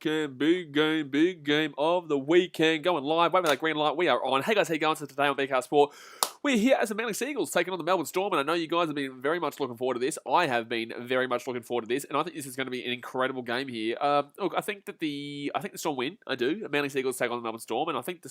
weekend. Big game of the weekend. Going live. Wait for that green light. We are on. Hey guys, how you going? So today on BKR Sport, we're here as the Manly Seagulls taking on the Melbourne Storm, and I know you guys have been very much looking forward to this. I have been very much looking forward to this, and I think this is going to be an incredible game here. Look, I think the Storm win. I do. The Manly Seagulls take on the Melbourne Storm, and I think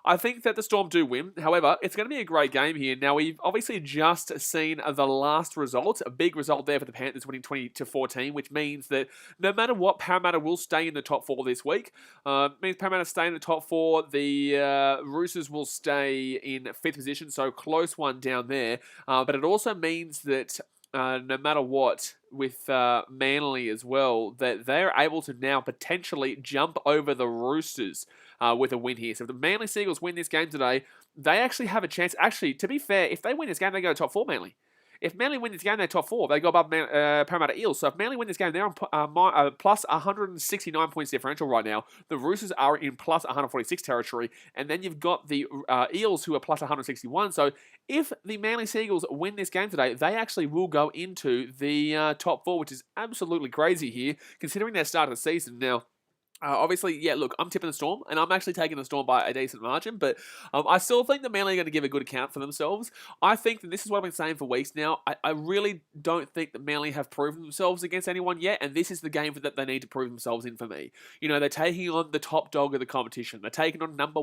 I think that the Storm do win. However, it's going to be a great game here. Now, we've obviously just seen the last result, a big result there for the Panthers winning 20-14, which means that no matter what, Parramatta will stay in the top 4 this week. Means Parramatta stay in the top 4. The Roosters will stay in 5th position, so close one down there. But it also means that no matter what, with Manly as well, that they're able to now potentially jump over the Roosters with a win here. So if the Manly Seagulls win this game today, they actually have a chance. Actually, to be fair, if they win this game, they go to top 4, Manly. If Manly win this game, they're top 4. They go above Parramatta Eels. So if Manly win this game, they're on plus 169 points differential right now. The Roosters are in plus 146 territory. And then you've got the Eels who are plus 161. So if the Manly Seagulls win this game today, they actually will go into the top 4, which is absolutely crazy here, considering their start of the season. Now, obviously, yeah, look, I'm tipping the Storm, and I'm actually taking the Storm by a decent margin, but I still think the Manly are going to give a good account for themselves. I think that this is what I've been saying for weeks now. I really don't think that Manly have proven themselves against anyone yet, and this is the game that they need to prove themselves in for me. You know, they're taking on the top dog of the competition. They're taking on number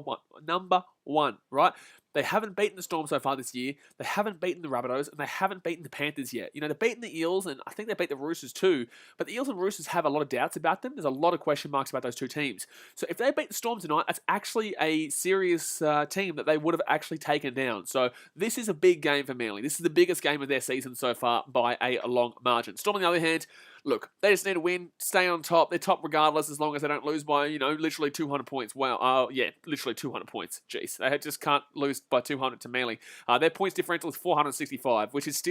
one, right? They haven't beaten the Storm so far this year. They haven't beaten the Rabbitohs, and they haven't beaten the Panthers yet. You know, they've beaten the Eels, and I think they beat the Roosters too. But the Eels and Roosters have a lot of doubts about them. There's a lot of question marks about those two teams. So if they beat the Storm tonight, that's actually a serious team that they would have actually taken down. So this is a big game for Manly. This is the biggest game of their season so far by a long margin. Storm, on the other hand, look, they just need to win, stay on top. They're top regardless as long as they don't lose by, literally 200 points. Wow. Yeah, literally 200 points. Jeez. They just can't lose by 200 to Manly. Their points differential is 465, which is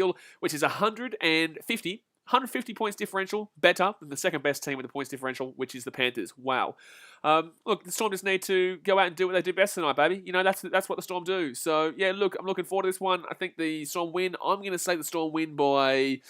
150 points differential, better than the second best team with the points differential, which is the Panthers. Wow. Look, the Storm just need to go out and do what they do best tonight, baby. You know, that's what the Storm do. So, yeah, look, I'm looking forward to this one. I think the Storm win. I'm going to say the Storm win by...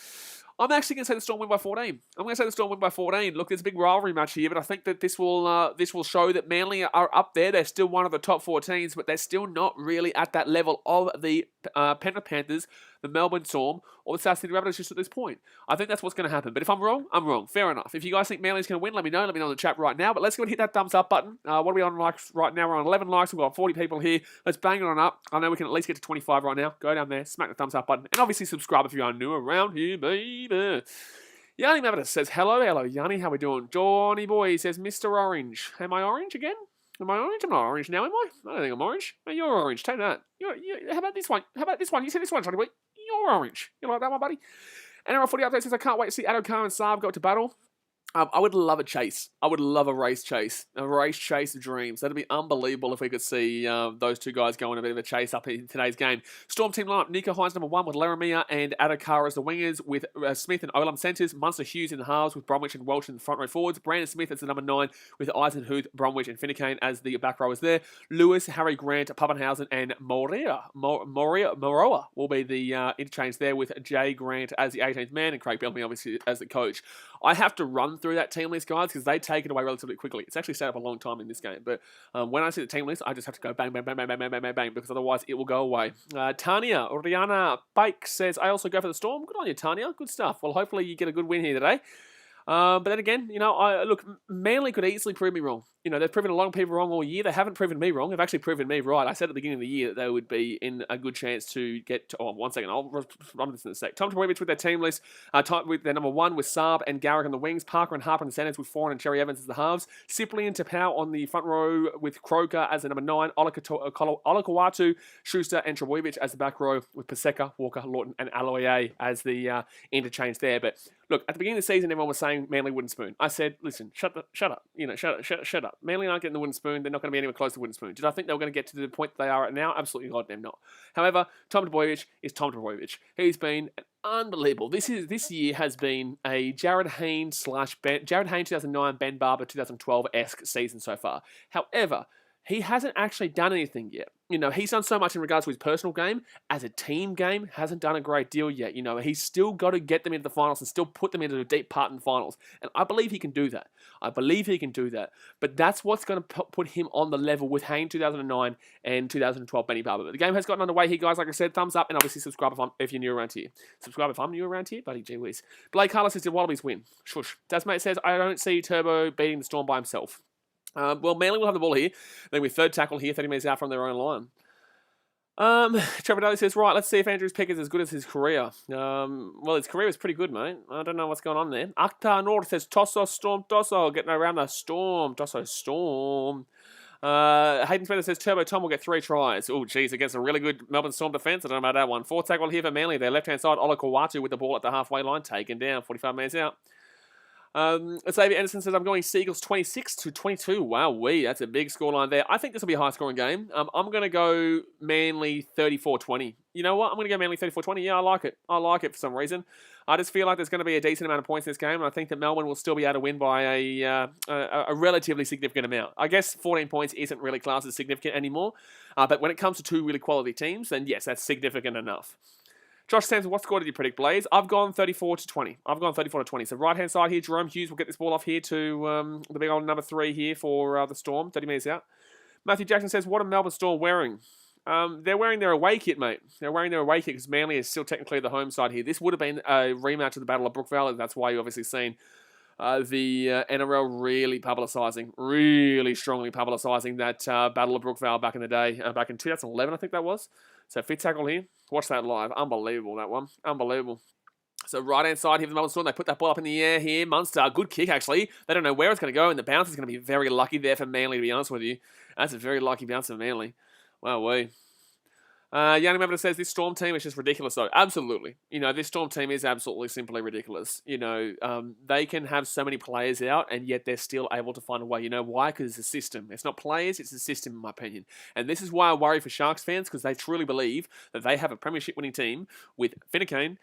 I'm actually going to say the Storm win by 14. I'm going to say the Storm win by 14. Look, there's a big rivalry match here, but I think that this will show that Manly are up there. They're still one of the top 4 teams, but they're still not really at that level of the Penrith Panthers, the Melbourne Storm, or the South Sydney Rabbitohs just at this point. I think that's what's going to happen. But if I'm wrong, I'm wrong. Fair enough. If you guys think Manly's going to win, let me know. Let me know in the chat right now. But let's go and hit that thumbs up button. What are we on likes right now? We're on 11 likes. We've got 40 people here. Let's bang it on up. I know we can at least get to 25 right now. Go down there, smack the thumbs up button, and obviously subscribe if you are new around here, baby. Yanni Mavitas says, hello, Yanni, how we doing? Johnny Boy says, Mr. Orange. Am I orange again? Am I orange? I'm not orange now, am I? I don't think I'm orange. No, you're orange. Take that. How about this one? How about this one? You see this one, Johnny Boy? You're orange. You like that one, buddy? NRL Footy Update says, I can't wait to see Addo and Saab go to battle. I would love a chase. I would love a race chase. A race chase of dreams. That'd be unbelievable if we could see those two guys go on a bit of a chase up in today's game. Storm team lineup, Nico Hines number 1 with Laramia and Adokar as the wingers, with Smith and Olam centres, Munster Hughes in the halves with Bromwich and Welch in the front row forwards, Brandon Smith as the number 9 with Eisenhuth, Bromwich and Finucane as the back rowers there. Lewis, Harry Grant, Pappenhausen and Moroa will be the interchange there, with Jay Grant as the 18th man and Craig Bellamy obviously as the coach. I have to run through that team list, guys, because they take it away relatively quickly. It's actually set up a long time in this game, but when I see the team list, I just have to go bang, bang, bang, bang, bang, bang, bang, bang, bang, because otherwise it will go away. Tanya Rihanna Bake says, I also go for the Storm. Good on you, Tanya. Good stuff. Well, hopefully you get a good win here today. But then again, look, Manly could easily prove me wrong. They've proven a lot of people wrong all year. They haven't proven me wrong. They've actually proven me right. I said at the beginning of the year that they would be in a good chance to get to... Oh, 1 second. I'll run this in a sec. Tom Trbojevic with their team list. With their number 1 with Saab and Garrick on the wings. Parker and Harper in the centres with Foran and Cherry Evans as the halves. Cyprian Tapau on the front row with Croker as the number 9. Olakawatu, Schuster and Trbojevic as the back row, with Paseka, Walker, Lawton and Aloye as the interchange there. But look, at the beginning of the season, everyone was saying Manly wooden spoon. I said, listen, shut up. Shut up. Manly aren't getting the wooden spoon. They're not going to be anywhere close to the wooden spoon. Did I think they were going to get to the point that they are at now? Absolutely goddamn not. However, Tom Trbojevic is Tom Trbojevic. He's been unbelievable. This year has been a Jared Hayne 2009, Ben Barber 2012-esque season so far. However, he hasn't actually done anything yet. You know, he's done so much in regards to his personal game. As a team game, hasn't done a great deal yet. You know, he's still got to get them into the finals and still put them into a deep part in the finals. And I believe he can do that. I believe he can do that. But that's what's going to put him on the level with Hayne 2009 and 2012 Benny Barber. But the game has gotten underway here, guys. Like I said, thumbs up and obviously subscribe if you're new around here. Subscribe if I'm new around here, buddy. Gee whiz. Blake Carlos says, did Wallabies win? Shush. Dasmate says, I don't see Turbo beating the Storm by himself. Well, Manly will have the ball here. Then with third tackle here, 30 metres out from their own line. Trevor Daly says, right, let's see if Andrew's pick is as good as his career. Well, his career was pretty good, mate. I don't know what's going on there. Akhtar North says, Tosso, Storm, Tosso. Getting around the Storm. Tosso, Storm. Hayden Smith says, Turbo Tom will get 3 tries. Oh, geez, against a really good Melbourne Storm defence. I don't know about that one. Fourth tackle here for Manly. Their left-hand side, Ola Kawatu with the ball at the halfway line. Taken down, 45 metres out. Xavier Anderson says, I'm going Seagulls 26-22. Wow-wee, that's a big scoreline there. I think this will be a high-scoring game. I'm going to go Manly 34-20. You know what? I'm going to go Manly 34-20. Yeah, I like it. I like it for some reason. I just feel like there's going to be a decent amount of points in this game, and I think that Melbourne will still be able to win by a relatively significant amount. I guess 14 points isn't really classed as significant anymore, but when it comes to 2 really quality teams, then yes, that's significant enough. Josh Sampson, what score did you predict, Blaze? I've gone 34-20. I've gone 34-20. So right-hand side here, Jerome Hughes will get this ball off here to the big old number 3 here for the Storm. 30 metres out. Matthew Jackson says, what are Melbourne Storm wearing? They're wearing their away kit, mate. They're wearing their away kit because Manly is still technically the home side here. This would have been a rematch of the Battle of Brookvale, and that's why you've obviously seen the NRL really strongly publicising that Battle of Brookvale back in the day, back in 2011, I think that was. So fifth tackle here. Watch that live. Unbelievable, that one. Unbelievable. So right-hand side here for the Melbourne Storm. They put that ball up in the air here. Munster, good kick, actually. They don't know where it's going to go, and the bounce is going to be very lucky there for Manly, to be honest with you. That's a very lucky bounce for Manly. Wow-wee. Yanni Mavida says, this Storm team is just ridiculous, though. Absolutely. You know, this Storm team is absolutely simply ridiculous. You know, they can have so many players out, and yet they're still able to find a way. You know why? Because it's a system. It's not players, it's a system, in my opinion. And this is why I worry for Sharks fans, because they truly believe that they have a premiership-winning team with Finucane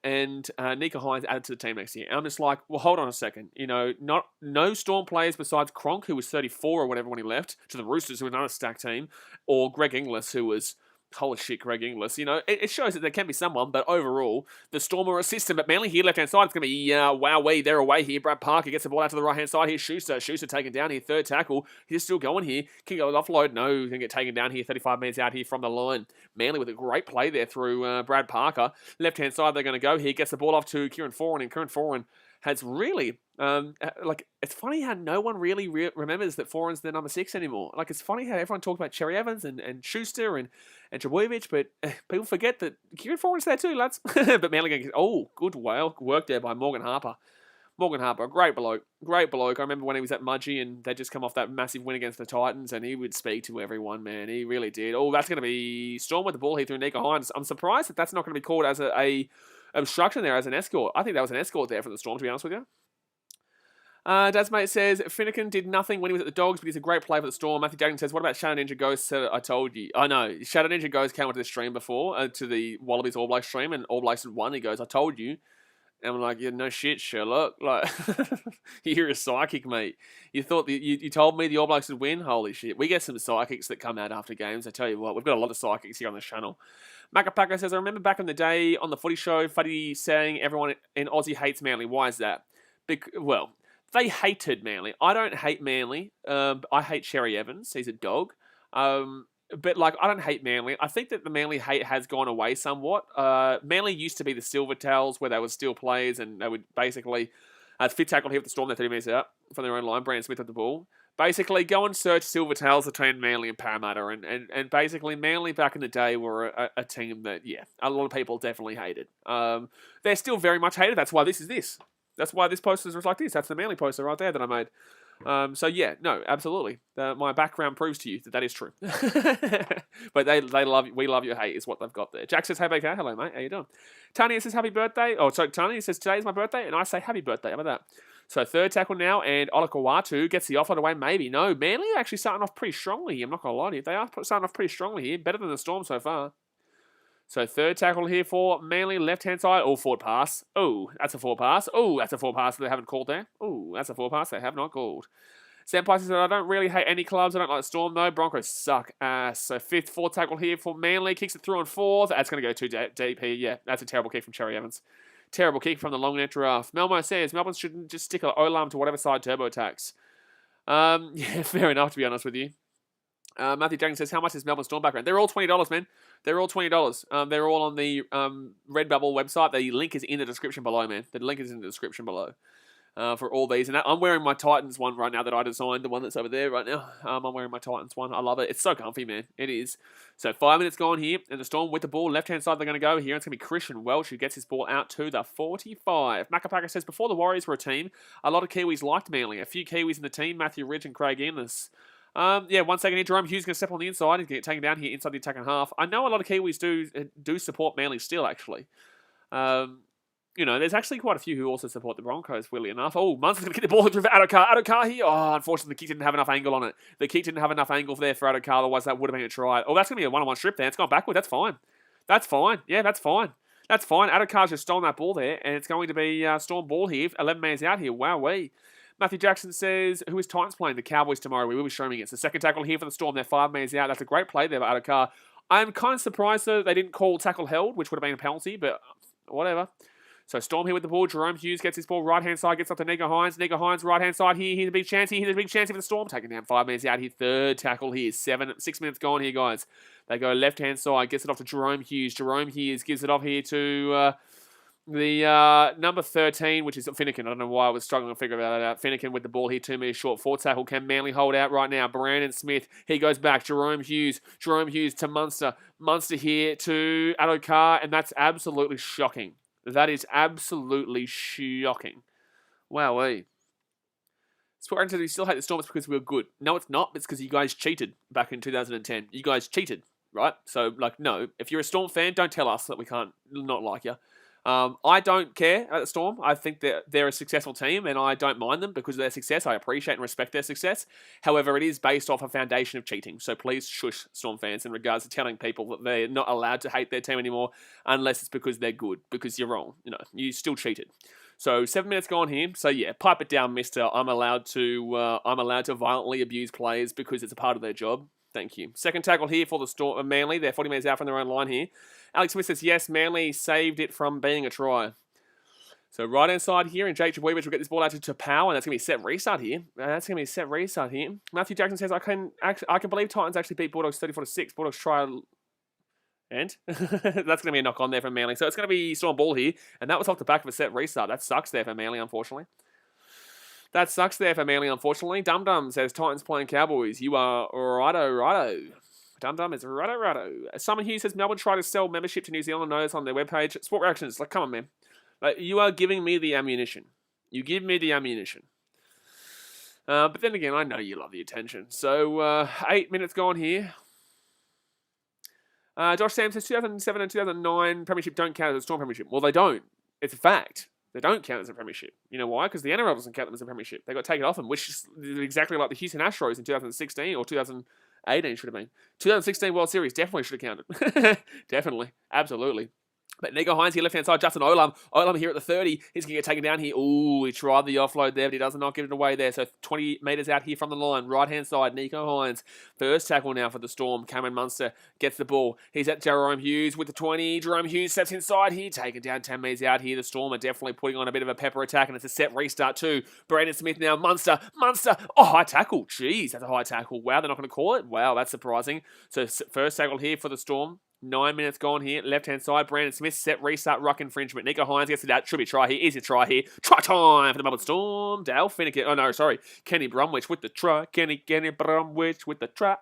and Nico Hines added to the team next year. And I'm just like, well, hold on a second. You know, no Storm players besides Cronk, who was 34 or whatever when he left, to the Roosters, who was another stacked team, or Greg Inglis, who was... Holy shit, Greg Inglis. You know, it shows that there can be someone, but overall, the Storm are a system. But Manly here, left-hand side, it's going to be, wowee, they're away here. Brad Parker gets the ball out to the right-hand side here. Schuster taken down here, third tackle. He's still going here. Can go offload. No, he's going to get taken down here, 35 metres out here from the line. Manly with a great play there through Brad Parker. Left-hand side, they're going to go here. Gets the ball off to Kieran Foran, and Kieran Foran has really, it's funny how no one really remembers that Foran's the number 6 anymore. Like, it's funny how everyone talks about Cherry Evans and Schuster and Trebojevic, but people forget that Kieran Foran's there too, lads. But Manly going, oh, good work there by Morgan Harper. Morgan Harper, great bloke. I remember when he was at Mudgee and they'd just come off that massive win against the Titans and he would speak to everyone, man. He really did. Oh, that's going to be Storm with the ball here through Nico Hines. I'm surprised that that's not going to be called as a obstruction there, as an escort. I think that was an escort there for the Storm, to be honest with you. Dad's mate says, Finucane did nothing when he was at the Dogs, but he's a great player for the Storm. Matthew Jackson says, what about Shadow Ninja Ghost? I told you. I know. Shadow Ninja Ghost came onto the stream before, to the Wallabies All Blacks stream, and All Blacks had won. He goes, I told you. And I'm like, yeah, no shit, Sherlock. Like, you're a psychic, mate. You thought you told me the All Blacks would win? Holy shit. We get some psychics that come out after games. I tell you what, we've got a lot of psychics here on this channel. Macapaka says, I remember back in the day on the footy show, Fuddy saying everyone in Aussie hates Manly. Why is that? Well, they hated Manly. I don't hate Manly. I hate Cherry Evans. He's a dog. But, like, I don't hate Manly. I think that the Manly hate has gone away somewhat. Manly used to be the Silvertails, where they would steal plays, and they would basically... fit tackle here with the Storm, they're 30 metres out from their own line. Brandon Smith with the ball. Basically, go and search Silvertails between Manly and Parramatta. And basically, Manly back in the day were a team that, yeah, a lot of people definitely hated. They're still very much hated. That's why this is this. That's why this poster is like this. That's the Manly poster right there that I made. So yeah, no, absolutely. My background proves to you that is true. But we love your hate is what they've got there. Jack says, hey BK, hello mate, how you doing? Tanya says happy birthday. Oh, so Tanya says today is my birthday, and I say happy birthday. How about that? So third tackle now, and Olakawatu gets the offload away. Maybe no, Manly are actually starting off pretty strongly here. I'm not gonna lie to you, they are starting off pretty strongly here, better than the Storm so far. So third tackle here for Manly, left-hand side. Oh, forward pass. Oh, that's a forward pass. Oh, that's a forward pass that they haven't called there. Oh, that's a forward pass they have not called. Senpai says, I don't really hate any clubs. I don't like the Storm, though. Broncos suck ass. So 5th, 4th tackle here for Manly. Kicks it through on 4th. That's going to go too deep here. Yeah, that's a terrible kick from Cherry Evans. Terrible kick from the long net draft. Melmo says, Melbourne should just stick an O-lam to whatever side Turbo attacks. Yeah, fair enough, to be honest with you. Matthew Jackson says, how much is Melbourne Storm background? They're all $20, man. They're all $20. They're all on the Redbubble website. The link is in the description below, man. The link is in the description below for all these. And I'm wearing my Titans one right now that I designed, the one that's over there right now. I'm wearing my Titans one. I love it. It's so comfy, man. It is. So 5 minutes gone here, and the Storm with the ball. Left-hand side, they're going to go here. It's going to be Christian Welch who gets his ball out to the 45. Macapaka says, before the Warriors were a team, a lot of Kiwis liked Manly. A few Kiwis in the team, Matthew Ridge and Craig Ennis. Yeah, 1 second here. Jerome Hughes going to step on the inside. He's going to get taken down here inside the attacking half. I know a lot of Kiwis do support Manly still, actually. There's actually quite a few who also support the Broncos, weirdly enough. Oh, Munster's going to get the ball through for Adokar. Adokar here. Oh, unfortunately, the kick didn't have enough angle on it. The kick didn't have enough angle there for Adokar, otherwise that would have been a try. Oh, that's going to be a one-on-one strip there. It's gone backward. That's fine. That's fine. Yeah, that's fine. That's fine. Adokar's just stolen that ball there, and it's going to be Storm ball here. 11 man's out here. Wowee. Matthew Jackson says, who is Titans playing? The Cowboys tomorrow. We will be streaming it. It's the second tackle here for the Storm. They're 5 man's out. That's a great play there by Adokar. I'm kind of surprised, though, they didn't call tackle held, which would have been a penalty, but whatever. So Storm here with the ball. Jerome Hughes gets his ball right-hand side, gets up to Nego Hines. Nego Hines right-hand side here. Here's a big chance here. Here's a big chance here for the Storm. Taking down 5 minutes out here. Third tackle here. 6 minutes gone here, guys. They go left-hand side. Gets it off to Jerome Hughes. Jerome Hughes gives it off here to the number 13, which is Finnegan. I don't know why I was struggling to figure that out. Finnegan with the ball here. 2 meters short. 4 tackle. Can Manly hold out right now? Brandon Smith. He goes back. Jerome Hughes. Jerome Hughes to Munster. Munster here to Adokar. And that's absolutely shocking. That is absolutely shocking. Wowee. Sport says we still hate the Storm. It's because we were good. No, it's not. It's because you guys cheated back in 2010. You guys cheated, right? So, no. If you're a Storm fan, don't tell us that we can't not like you. I don't care about the Storm. I think that they're a successful team, and I don't mind them because of their success. I appreciate and respect their success. However, it is based off a foundation of cheating. So please shush Storm fans in regards to telling people that they're not allowed to hate their team anymore unless it's because they're good, because you're wrong. You still cheated. So 7 minutes gone here. So yeah, pipe it down, mister. I'm allowed to violently abuse players because it's a part of their job. Thank you. Second tackle here for the Storm, Manly. They're 40 minutes out from their own line here. Alex Smith says, yes, Manly saved it from being a try. So right-hand side here, and Jake Trbojevic will get this ball out to Tapau, and that's going to be a set restart here. Matthew Jackson says, I can believe Titans actually beat Bulldogs 34-6. Bulldogs try, and that's going to be a knock on there for Manly. So it's going to be Storm ball here, and that was off the back of a set restart. That sucks there for Manly, unfortunately. Dum Dum says, Titans playing Cowboys. You are righto. Dum Dum is righto. Simon Hughes says, Melbourne tried to sell membership to New Zealand notice on their webpage. Sport Reactions, come on, man. You are giving me the ammunition. You give me the ammunition. But then again, I know you love the attention. So, 8 minutes gone here. Josh Sam says, 2007 and 2009 Premiership don't count as a Storm Premiership. Well, they don't. It's a fact. They don't count as a premiership. You know why? Because the NRL doesn't count them as a premiership. They got taken off them, which is exactly like the Houston Astros in 2016 or 2018 should have been. 2016 World Series definitely should have counted. Definitely. Absolutely. But Nego Hines here, left-hand side, Justin Olam. Olam here at the 30. He's going to get taken down here. Ooh, he tried the offload there, but he does not get it away there. So 20 metres out here from the line. Right-hand side, Nico Hines. First tackle now for the Storm. Cameron Munster gets the ball. He's at Jerome Hughes with the 20. Jerome Hughes steps inside here. Taken down 10 metres out here. The Storm are definitely putting on a bit of a pepper attack, and it's a set restart too. Brandon Smith now. Munster. Oh, high tackle. Jeez, that's a high tackle. Wow, they're not going to call it? Wow, that's surprising. So first tackle here for the Storm. 9 minutes gone here. Left-hand side, Brandon Smith, set, restart, ruck infringement. Nico Hines gets it out. Should be try here. Easy try here. Try time for the Melbourne Storm. Dale Finnegan. Oh, no, sorry. Kenny Bromwich with the try. Kenny Bromwich with the try.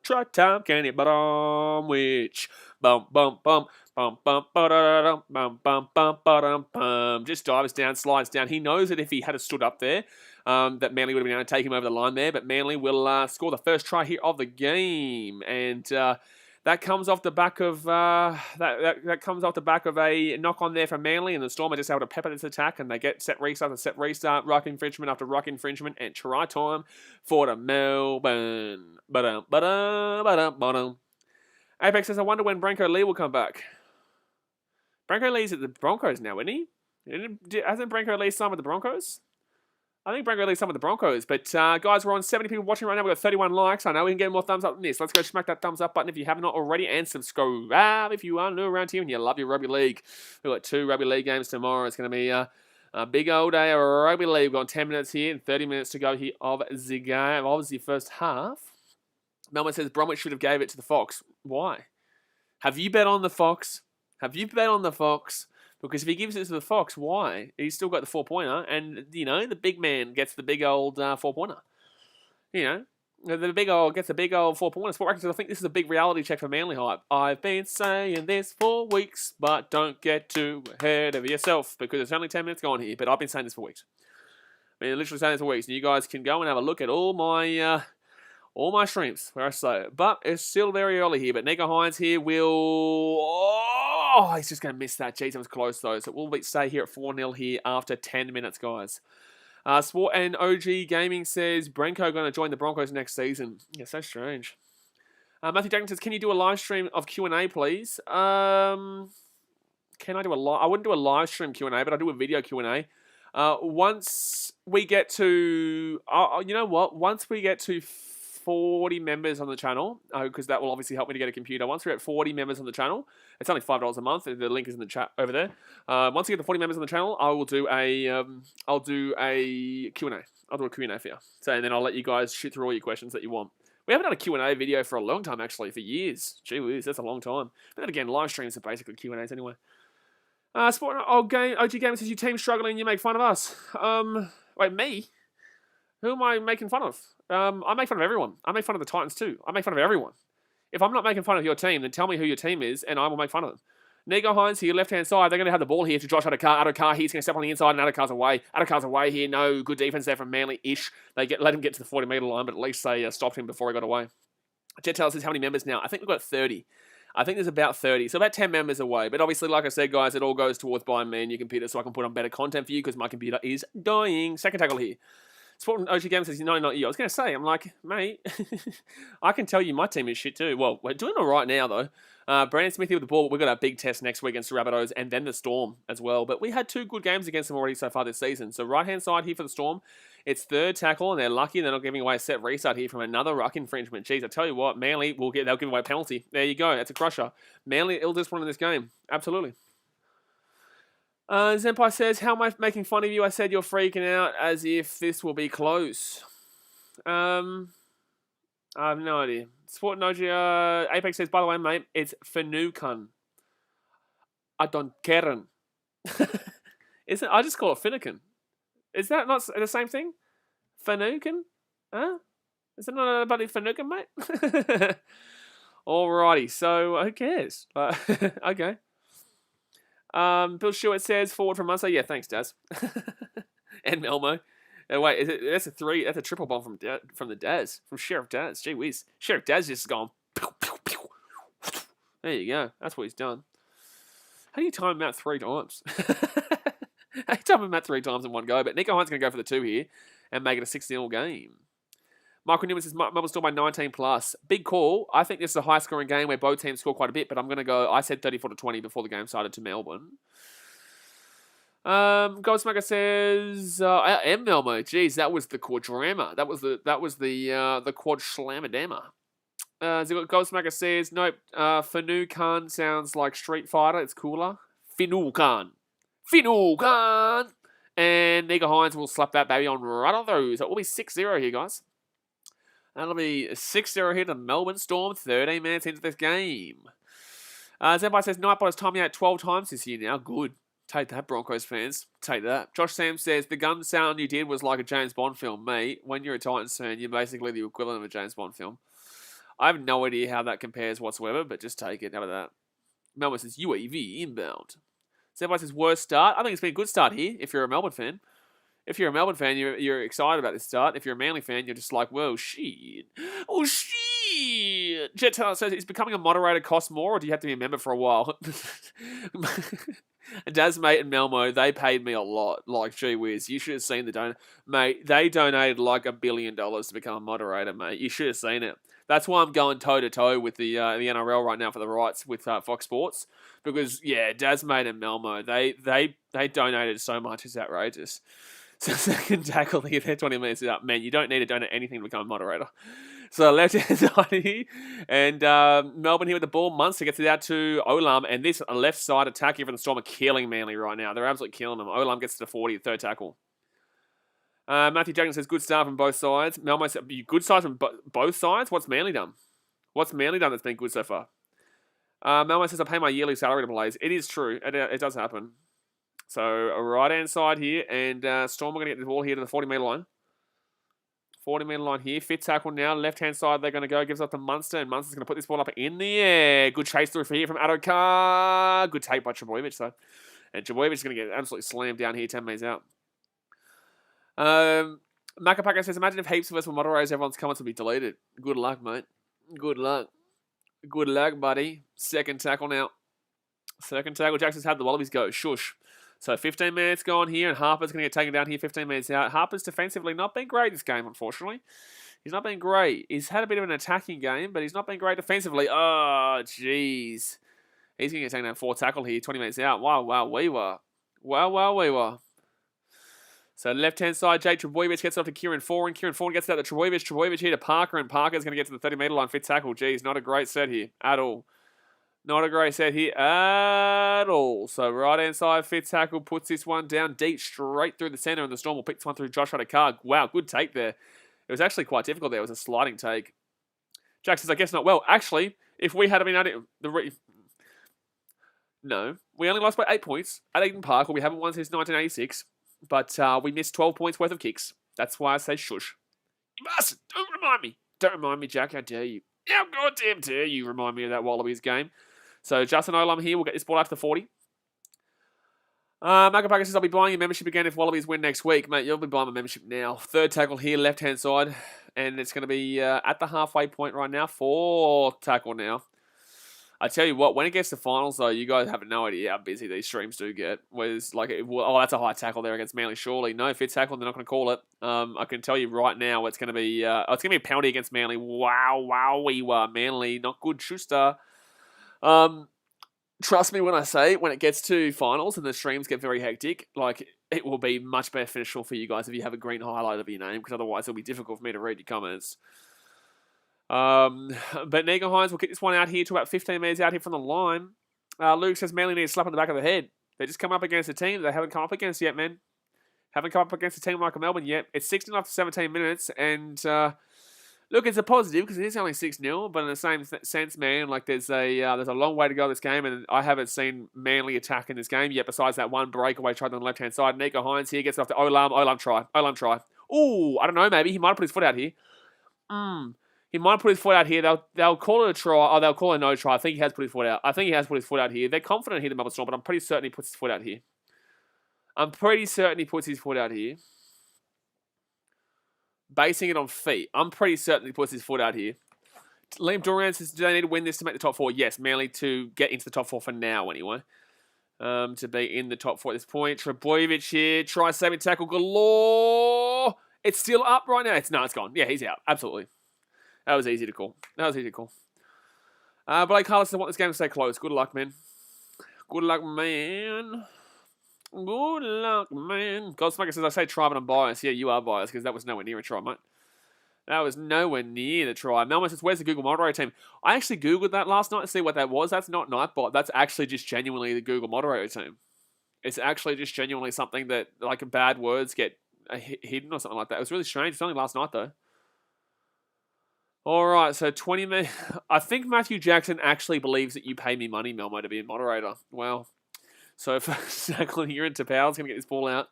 Try time. Kenny Bromwich. Bum, bum, bum. Bum, bum, ba-da-da-dum, bum, bum, bum, ba-dum, bum. Just dives down, slides down. He knows that if he had stood up there, that Manly would have been able to take him over the line there. But Manly will score the first try here of the game. And that comes off the back of that comes off the back of a knock on there from Manly, and the Storm are just able to pepper this attack, and they get set restart, ruck infringement after ruck infringement, and try time for the Melbourne. Apex says, I wonder when Branko Lee will come back. Branko Lee's at the Broncos now, isn't he? Hasn't Branko Lee signed with the Broncos? I think Branko leads some of the Broncos. But, guys, we're on 70 people watching right now. We've got 31 likes. I know we can get more thumbs up than this. Let's go smack that thumbs up button if you have not already. And subscribe if you are new around here and you love your rugby league. We've got 2 rugby league games tomorrow. It's going to be a big old day of rugby league. We've got 10 minutes here and 30 minutes to go here of the game. Obviously, first half. Melbourne says Bromwich should have gave it to the Fox. Why? Have you bet on the Fox? Have you bet on the Fox? Because if he gives it to the Fox, why? He's still got the 4-pointer, and, you know, the big man gets the big old 4-pointer. You know, the big old gets the big old 4-pointer. Sport Records, I think this is a big reality check for Manly hype. I've been saying this for weeks, but don't get too ahead of yourself, because it's only 10 minutes gone here, but I've been saying this for weeks. I mean, literally saying this for weeks, and you guys can go and have a look at all my streams where I say it. But it's still very early here. But Nico Hines here will... Oh, he's just going to miss that. Jeez, it was close though. So we'll stay here at 4-0 here after 10 minutes, guys. Sport and OG Gaming says, Branko going to join the Broncos next season. Yeah, so strange. Matthew Jackson says, can you do a live stream of Q&A, please? Can I do a live... I wouldn't do a live stream Q&A, but I do a video Q&A. Once we get to... you know what? Once we get to 40 members on the channel, because that will obviously help me to get a computer. Once we're at 40 members on the channel, it's only $5 a month. The link is in the chat over there. Once we get to 40 members on the channel, I will do a Q&A. I'll do a Q&A for you. So, and then I'll let you guys shoot through all your questions that you want. We haven't done a Q&A video for a long time, actually, for years. Gee whiz, that's a long time. But then again, live streams are basically Q&As anyway. OG Gamer says, your team's struggling, you make fun of us. Wait, me? Who am I making fun of? I make fun of everyone. I make fun of the Titans too. I make fun of everyone. If I'm not making fun of your team, then tell me who your team is, and I will make fun of them. Nico Hines here, left-hand side. They're going to have the ball here to Josh Adokar. Adokar, he's going to step on the inside, and Adokar's away. Adokar's away here. No good defense there from Manly-ish. They let him get to the 40-metre line, but at least they stopped him before he got away. Jet Taylor says, how many members now? I think we've got 30. I think there's about 30. So about 10 members away. But obviously, like I said, guys, it all goes towards buying me and your computer so I can put on better content for you because my computer is dying. Second tackle here. Sport OG Game says, no, not you. I was going to say, I'm like, mate, I can tell you my team is shit too. Well, we're doing all right now, though. Brandon Smith here with the ball. We've got a big test next week against the Rabbitohs and then the Storm as well. But we had 2 good games against them already so far this season. So right-hand side here for the Storm, it's third tackle, and they're lucky they're not giving away a set restart here from another ruck infringement. Jeez, I tell you what, Manly, they'll give away a penalty. There you go. That's a crusher. Manly ill-disciplined in this game. Absolutely. Zenpai says, how am I making fun of you? I said you're freaking out as if this will be close. I have no idea. Sport Nogia Apex says, by the way, mate, it's Finucane. I don't care. Isn't I just call it Finnegan. Is that not the same thing? Finucane? Huh? Is it not a bloody Finucane, mate? Alrighty, so who cares? Okay. Bill Stewart says, forward from Munster. Yeah, thanks, Daz. And Melmo. Wait, that's a 3. That's a triple bomb from the Daz, from Sheriff Daz. Gee whiz, Sheriff Daz just gone. Pew, pew, pew. There you go. That's what he's done. How do you time him out 3 times? How do you time him out 3 times in one go? But Nico Hines going to go for the 2 here and make it a 6-0 game. Michael Newman says, Melbourne Storm by 19 plus. Big call. I think this is a high-scoring game where both teams score quite a bit, but I'm going to go, I said 34-20 before the game started to Melbourne. Goldsmaker says, I am Melmo. Jeez, that was the quadrama. That was the quad slamadama. Goldsmaker says, nope, Finucane sounds like Street Fighter. It's cooler. Finucane. And Nico Hines will slap that baby on right on those. So it will be 6-0 here, guys. That'll be 6-0 here to Melbourne Storm, 13 minutes into this game. Zenpai says, Nightbot has timed me out 12 times this year now. Good. Take that, Broncos fans. Take that. Josh Sam says, the gun sound you did was like a James Bond film. Mate, when you're a Titans fan, you're basically the equivalent of a James Bond film. I have no idea how that compares whatsoever, but just take it out of that. Melbourne says, UAV inbound. Zenpai says, worst start. I think it's been a good start here if you're a Melbourne fan. If you're a Melbourne fan, you're excited about this start. If you're a Manly fan, you're just like, whoa, shit. Oh, shit. Jet Taylor says, is becoming a moderator cost more, or do you have to be a member for a while? Daz, mate, and Melmo, they paid me a lot. Like, gee whiz, you should have seen the donation. Mate, they donated like $1 billion to become a moderator, mate. You should have seen it. That's why I'm going toe-to-toe with the NRL right now for the rights with Fox Sports. Because, yeah, Daz, mate, and Melmo, they donated so much. It's outrageous. So second tackle here, they're 20 minutes up. Man, you don't need to donate anything to become a moderator. So left-hand side here, and Melbourne here with the ball. Munster gets it out to Olam, and this left side attack here from the Storm are killing Manly right now. They're absolutely killing them. Olam gets to the 40, third tackle. Matthew Jackson says, good start from both sides. Melmo said, good sides from both sides? What's Manly done? What's Manly done that's been good so far? Melmo says, I pay my yearly salary to Blaze. It is true. It does happen. So, a right-hand side here, and Storm are going to get the ball here to the 40-metre line. 40-metre line here. Fifth tackle now. Left-hand side, they're going to go. Gives up to Munster, and Munster's going to put this ball up in the air. Good chase through for here from Adokar. Good take by Trebojevic, though. And Trebojevic is going to get absolutely slammed down here, 10 metres out. Macapaka says, imagine if heaps of us were moderators, everyone's comments would be deleted. Good luck, mate. Good luck. Good luck, buddy. Second tackle now. Second tackle. Jackson's had the Wallabies go. Shush. So 15 minutes gone here, and Harper's going to get taken down here 15 minutes out. Harper's defensively not been great this game, unfortunately. He's not been great. He's had a bit of an attacking game, but he's not been great defensively. Oh, jeez. He's going to get taken down 4 tackle here, 20 minutes out. Wow, we were. Wow. So left-hand side, Jake Trebojevic gets it off to Kieran Foran. Kieran Foran gets it out to Trebojevic. Trebojevic here to Parker, and Parker's going to get to the 30-metre line, 5th tackle. Jeez, not a great set here at all. Not a great set here at all. So right-hand side, 5th tackle, puts this one down deep, straight through the centre, and the Storm will pick this one through Josh Adokar. Wow, good take there. It was actually quite difficult there. It was a sliding take. Jack says, I guess not. Well, actually, if we had been at it... No, we only lost by 8 points at Eden Park, where we haven't won since 1986, but we missed 12 points worth of kicks. That's why I say shush. You mustn't. Don't remind me. Don't remind me, Jack. How dare you? How goddamn dare you remind me of that Wallabies game. So Justin Olam here will get this ball out to the 40. Macapaka says, I'll be buying your membership again if Wallabies win next week. Mate, you'll be buying my membership now. Third tackle here, left-hand side. And it's going to be at the halfway point right now. 4th tackle now. I tell you what, when it gets to finals, though, you guys have no idea how busy these streams do get. Whereas, like, oh, that's a high tackle there against Manly, surely. No, 5th tackle, they're not going to call it. I can tell you right now, it's going to be a penalty against Manly. Wow, we were Manly, not good, Schuster. Trust me when I say, when it gets to finals and the streams get very hectic, like, it will be much beneficial for you guys if you have a green highlight of your name, because otherwise it'll be difficult for me to read your comments. But Nico Hines will get this one out here to about 15 metres out here from the line. Luke says Manly need a slap on the back of the head. They just come up against a team they haven't come up against yet, man. Haven't come up against a team like Melbourne yet. It's 16 after 17 minutes, and look, it's a positive because it is only 6-0, but in the same sense, man, like there's a long way to go this game, and I haven't seen Manly attack in this game yet, besides that one breakaway try on the left-hand side. Nico Hines here gets it off to Olam. Olam try. Ooh, I don't know, maybe. He might have put his foot out here. He might put his foot out here. They'll call it a try, or they'll call it a no try. I think he has put his foot out. I think he has put his foot out here. They're confident here, the Melbourne Storm, but I'm pretty certain he puts his foot out here. Basing it on feet. I'm pretty certain he puts his foot out here. Liam Duran says, do they need to win this to make the top 4? Yes, Manly to get into the top 4 for now, anyway. To be in the top 4 at this point. Trebojevic here. Try saving tackle galore. It's still up right now. It's gone. Yeah, he's out. Absolutely. That was easy to call. Blake Carlos doesn't want this game to stay close. Good luck, man. Godsmaker says, I say try, but I'm biased. Yeah, you are biased, because that was nowhere near a try, mate. That was nowhere near the try. Melmo says, where's the Google moderator team? I actually Googled that last night to see what that was. That's not Nightbot. That's actually just genuinely the Google moderator team. It's actually just genuinely something that, like, bad words get hidden or something like that. It was really strange. It's only last night, though. All right, so 20 minutes. I think Matthew Jackson actually believes that you pay me money, Melmo, to be a moderator. Well, so first tackle here into Powell's going to get this ball out.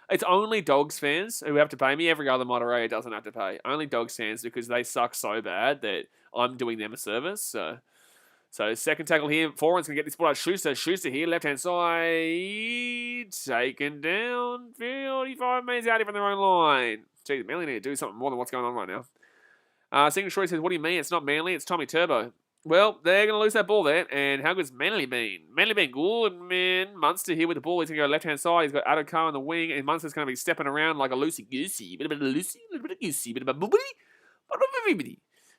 It's only Dogs fans who have to pay me. Every other moderator doesn't have to pay. Only Dogs fans, because they suck so bad that I'm doing them a service. So second tackle here. Foran's going to get this ball out. Schuster here, left-hand side. Taken down. 45 metres out here from their own line. Geez, Manly need to do something more than what's going on right now. Single Shorty says, what do you mean? It's not Manly, it's Tommy Turbo. Well, they're going to lose that ball there. And how good's Manly been? Manly been good, man. Munster here with the ball. He's going to go left-hand side. He's got Adokar on the wing. And Munster's going to be stepping around like a loosey-goosey. Bit of a loosey, a little bit of goosey. Bit of a boobity.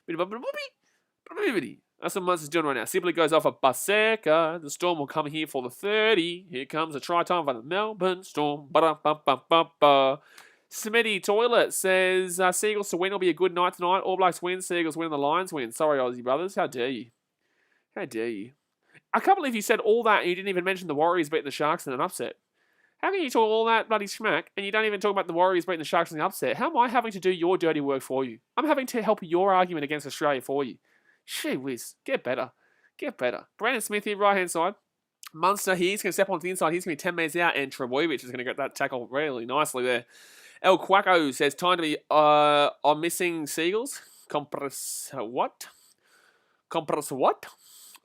Bit of a boobity. That's what Munster's doing right now. Simply goes off a Baseka. The Storm will come here for the 30. Here comes a try time for the Melbourne Storm. Ba-da-ba-ba-ba-ba. Smitty Toilet says, Seagulls to win will be a good night tonight. All Blacks win, Seagulls win, and the Lions win. Sorry, Aussie brothers. How dare you? How dare you? I can't believe you said all that and you didn't even mention the Warriors beating the Sharks in an upset. How can you talk all that bloody smack and you don't even talk about the Warriors beating the Sharks in the upset? How am I having to do your dirty work for you? I'm having to help your argument against Australia for you. Gee whiz. Get better. Get better. Brandon Smith here, right-hand side. Munster here. He's going to step onto the inside. He's going to be 10 metres out. And Trebojevic is going to get that tackle really nicely there. El Quacko says, time to be on missing Seagulls. Compress what? Compress what?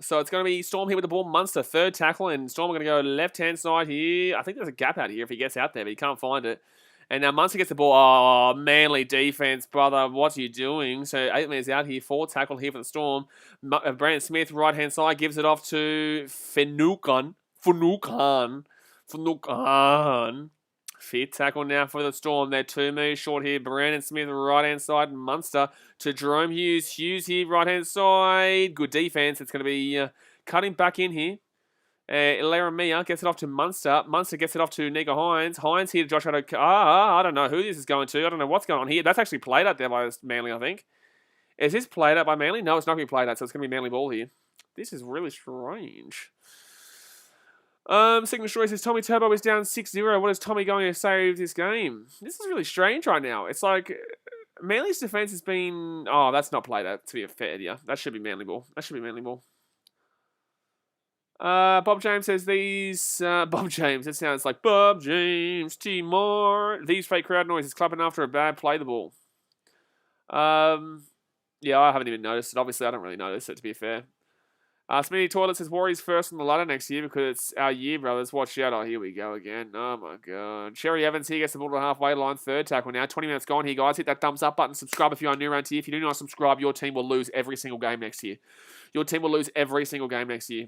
So it's going to be Storm here with the ball. Munster, third tackle. And Storm are going to go left-hand side here. I think there's a gap out here if he gets out there, but he can't find it. And now Munster gets the ball. Oh, Manly defense, brother. What are you doing? So 8 metres out here. Forward tackle here for the Storm. Brandon Smith, right-hand side, gives it off to Finucane. Fifth tackle now for the Storm. They're 2 metres short here. Brandon Smith, right-hand side. Munster to Jerome Hughes. Hughes here, right-hand side. Good defense. It's going to be cutting back in here. Laramia gets it off to Munster. Munster gets it off to Niga Hines. Hines here to Josh Addo. I don't know who this is going to. I don't know what's going on here. That's actually played out there by Manly, I think. Is this played out by Manly? No, it's not going to be played out, so it's going to be Manly ball here. This is really strange. Sigma Destroy says, Tommy Turbo is down 6-0. What is Tommy going to save this game? This is really strange right now. It's like, Manly's defense has been... Oh, that's not played out, to be fair, yeah. That should be Manly ball. That should be Manly ball. Bob James says these... Bob James, it sounds like Bob James, Timor. These fake crowd noises clapping after a bad play the ball. Yeah, I haven't even noticed it. Obviously, I don't really notice it, to be fair. Smitty Toilet says Warriors first on the ladder next year because it's our year, brothers. Watch out. Oh, here we go again. Oh, my God. Sherry Evans here gets the ball to the halfway line. Third tackle now. 20 minutes gone here, guys. Hit that thumbs up button. Subscribe if you're new around here. If you do not subscribe, your team will lose every single game next year. Your team will lose every single game next year.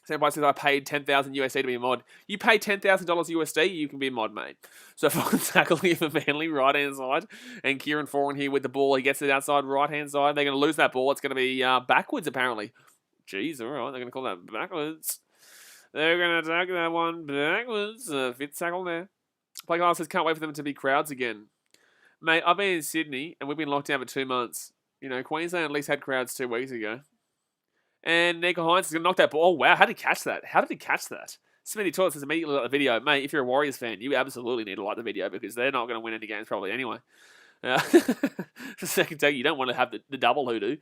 Somebody says I paid $10,000 USD to be a mod. You pay $10,000 USD, you can be a mod, mate. So for tackle here for Manly, right-hand side. And Kieran Foran here with the ball. He gets it outside, right-hand side. They're going to lose that ball. It's going to be backwards, apparently. Jeez, all right. They're going to call that backwards. They're going to attack that one backwards. Fifth tackle there. Play Kyle says, can't wait for them to be crowds again. Mate, I've been in Sydney, and we've been locked down for 2 months. You know, Queensland at least had crowds 2 weeks ago. And Nico Hines is going to knock that ball. Oh, wow. How did he catch that? How did he catch that? Smitty Toilet says immediately like the video. Mate, if you're a Warriors fan, you absolutely need to like the video because they're not going to win any games probably anyway. For second take, you don't want to have the double hoodoo.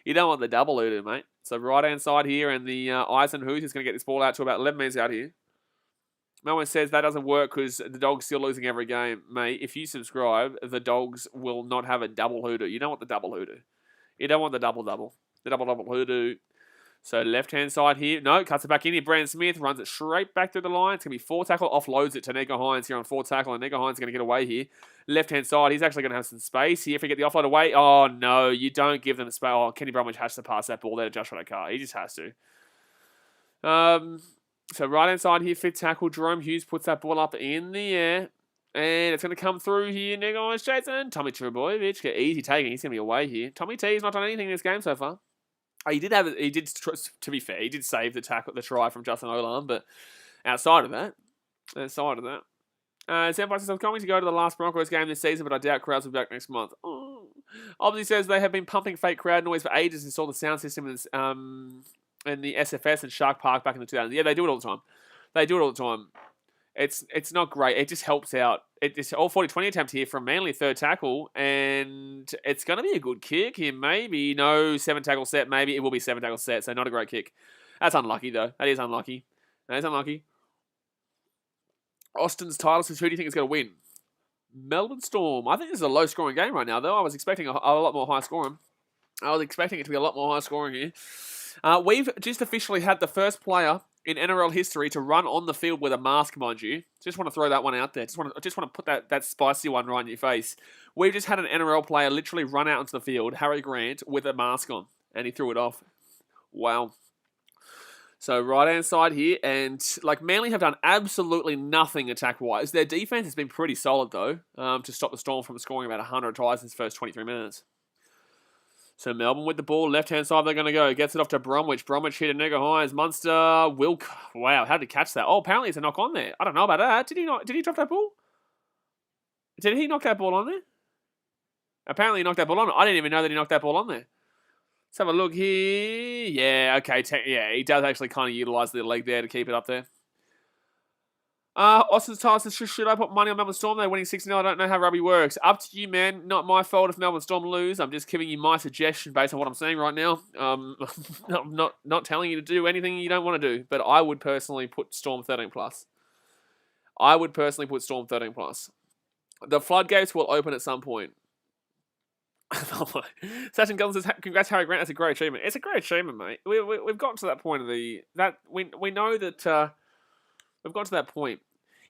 You don't want the double hoodoo, mate. So right-hand side here, and the Eisenhuth is going to get this ball out to about 11 minutes out here. Melbourne says that doesn't work because the Dogs still losing every game. Mate, if you subscribe, the Dogs will not have a double hoodoo. You don't want the double hoodoo. You don't want the double-double. The double-double hoodoo. So left-hand side here. No, cuts it back in here. Brandon Smith runs it straight back through the line. It's going to be 4 tackle. Offloads it to Nico Hines here on 4 tackle. And Nico Hines is going to get away here. Left-hand side. He's actually going to have some space here if we get the offload away. Oh, no. You don't give them space. Oh, Kenny Bromwich has to pass that ball there to Josh Addo. He just has to. So right-hand side here. 5th tackle. Jerome Hughes puts that ball up in the air. And it's going to come through here. Nico Hines, Jason. Tommy Trebojevic. Get easy taking. He's going to be away here. Tommy T has not done anything in this game so far. To be fair, he did save the try from Justin Olam, but outside of that, Senpai says, I'm coming to go to the last Broncos game this season, but I doubt crowds will be back next month. Oh. Obviously says they have been pumping fake crowd noise for ages and installed the sound system in the SFS and Shark Park back in the 2000s. Yeah, they do it all the time. It's not great. It just helps out. It's all 40-20 attempt here from Manly, 3rd tackle, and it's going to be a good kick here. Maybe no 7 tackle set. Maybe it will be 7 tackle set. So not a great kick. That's unlucky though. That is unlucky. Austin's title says, who do you think is going to win? Melbourne Storm. I think this is a low scoring game right now though. I was expecting a lot more high scoring. I was expecting it to be a lot more high scoring here. We've just officially had the first player in NRL history to run on the field with a mask, mind you. Just want to throw that one out there. Just want to put that spicy one right in your face. We've just had an NRL player literally run out onto the field, Harry Grant, with a mask on, and he threw it off. Wow. So right-hand side here, and Manly have done absolutely nothing attack-wise. Their defense has been pretty solid, though, to stop the Storm from scoring about 100 tries in the first 23 minutes. So Melbourne with the ball, left-hand side they're going to go. Gets it off to Bromwich. Bromwich hit a nigger high as Munster. Wilk. Wow, how did he catch that? Oh, apparently it's a knock on there. I don't know about that. Did he not? Did he drop that ball? Did he knock that ball on there? Apparently he knocked that ball on. I didn't even know that he knocked that ball on there. Let's have a look here. Yeah, okay. Yeah, he does actually kind of utilise the leg there to keep it up there. Austin Tyson, should I put money on Melbourne Storm? They're winning 6-0. I don't know how rugby works. Up to you, man. Not my fault if Melbourne Storm lose. I'm just giving you my suggestion based on what I'm saying right now. I'm not telling you to do anything you don't want to do, but I would personally put Storm 13+. I would personally put Storm 13+. The floodgates will open at some point. Sachin Gullin says, "Congrats, Harry Grant. That's a great achievement. It's a great achievement, mate. We've gotten to that point of we know that we've got to that point.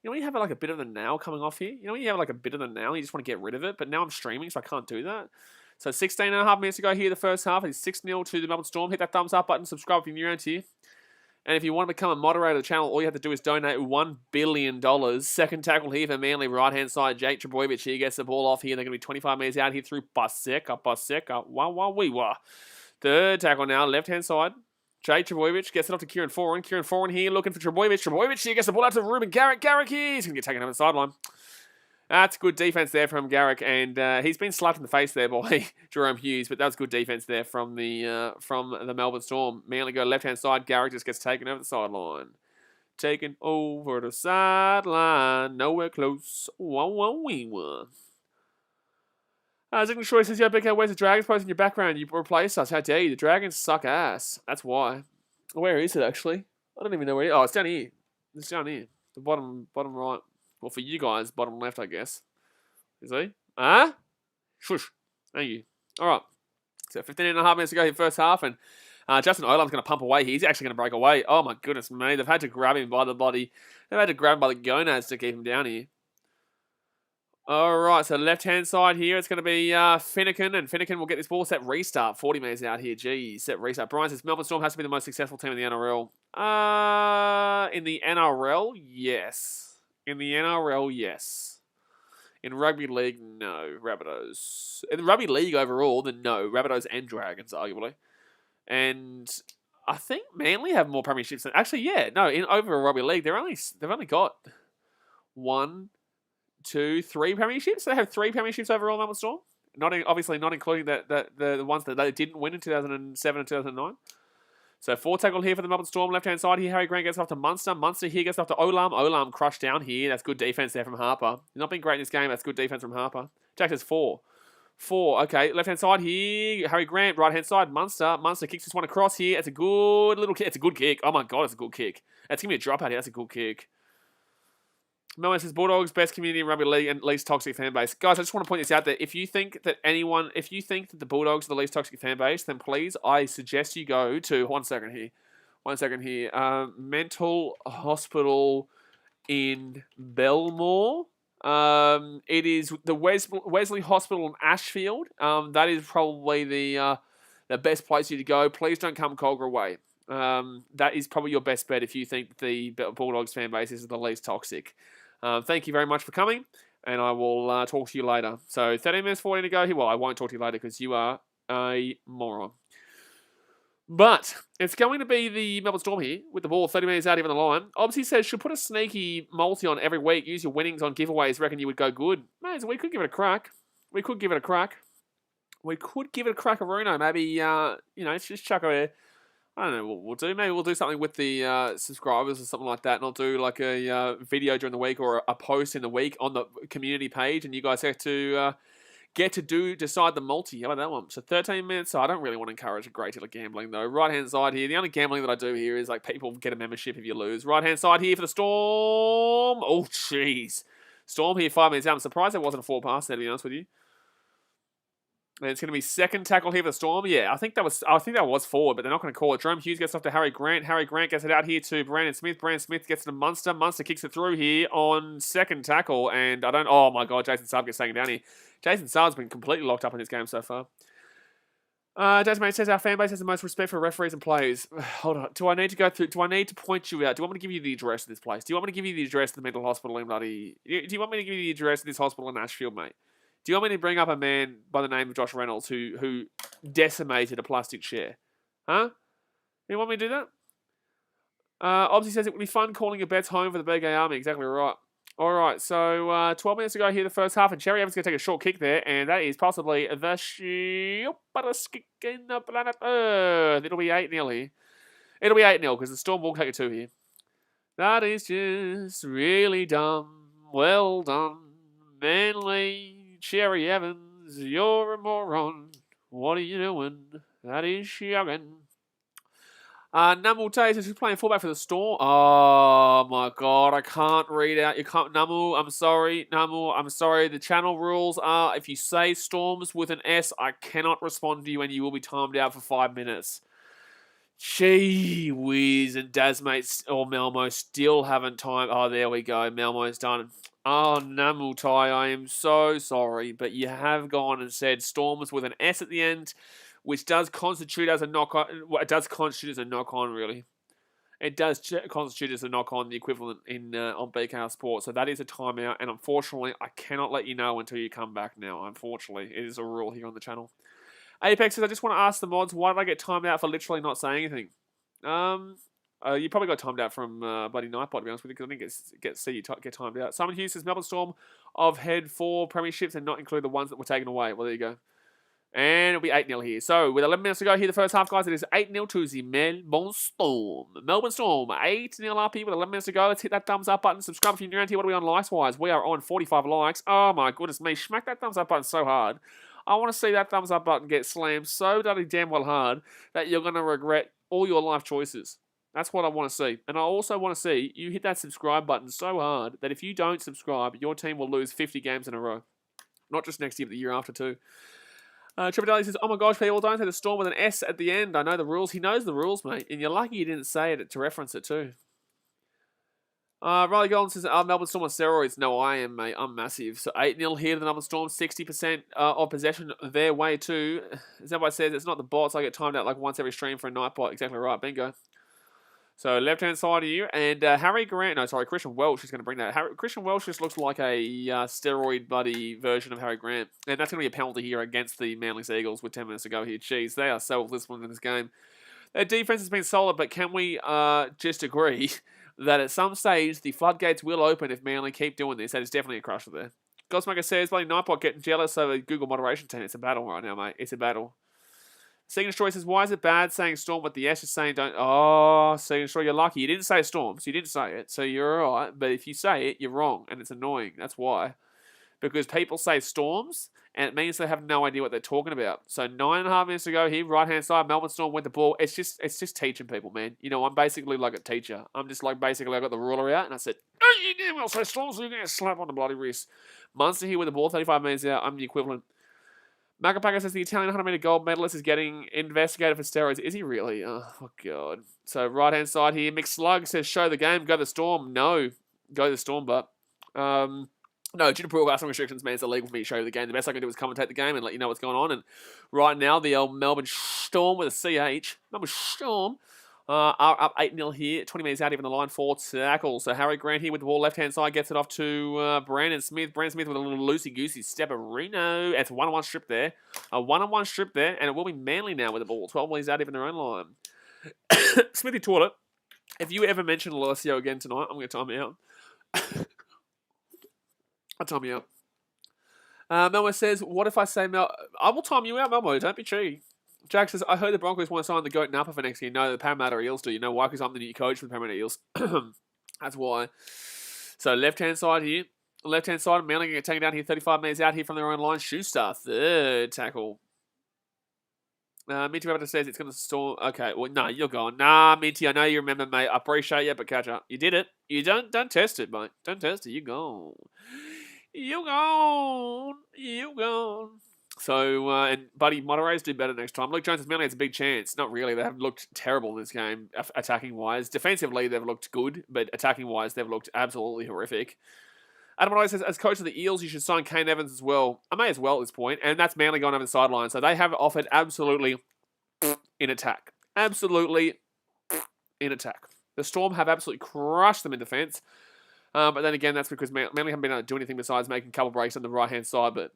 You know when you have like a bit of the now coming off here? You know when you have like a bit of the now, you just want to get rid of it, but now I'm streaming, so I can't do that. So 16.5 minutes to go here, the first half. It's 6-0 to the Melbourne Storm. Hit that thumbs up button, subscribe if you're new around here. And if you want to become a moderator of the channel, all you have to do is donate $1 billion. Second tackle here for Manly, right-hand side. Jake Trbojevic here gets the ball off here. They're going to be 25 metres out here through Paseka. Wah-wah-wee-wah. Third tackle now, left-hand side. Jake Trbojevic gets it off to Kieran Foran. Kieran Foran here looking for Trbojevic. Trbojevic here gets the ball out to Ruben Garrick. Garrick here. He's going to get taken over the sideline. That's good defense there from Garrick, and he's been slapped in the face there by Jerome Hughes, but that was good defense there from the Melbourne Storm. Manly go left-hand side. Garrick just gets taken over the sideline. Taken over the sideline. Nowhere close. Wah-wah-wee-wah. Ziggy Troy says, "Yo, BK, where's the Dragons post in your background? You replaced us. How dare you? The Dragons suck ass." That's why. Where is it, actually? I don't even know where it is. Oh, it's down here. It's down here. The bottom right. Well, for you guys, bottom left, I guess. You see? Huh? Shush. Thank you. All right. So 15.5 minutes to go here, first half, and Justin Olam's going to pump away. He's actually going to break away. Oh, my goodness me. They've had to grab him by the body. They've had to grab him by the gonads to keep him down here. All right, so left-hand side here, it's going to be Finucane, and Finucane will get this ball set restart. 40 metres out here. Jeez, set restart. Brian says, Melbourne Storm has to be the most successful team in the NRL. In the NRL, yes. In the NRL, yes. In Rugby League, no. Rabbitohs. In the Rugby League overall, then no. Rabbitohs and Dragons, arguably. And I think Manly have more premierships than... Actually, yeah. No, in over Rugby League, they've only got 1, 2, 3 premierships. They have 3 premierships overall, Melbourne Storm. Obviously not including the ones that they didn't win in 2007 and 2009. So 4 tackle here for the Melbourne Storm. Left-hand side here, Harry Grant gets off to Munster. Munster here gets off to Olam. Olam crushed down here. That's good defense there from Harper. He's not been great in this game. That's good defense from Harper. Jack says 4. 4. Okay, left-hand side here, Harry Grant. Right-hand side, Munster. Munster kicks this one across here. It's a good little kick. It's a good kick. Oh, my God, it's a good kick. That's going to be a dropout here. That's a good kick. Melbourne says Bulldogs, best community in rugby league and least toxic fan base. Guys, I just want to point this out that if you think that the Bulldogs are the least toxic fan base, then please, I suggest you go to, one second here, mental hospital in Belmore. It is the Wesley Hospital in Ashfield. That is probably the best place for you to go. Please don't come Colgra way. That is probably your best bet if you think the Bulldogs fan base is the least toxic. Thank you very much for coming, and I will talk to you later. So 13 minutes 40 to go here. Well, I won't talk to you later because you are a moron. But it's going to be the Melbourne Storm here with the ball 30 metres out here on the line. Obviously says, should put a sneaky multi on every week. Use your winnings on giveaways. Reckon you would go good. Mate, we could give it a crack. We could give it a crack, Aruno. Maybe, let's just chuck a... I don't know what we'll do. Maybe we'll do something with the subscribers or something like that, and I'll do like a video during the week or a post in the week on the community page, and you guys have to decide the multi. How about that one? So 13 minutes. So I don't really want to encourage a great deal of gambling though. Right hand side here. The only gambling that I do here is like people get a membership if you lose. Right hand side here for the Storm. Oh jeez, Storm here 5 minutes out. I'm surprised there wasn't a 4 pass there, to be honest with you. And it's going to be second tackle here for the Storm. Yeah, I think that was forward, but they're not going to call it. Jerome Hughes gets off to Harry Grant. Harry Grant gets it out here to Brandon Smith. Brandon Smith gets it to Munster. Munster kicks it through here on second tackle. And oh my God, Jason Saab gets taken down here. Jason Saab's been completely locked up in this game so far. Jason Mate says our fan base has the most respect for referees and players. Hold on. Do I need to point you out? Do you want me to give you the address of this place? Do you want me to give you the address of the mental hospital in bloody... Do you want me to give you the address of this hospital in Ashfield, mate? Do you want me to bring up a man by the name of Josh Reynolds who decimated a plastic share? Huh? You want me to do that? Obviously says it would be fun calling your bets home for the BKRmy. Exactly right. All right, so 12 minutes to go here, the first half, and Cherry Evans going to take a short kick there, and that is possibly the shortest kick in the planet Earth. It'll be 8-0 here. It'll be 8-0 because the Storm will take a 2 here. That is just really dumb. Well done, Manly. Cherry Evans, you're a moron. What are you doing? That is shocking. Namu Tay says, who's playing fullback for the Storm? Oh my god, I can't read out. You can't, Namu, I'm sorry. Namu, I'm sorry. The channel rules are if you say Storms with an S, I cannot respond to you and you will be timed out for 5 minutes. Gee whiz, and Dasmate or Melmo still haven't timed. Oh, there we go. Melmo's done. Oh, Namu Tai, I am so sorry, but you have gone and said Storms with an S at the end, which does constitute as a knock-on. Well, it does constitute as a knock-on, really. It does constitute as a knock-on, the equivalent in on BKR Sport. So that is a timeout, and unfortunately, I cannot let you know until you come back now. Unfortunately, it is a rule here on the channel. Apex says, I just want to ask the mods, why did I get timed out for literally not saying anything? You probably got timed out from bloody Nightbot, to be honest with you, because I didn't see you get timed out. Simon Hughes says, Melbourne Storm have had 4 premierships and not include the ones that were taken away. Well, there you go. And it'll be 8-0 here. So, with 11 minutes to go here, the first half, guys, it is 8-0 to the Melbourne Storm. Melbourne Storm, 8-0 up here with 11 minutes to go. Let's hit that thumbs up button. Subscribe if you're new around here. What are we on likes-wise? We are on 45 likes. Oh, my goodness me. Smack that thumbs up button so hard. I want to see that thumbs up button get slammed so bloody damn well hard that you're going to regret all your life choices. That's what I want to see. And I also want to see you hit that subscribe button so hard that if you don't subscribe, your team will lose 50 games in a row. Not just next year, but the year after too. Triple Daly says, oh my gosh, people, don't say the Storm with an S at the end. I know the rules. He knows the rules, mate. And you're lucky you didn't say it to reference it too. Riley Golden says, Melbourne Storm on steroids. No, I am, mate. I'm massive. So 8-0 here to the Melbourne Storm. 60% of possession their way too. As everybody says, it's not the bots. I get timed out like once every stream for a night bot. Exactly right. Bingo. So left-hand side here. And Christian Welch is going to bring that. Christian Welch just looks like a steroid buddy version of Harry Grant. And that's going to be a penalty here against the Manly Eagles with 10 minutes to go here. Jeez, they are so disciplined in this game. Their defense has been solid, but can we just agree that at some stage the floodgates will open if Manly keep doing this? That is definitely a crusher there. Ghostmaker says, bloody Nightbot getting jealous over Google moderation team. It's a battle right now, mate. It's a battle. Segan Destroy says, why is it bad saying Storm with the S is saying don't... Oh, Segan Destroy, you're lucky. You didn't say Storm, so you didn't say it. So you're all right. But if you say it, you're wrong. And it's annoying. That's why. Because people say Storms, and it means they have no idea what they're talking about. So 9.5 minutes to go here. Right-hand side, Melbourne Storm with the ball. It's just teaching people, man. You know, I'm basically like a teacher. I'm just like, basically, I got the ruler out, and I said, oh, you damn well say Storms, so you're going to slap on the bloody wrist. Munster here with the ball, 35 minutes out. I'm the equivalent. Macapaka says the Italian 100-meter gold medalist is getting investigated for steroids. Is he really? Oh, God. So right-hand side here, Mick Slug says, show the game, go the Storm. No, go the Storm, but... no, due to broadcasting restrictions, man, it's illegal for me to show you the game. The best I can do is commentate the game and let you know what's going on. And right now, the old Melbourne Storm with a CH. Melbourne Storm are up 8-0 here. 20 minutes out, even the line for tackles. So Harry Grant here with the ball left-hand side. Gets it off to Brandon Smith. Brandon Smith with a little loosey-goosey stepperino. It's a one-on-one strip there. A one-on-one strip there. And it will be Manly now with the ball. 12 minutes out, even their own line. Smithy taught it. If you ever mention Alessio again tonight, I'm going to time you out. I'll time you out. Melmo says, what if I say I will time you out, Melmo. Don't be cheeky. Jack says, I heard the Broncos want to sign the GOAT Napa for next year. No, the Parramatta Eels do. You know why? Because I'm the new coach for the Parramatta Eels. That's why. So left-hand side here. Left-hand side, Manly going to get taken down here. 35 metres out here from their own line. Schuster, third tackle. Minty Rabbit says it's going to Storm. Okay, well, no, you're gone. Nah, Minty, I know you remember, mate. I appreciate you, but catch up. You did it. You don't test it, mate. Don't test it. You're gone. You're gone. You're gone. So, and Buddy, moderators do better next time. Luke Jones says Manly has a big chance. Not really. They have looked terrible in this game, attacking-wise. Defensively, they've looked good, but attacking-wise, they've looked absolutely horrific. Adam Roy says, as coach of the Eels, you should sign Kane Evans as well. I may as well at this point, and that's Manly going over the sideline. So they have offered absolutely in attack. Absolutely in attack. The Storm have absolutely crushed them in defence. But then again, that's because Manly haven't been able to do anything besides making a couple breaks on the right-hand side, but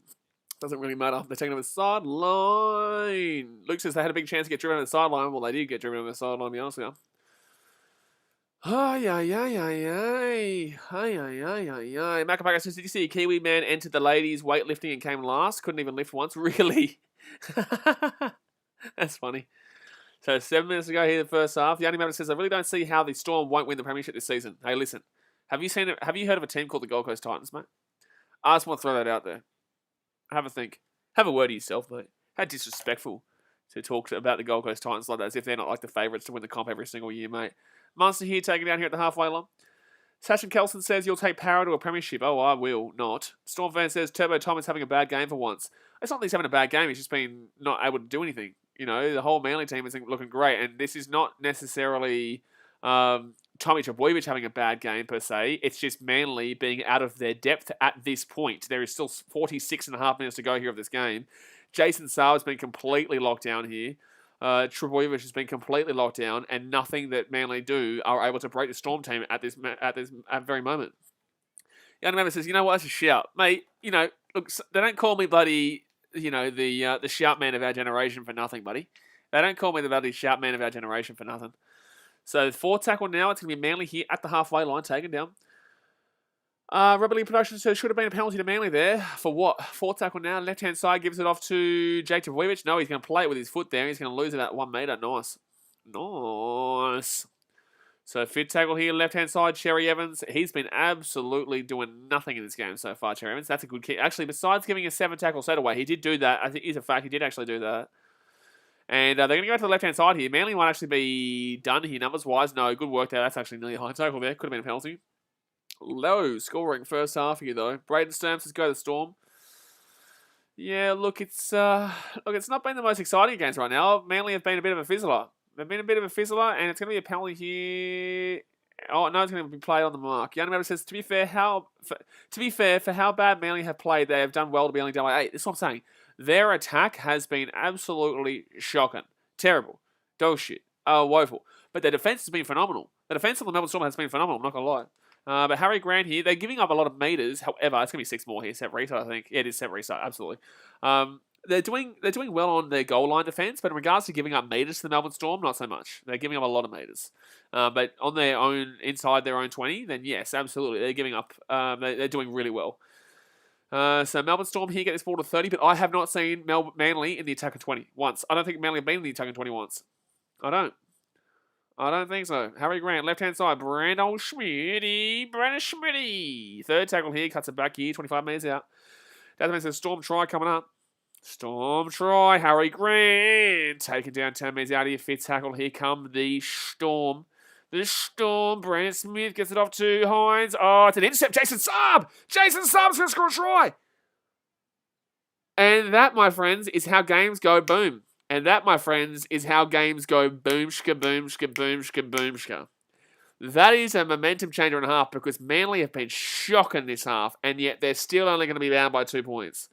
Doesn't really matter. They're taking him to the sideline. Luke says they had a big chance to get driven on the sideline. Well, they did get driven on the sideline, to be honest with you. Ay, ay, ay, ay, ay. Ay, ay, ay, ay, ay. Macapaka says, did you see a Kiwi man entered the ladies weightlifting and came last? Couldn't even lift once? Really? That's funny. So 7 minutes ago here in the first half, the only man says, I really don't see how the Storm won't win the premiership this season. Hey, listen. Have you heard of a team called the Gold Coast Titans, mate? I just want to throw that out there. Have a think. Have a word to yourself, mate. How disrespectful to talk about the Gold Coast Titans like that, as if they're not like the favourites to win the comp every single year, mate. Munster here, taken down here at the halfway line. Sasha Kelson says, you'll take Para to a premiership. Oh, I will not. Storm fan says, Turbo Tom is having a bad game for once. It's not that he's having a bad game, he's just been not able to do anything. You know, the whole Manly team isn't looking great, and this is not necessarily Tommy Trbojevic having a bad game per se. It's just Manly being out of their depth at this point. There is still 46.5 minutes to go here of this game. Jason Saab has been completely locked down here. Trbojevic has been completely locked down, and nothing that Manly do are able to break the Storm team at this very moment. Young man says, you know what, that's a shout. Mate, you know, look, they don't call me bloody, you know, the shout man of our generation for nothing, buddy. They don't call me the bloody shout man of our generation for nothing. So 4 tackle now, it's going to be Manly here at the halfway line, taken down. Rugby League Production says, should have been a penalty to Manly there. For what? 4 tackle now, left-hand side, gives it off to Jake Trbojevic. No, he's going to play it with his foot there. He's going to lose it at 1 metre. Nice. Nice. So 5th tackle here, left-hand side, Cherry Evans. He's been absolutely doing nothing in this game so far, Cherry Evans. That's a good kick. Actually, besides giving a 7 tackle set away, he did do that. I think it's a fact. He did actually do that. And they're going to go to the left-hand side here. Manly might actually be done here numbers-wise. No, good work there. That's actually nearly a high tackle there. Could have been a penalty. Low scoring first half here, though. Braden Sturm says go to the Storm. Yeah, look, it's not been the most exciting games right now. Manly have been a bit of a fizzler. They've been a bit of a fizzler, and it's going to be a penalty here. Oh, no, it's going to be played on the mark. Young Member says, to be fair, for how bad Manly have played, they have done well to be only down by 8. This is what I'm saying. Their attack has been absolutely shocking. Terrible. Dog shit. Woeful. But their defence has been phenomenal. The defence of the Melbourne Storm has been phenomenal, I'm not going to lie. But Harry Grant here, they're giving up a lot of meters. However, it's going to be 6 more here. Set restart, I think. Yeah, it is set restart, absolutely. They're doing well on their goal line defence, but in regards to giving up meters to the Melbourne Storm, not so much. They're giving up a lot of meters. But on their own, inside their own 20, then yes, absolutely. They're giving up. They're doing really well. So Melbourne Storm here get this ball to 30, but I have not seen Manly in the attack of 20 once. I don't think Manly have been in the attack of 20 once. I don't think so. Harry Grant, left-hand side. Brandon Schmitty. 3rd tackle here. Cuts it back here. 25 metres out. That says Storm try coming up. Storm try. Harry Grant. Taken down 10 metres out here. 5th tackle. Here come the Storm. The Storm. Brandon Smith gets it off to Hines. Oh, it's an intercept. Jason Saab. Jason Saab's going to score a try. And that, my friends, is how games go boom. And that, my friends, is how games go boomshka, boomshka, boomshka, boomshka. That is a momentum changer and a half because Manly have been shocking this half, and yet they're still only going to be down by 2 points.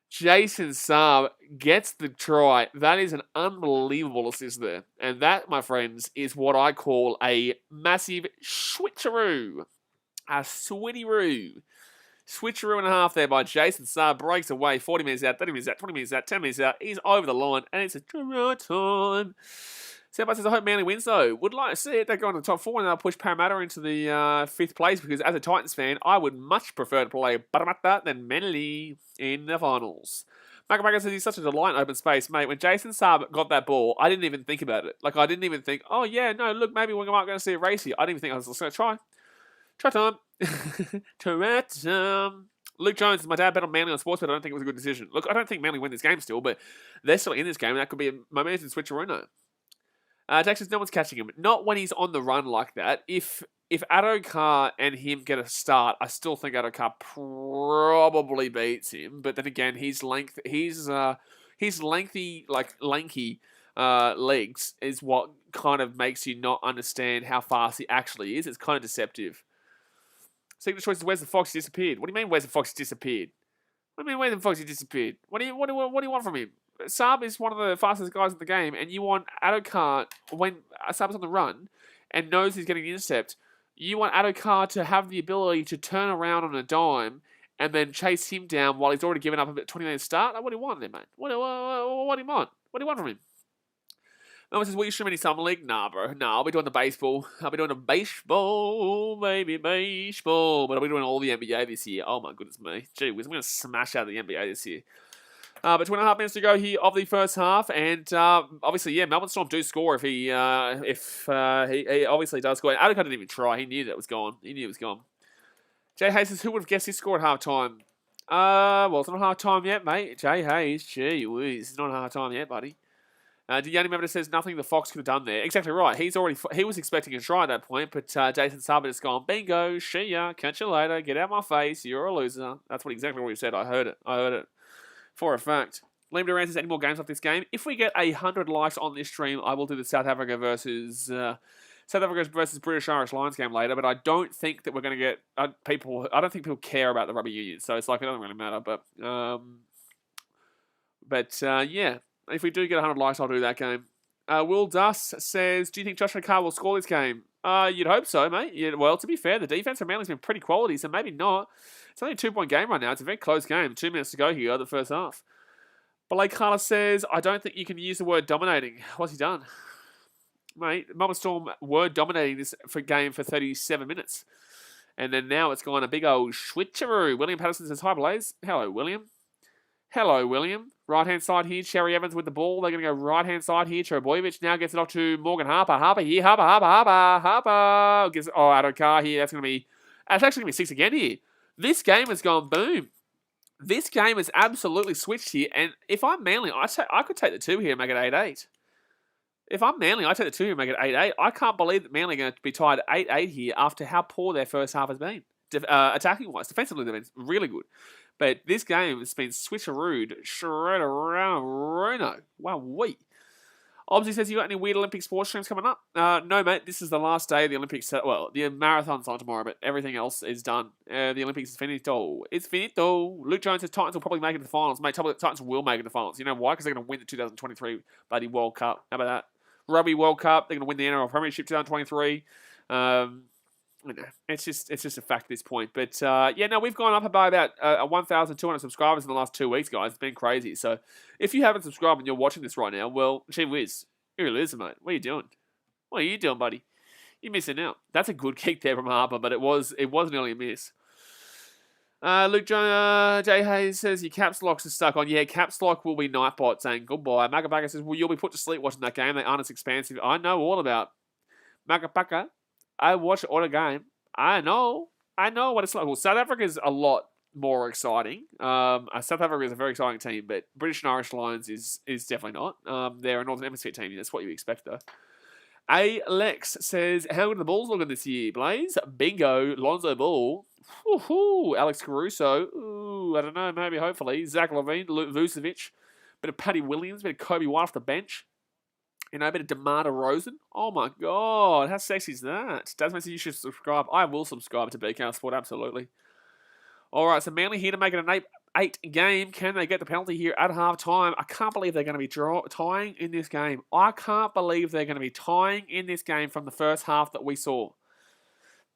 Jason Saab gets the try. That is an unbelievable assist there. And that, my friends, is what I call a massive switcheroo. A switcheroo. Switcheroo and a half there by Jason Saab. Breaks away. 40 minutes out, 30 minutes out, 20 minutes out, 10 minutes out. He's over the line, and it's a draw time. Somebody says, I hope Manly wins, though. Would like to see it. They go on the top 4, and they'll push Parramatta into the 5th place, because as a Titans fan, I would much prefer to play Parramatta than Manly in the finals. Maka says he's such a delight in open space. Mate, when Jason Saab got that ball, I didn't even think about it. Like, I didn't even think, oh, yeah, no, look, maybe we're going to see a race here. I didn't even think I was just going to try. Try time. Try time. Luke Jones, my dad bet on Manly on sports, but I don't think it was a good decision. Look, I don't think Manly win this game still, but they're still in this game, and that could be a momentum switcheroo. Texas, no one's catching him. Not when he's on the run like that. If Addo-Carr and him get a start, I still think Addo-Carr probably beats him. But then again, his lengthy, like lanky legs is what kind of makes you not understand how fast he actually is. It's kind of deceptive. Second choice is where's the fox? He disappeared. What do you mean where's the fox? He disappeared? What do you mean where's the fox? He disappeared? What do you want from him? Saab is one of the fastest guys in the game, and you want Addo-Carr, when Saab's on the run and knows he's getting the intercept, you want Addo-Carr to have the ability to turn around on a dime and then chase him down while he's already given up a 20 minute start. What do you want there, mate? What do you want? What do you want from him? No, says, will you stream any Summer League? Nah, bro. Nah, I'll be doing the baseball. I'll be doing the baseball, baby, baseball. But I'll be doing all the NBA this year. Oh, my goodness me. Gee whiz, I'm going to smash out the NBA this year. But 2.5 minutes to go here of the first half, and obviously, yeah, Melbourne Storm do score if he obviously does score. Adaka didn't even try; he knew that it was gone. He knew it was gone. Jay Hayes says, "Who would have guessed he scored at half time?" Well, it's not half time yet, mate. Jay Hayes, gee whiz, it's not half time yet, buddy. Yanni Mevita says nothing the Fox could have done there. Exactly right. He was expecting a try at that point, but Jason Sabat has gone, bingo, see ya, catch you later, get out my face, you're a loser. That's exactly what he said. I heard it. For a fact. Liam Durant says, any more games like this game? If we get 100 likes on this stream, I will do the South Africa versus British Irish Lions game later, but I don't think that we're going to get people. I don't think people care about the rugby union, so it's like it doesn't really matter. But yeah, if we do get 100 likes, I'll do that game. Will Dust says, do you think Joshua Carr will score this game? You'd hope so, mate. Yeah, well, to be fair, the defense from Manly's been pretty quality, so maybe not. It's only a 2-point game right now. It's a very close game. 2 minutes to go here, the first half. Blake Carter says, I don't think you can use the word dominating. What's he done? Mate, Melbourne Storm were dominating this game for 37 minutes. And then now it's gone a big old switcheroo. William Patterson says, hi, Blaze. Hello, William. Hello, William. Right-hand side here, Cherry Evans with the ball. They're going to go right-hand side here. Trebojevic now gets it off to Morgan Harper. Harper here. Harper. Gets Addo Carr here. That's actually going to be 6 again here. This game has gone boom. This game has absolutely switched here. And if I'm Manly, I could take the 2 here and make it 8-8. If I'm Manly, I take the 2 here and make it 8-8. I can't believe that Manly are going to be tied 8-8 here after how poor their first half has been. Attacking-wise. Defensively, they've been really good. But this game has been switcherooed. Shredder-Runo. Wow-wee. Obviously says, you got any weird Olympic sports streams coming up? No, mate. This is the last day of the Olympics. Well, the marathon's on tomorrow, but everything else is done. The Olympics is finito. It's finito. Luke Jones says Titans will probably make it to the finals. Mate, Titans will make it to the finals. You know why? Because they're going to win the 2023 bloody World Cup. How about that? Rugby World Cup. They're going to win the NRL Premiership 2023. It's just a fact at this point. But yeah, no, we've gone up by about 1,200 subscribers in the last 2 weeks, guys. It's been crazy. So if you haven't subscribed and you're watching this right now, well, gee whiz, you're a loser, mate. What are you doing? What are you doing, buddy? You're missing out. That's a good kick there from Harper, but it was nearly a miss. Luke J. Hayes says your caps locks are stuck on. Yeah, caps lock will be Nightbot saying goodbye. Magapaka says, well, you'll be put to sleep watching that game. They aren't as expansive. I know all about Magapaka. I watch all the game. I know what it's like. Well, South Africa is a lot more exciting. South Africa is a very exciting team, but British and Irish Lions is definitely not. They're a Northern Hemisphere team. That's what you expect, though. Alex says, how good are the Bulls looking this year, Blaze? Bingo. Lonzo Ball. Woohoo. Alex Caruso. Ooh, I don't know. Maybe, hopefully. Zach Levine. Vucevic. Bit of Paddy Williams. Bit of Kobe White off the bench. You know, a bit of DeMar DeRozan. Oh my God, how sexy is that? Desmond says you should subscribe. I will subscribe to BKR Sport, absolutely. All right, so Manly here to make it an 8 game. Can they get the penalty here at half time? I can't believe they're going to be tying in this game. I can't believe they're going to be tying in this game from the first half that we saw.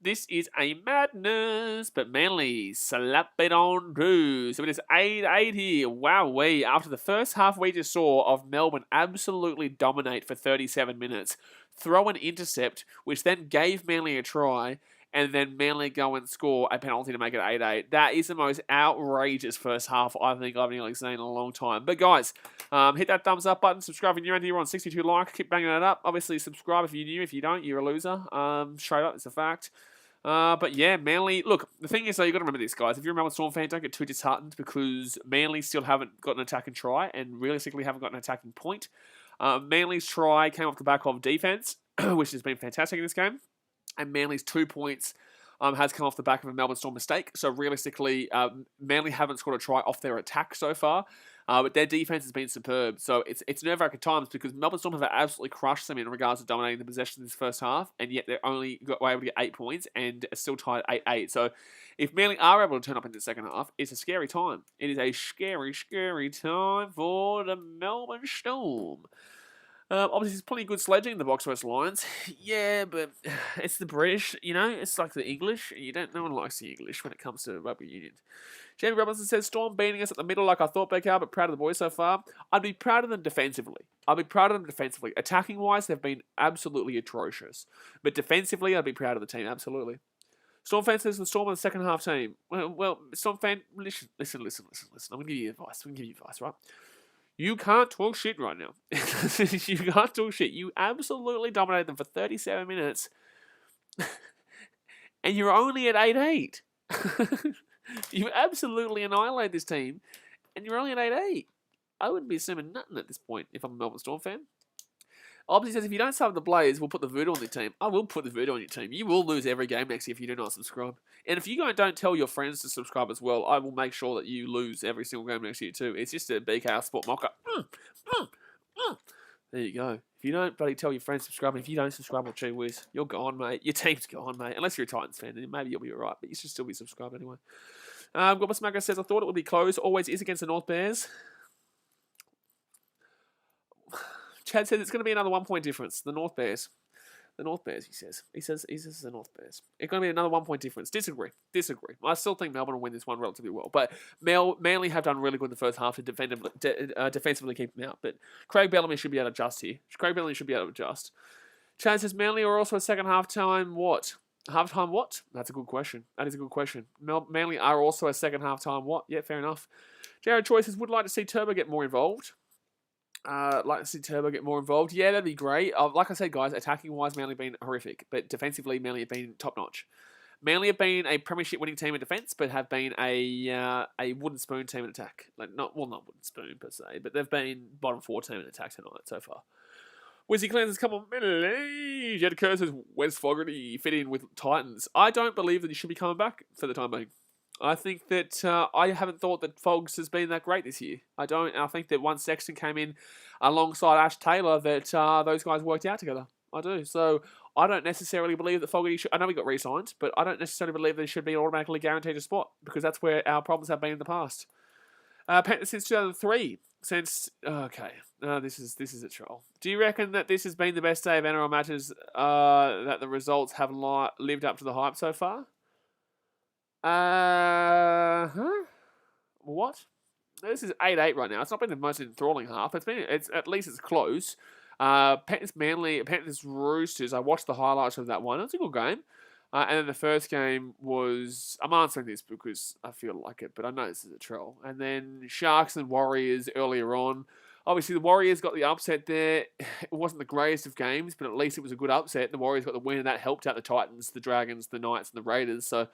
This is a madness, but Manly slap it on through. So it is 8-8 here. Wowee. After the first half we just saw of Melbourne absolutely dominate for 37 minutes, throw an intercept, which then gave Manly a try, and then Manly go and score a penalty to make it 8-8. That is the most outrageous first half I think I've nearly seen in a long time. But guys, hit that thumbs up button. Subscribe if you're new here on 62 likes. Keep banging it up. Obviously, subscribe if you're new. If you don't, you're a loser. Straight up, it's a fact. But yeah, Manly, look, the thing is, though, you've got to remember this, guys. If you're a Melbourne Storm fan, don't get too disheartened because Manly still haven't got an attacking try and realistically haven't got an attacking point. Manly's try came off the back of defense, which has been fantastic in this game. And Manly's 2 points has come off the back of a Melbourne Storm mistake. So realistically, Manly haven't scored a try off their attack so far. But their defense has been superb. So it's nerve-wracking times because Melbourne Storm have absolutely crushed them in regards to dominating the possession in this first half, and yet they're only able to get 8 points and are still tied 8-8. So if Manly are able to turn up in the second half, it's a scary time. It is a scary, scary time for the Melbourne Storm. Obviously, there's plenty of good sledging in the Box West Lions. Yeah, but it's the British, you know? It's like the English. No one likes the English when it comes to rugby union. Jamie Robinson says, Storm beating us at the middle like I thought, BKR, but proud of the boys so far. I'd be proud of them defensively. Attacking-wise, they've been absolutely atrocious. But defensively, I'd be proud of the team, absolutely. Storm fan says the Storm are the second half team. Well, Storm fan, listen. I'm going to give you advice, right? You can't talk shit right now. You can't talk shit. You absolutely dominated them for 37 minutes. And you're only at 8-8. You absolutely annihilate this team. And you're only at 8-8. I wouldn't be assuming nothing at this point if I'm a Melbourne Storm fan. Obviously says, if you don't sub the Blaze, we'll put the voodoo on your team. I will put the voodoo on your team. You will lose every game next year if you do not subscribe. And if you don't tell your friends to subscribe as well, I will make sure that you lose every single game next year too. It's just a BKR Sport mocker. There you go. If you don't bloody tell your friends to subscribe, and if you don't subscribe, well, gee whiz, you're gone, mate. Your team's gone, mate. Unless you're a Titans fan, then maybe you'll be alright, but you should still be subscribed anyway. Goblin Smacker says, I thought it would be close. Always is against the North Bears. Chad says it's going to be another 1 point difference. The North Bears, he says. He says the North Bears. It's going to be another 1 point difference. Disagree. I still think Melbourne will win this one relatively well. But Manly have done really good in the first half to defensively keep them out. But Craig Bellamy should be able to adjust here. Chad says Manly are also a second half-time what? Half-time what? That's a good question. That is a good question. Manly are also a second half-time what? Yeah, fair enough. Jared Choi says, would like to see Turbo get more involved. Yeah, that'd be great. Like I said, guys, attacking-wise, Manly have been horrific. But defensively, Manly have been top-notch. Manly have been a premiership-winning team in defence, but have been a wooden spoon team in attack. Not wooden spoon, per se, but they've been bottom 4 team in attack tonight so far. Wizzy Clans has come on. Jed Kerr says, where's Fogarty fit in with Titans? I don't believe that he should be coming back for the time being. I think that I haven't thought that Fogs has been that great this year. I don't. I think that once Sexton came in alongside Ash Taylor, that those guys worked out together. I do. So I don't necessarily believe that Fogarty should. I know he got re-signed, but I don't necessarily believe that he should be automatically guaranteed a spot because that's where our problems have been in the past. Panthers since 2003. This is a troll. Do you reckon that this has been the best day of NRL matches? That the results have lived up to the hype so far? What? This is 8-8 right now. It's not been the most enthralling half. It's at least it's close. Panthers Roosters. I watched the highlights of that one. It was a good game. And then the first game was... I'm answering this because I feel like it, but I know this is a troll. And then Sharks and Warriors earlier on. Obviously, the Warriors got the upset there. It wasn't the greatest of games, but at least it was a good upset. The Warriors got the win, and that helped out the Titans, the Dragons, the Knights, and the Raiders. So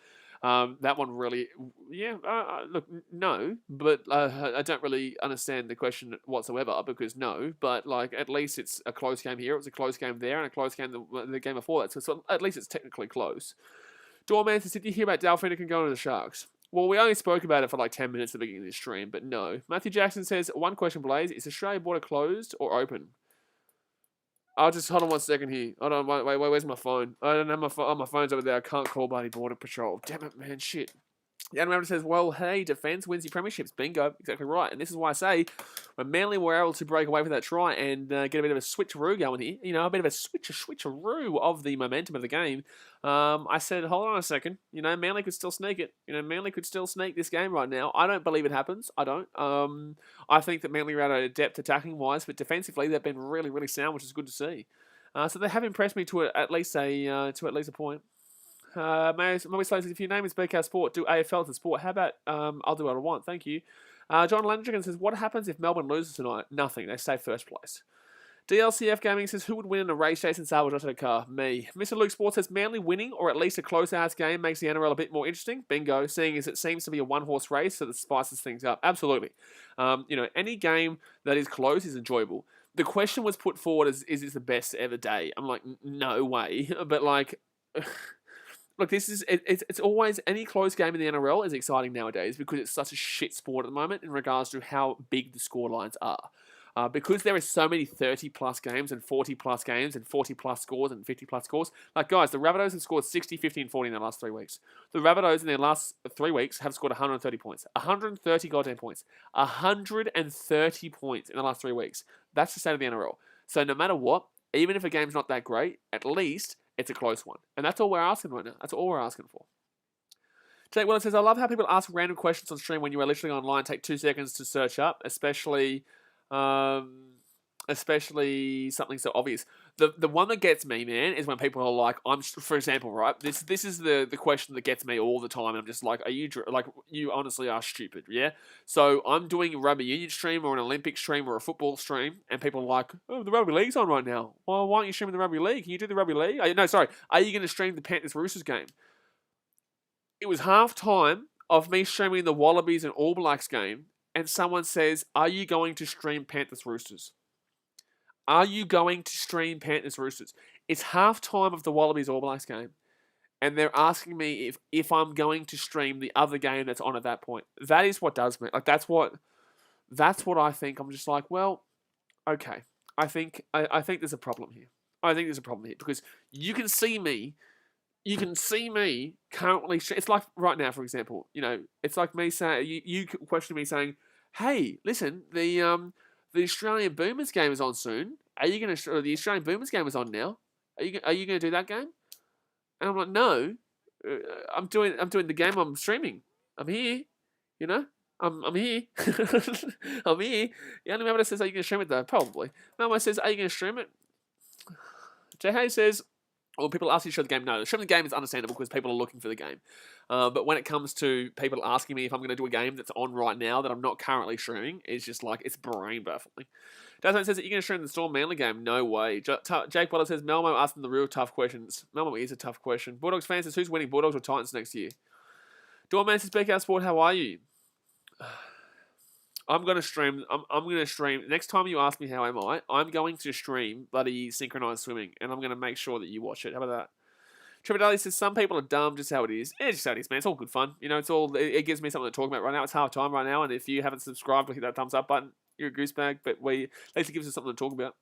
that one really... look, no. But I don't really understand the question whatsoever because no. But like at least it's a close game here. It was a close game there and a close game the game before that. So at least it's technically close. Doorman says, did you hear about Delphine can go to the Sharks? Well, we only spoke about it for like 10 minutes at the beginning of this stream, but no. Matthew Jackson says, one question, Blaze. Is Australia border closed or open? I'll just, hold on 1 second here. Hold on, wait, where's my phone? I don't have my phone. Oh, my phone's over there. I can't call bloody border patrol. Damn it, man, shit. The Adam says, well, hey, defence wins your premierships. Bingo. Exactly right. And this is why I say, when Manly were able to break away from that try and get a bit of a switcheroo going here, a bit of a switcheroo of the momentum of the game, I said, hold on a second. Manly could still sneak it. Manly could still sneak this game right now. I don't believe it happens. I don't. I think that Manly are out of depth attacking-wise, but defensively, they've been really, really sound, which is good to see. So they have impressed me to at least a point. Mommy Slaves, if your name is BK Sport, do AFL to sport. How about I'll do what I want, thank you. John Landrigan says, what happens if Melbourne loses tonight? Nothing, they stay first place. DLCF Gaming says, who would win in a race, Jason Salvage or car? Me. Mr. Luke Sports says, Manly winning or at least a close-ass game makes the NRL a bit more interesting. Bingo. Seeing as it seems to be a one-horse race, so that spices things up. Absolutely. Any game that is close is enjoyable. The question was put forward as, is this the best ever day? I'm like, no way. But like... Look, it's always, any close game in the NRL is exciting nowadays because it's such a shit sport at the moment in regards to how big the score lines are. Because there are so many 30-plus games and 40-plus games and 40-plus scores and 50-plus scores. Like, guys, the Rabbitohs have scored 60, 50, and 40 in their last 3 weeks. The Rabbitohs in their last 3 weeks have scored 130 points. 130 goddamn points. 130 points in the last 3 weeks. That's the state of the NRL. So no matter what, even if a game's not that great, at least... it's a close one. And that's all we're asking right now. That's all we're asking for. Jake Willis says, I love how people ask random questions on stream when you are literally online. Take 2 seconds to search up, especially something so obvious. The one that gets me, man, is when people are like, for example, right? This is the question that gets me all the time. I'm just like, you honestly are stupid, yeah? So I'm doing a rugby union stream or an Olympic stream or a football stream, and people are like, oh, the rugby league's on right now. Well, why aren't you streaming the rugby league? Can you do the rugby league? Are you going to stream the Panthers Roosters game? It was half time of me streaming the Wallabies and All Blacks game, and someone says, are you going to stream Panthers Roosters? Are you going to stream Panthers Roosters? It's half time of the Wallabies All Blacks game, and they're asking me if I'm going to stream the other game that's on at that point. That is what does me. Like that's what I think. I'm just like, well, okay. I think there's a problem here. I think there's a problem here because you can see me currently. It's like right now, for example. It's like me saying you question me saying, "Hey, listen, the Australian Boomers game is on soon. Are you going to? The Australian Boomers game is on now. Are you going to do that game?" And I'm like, "No, I'm doing the game. I'm streaming. I'm here. I'm here. I'm here." The only member that says, "Are you going to stream it?" Though probably. No one says, "Are you going to stream it?" Jay Hay says, well, people ask you to show the game. No, showing the game is understandable because people are looking for the game. But when it comes to people asking me if I'm going to do a game that's on right now that I'm not currently streaming, it's just like, it's brain baffling. Dasman says that you're going to stream the Storm Manly game. No way. Jake Butler says, Melmo asked them the real tough questions. Melmo is a tough question. Bulldogs fan says, who's winning, Bulldogs or Titans next year? Doorman says, BKR Sport, how are you? I'm going to stream. I'm going to stream. Next time you ask me how am I, I'm going to stream bloody synchronized swimming, and I'm going to make sure that you watch it. How about that? Trevor Daly says some people are dumb, just how it is. It's just how it is, man. It's all good fun. It gives me something to talk about right now. It's half time right now, and if you haven't subscribed, hit that thumbs up button. You're a goose bag, but at least it gives us something to talk about.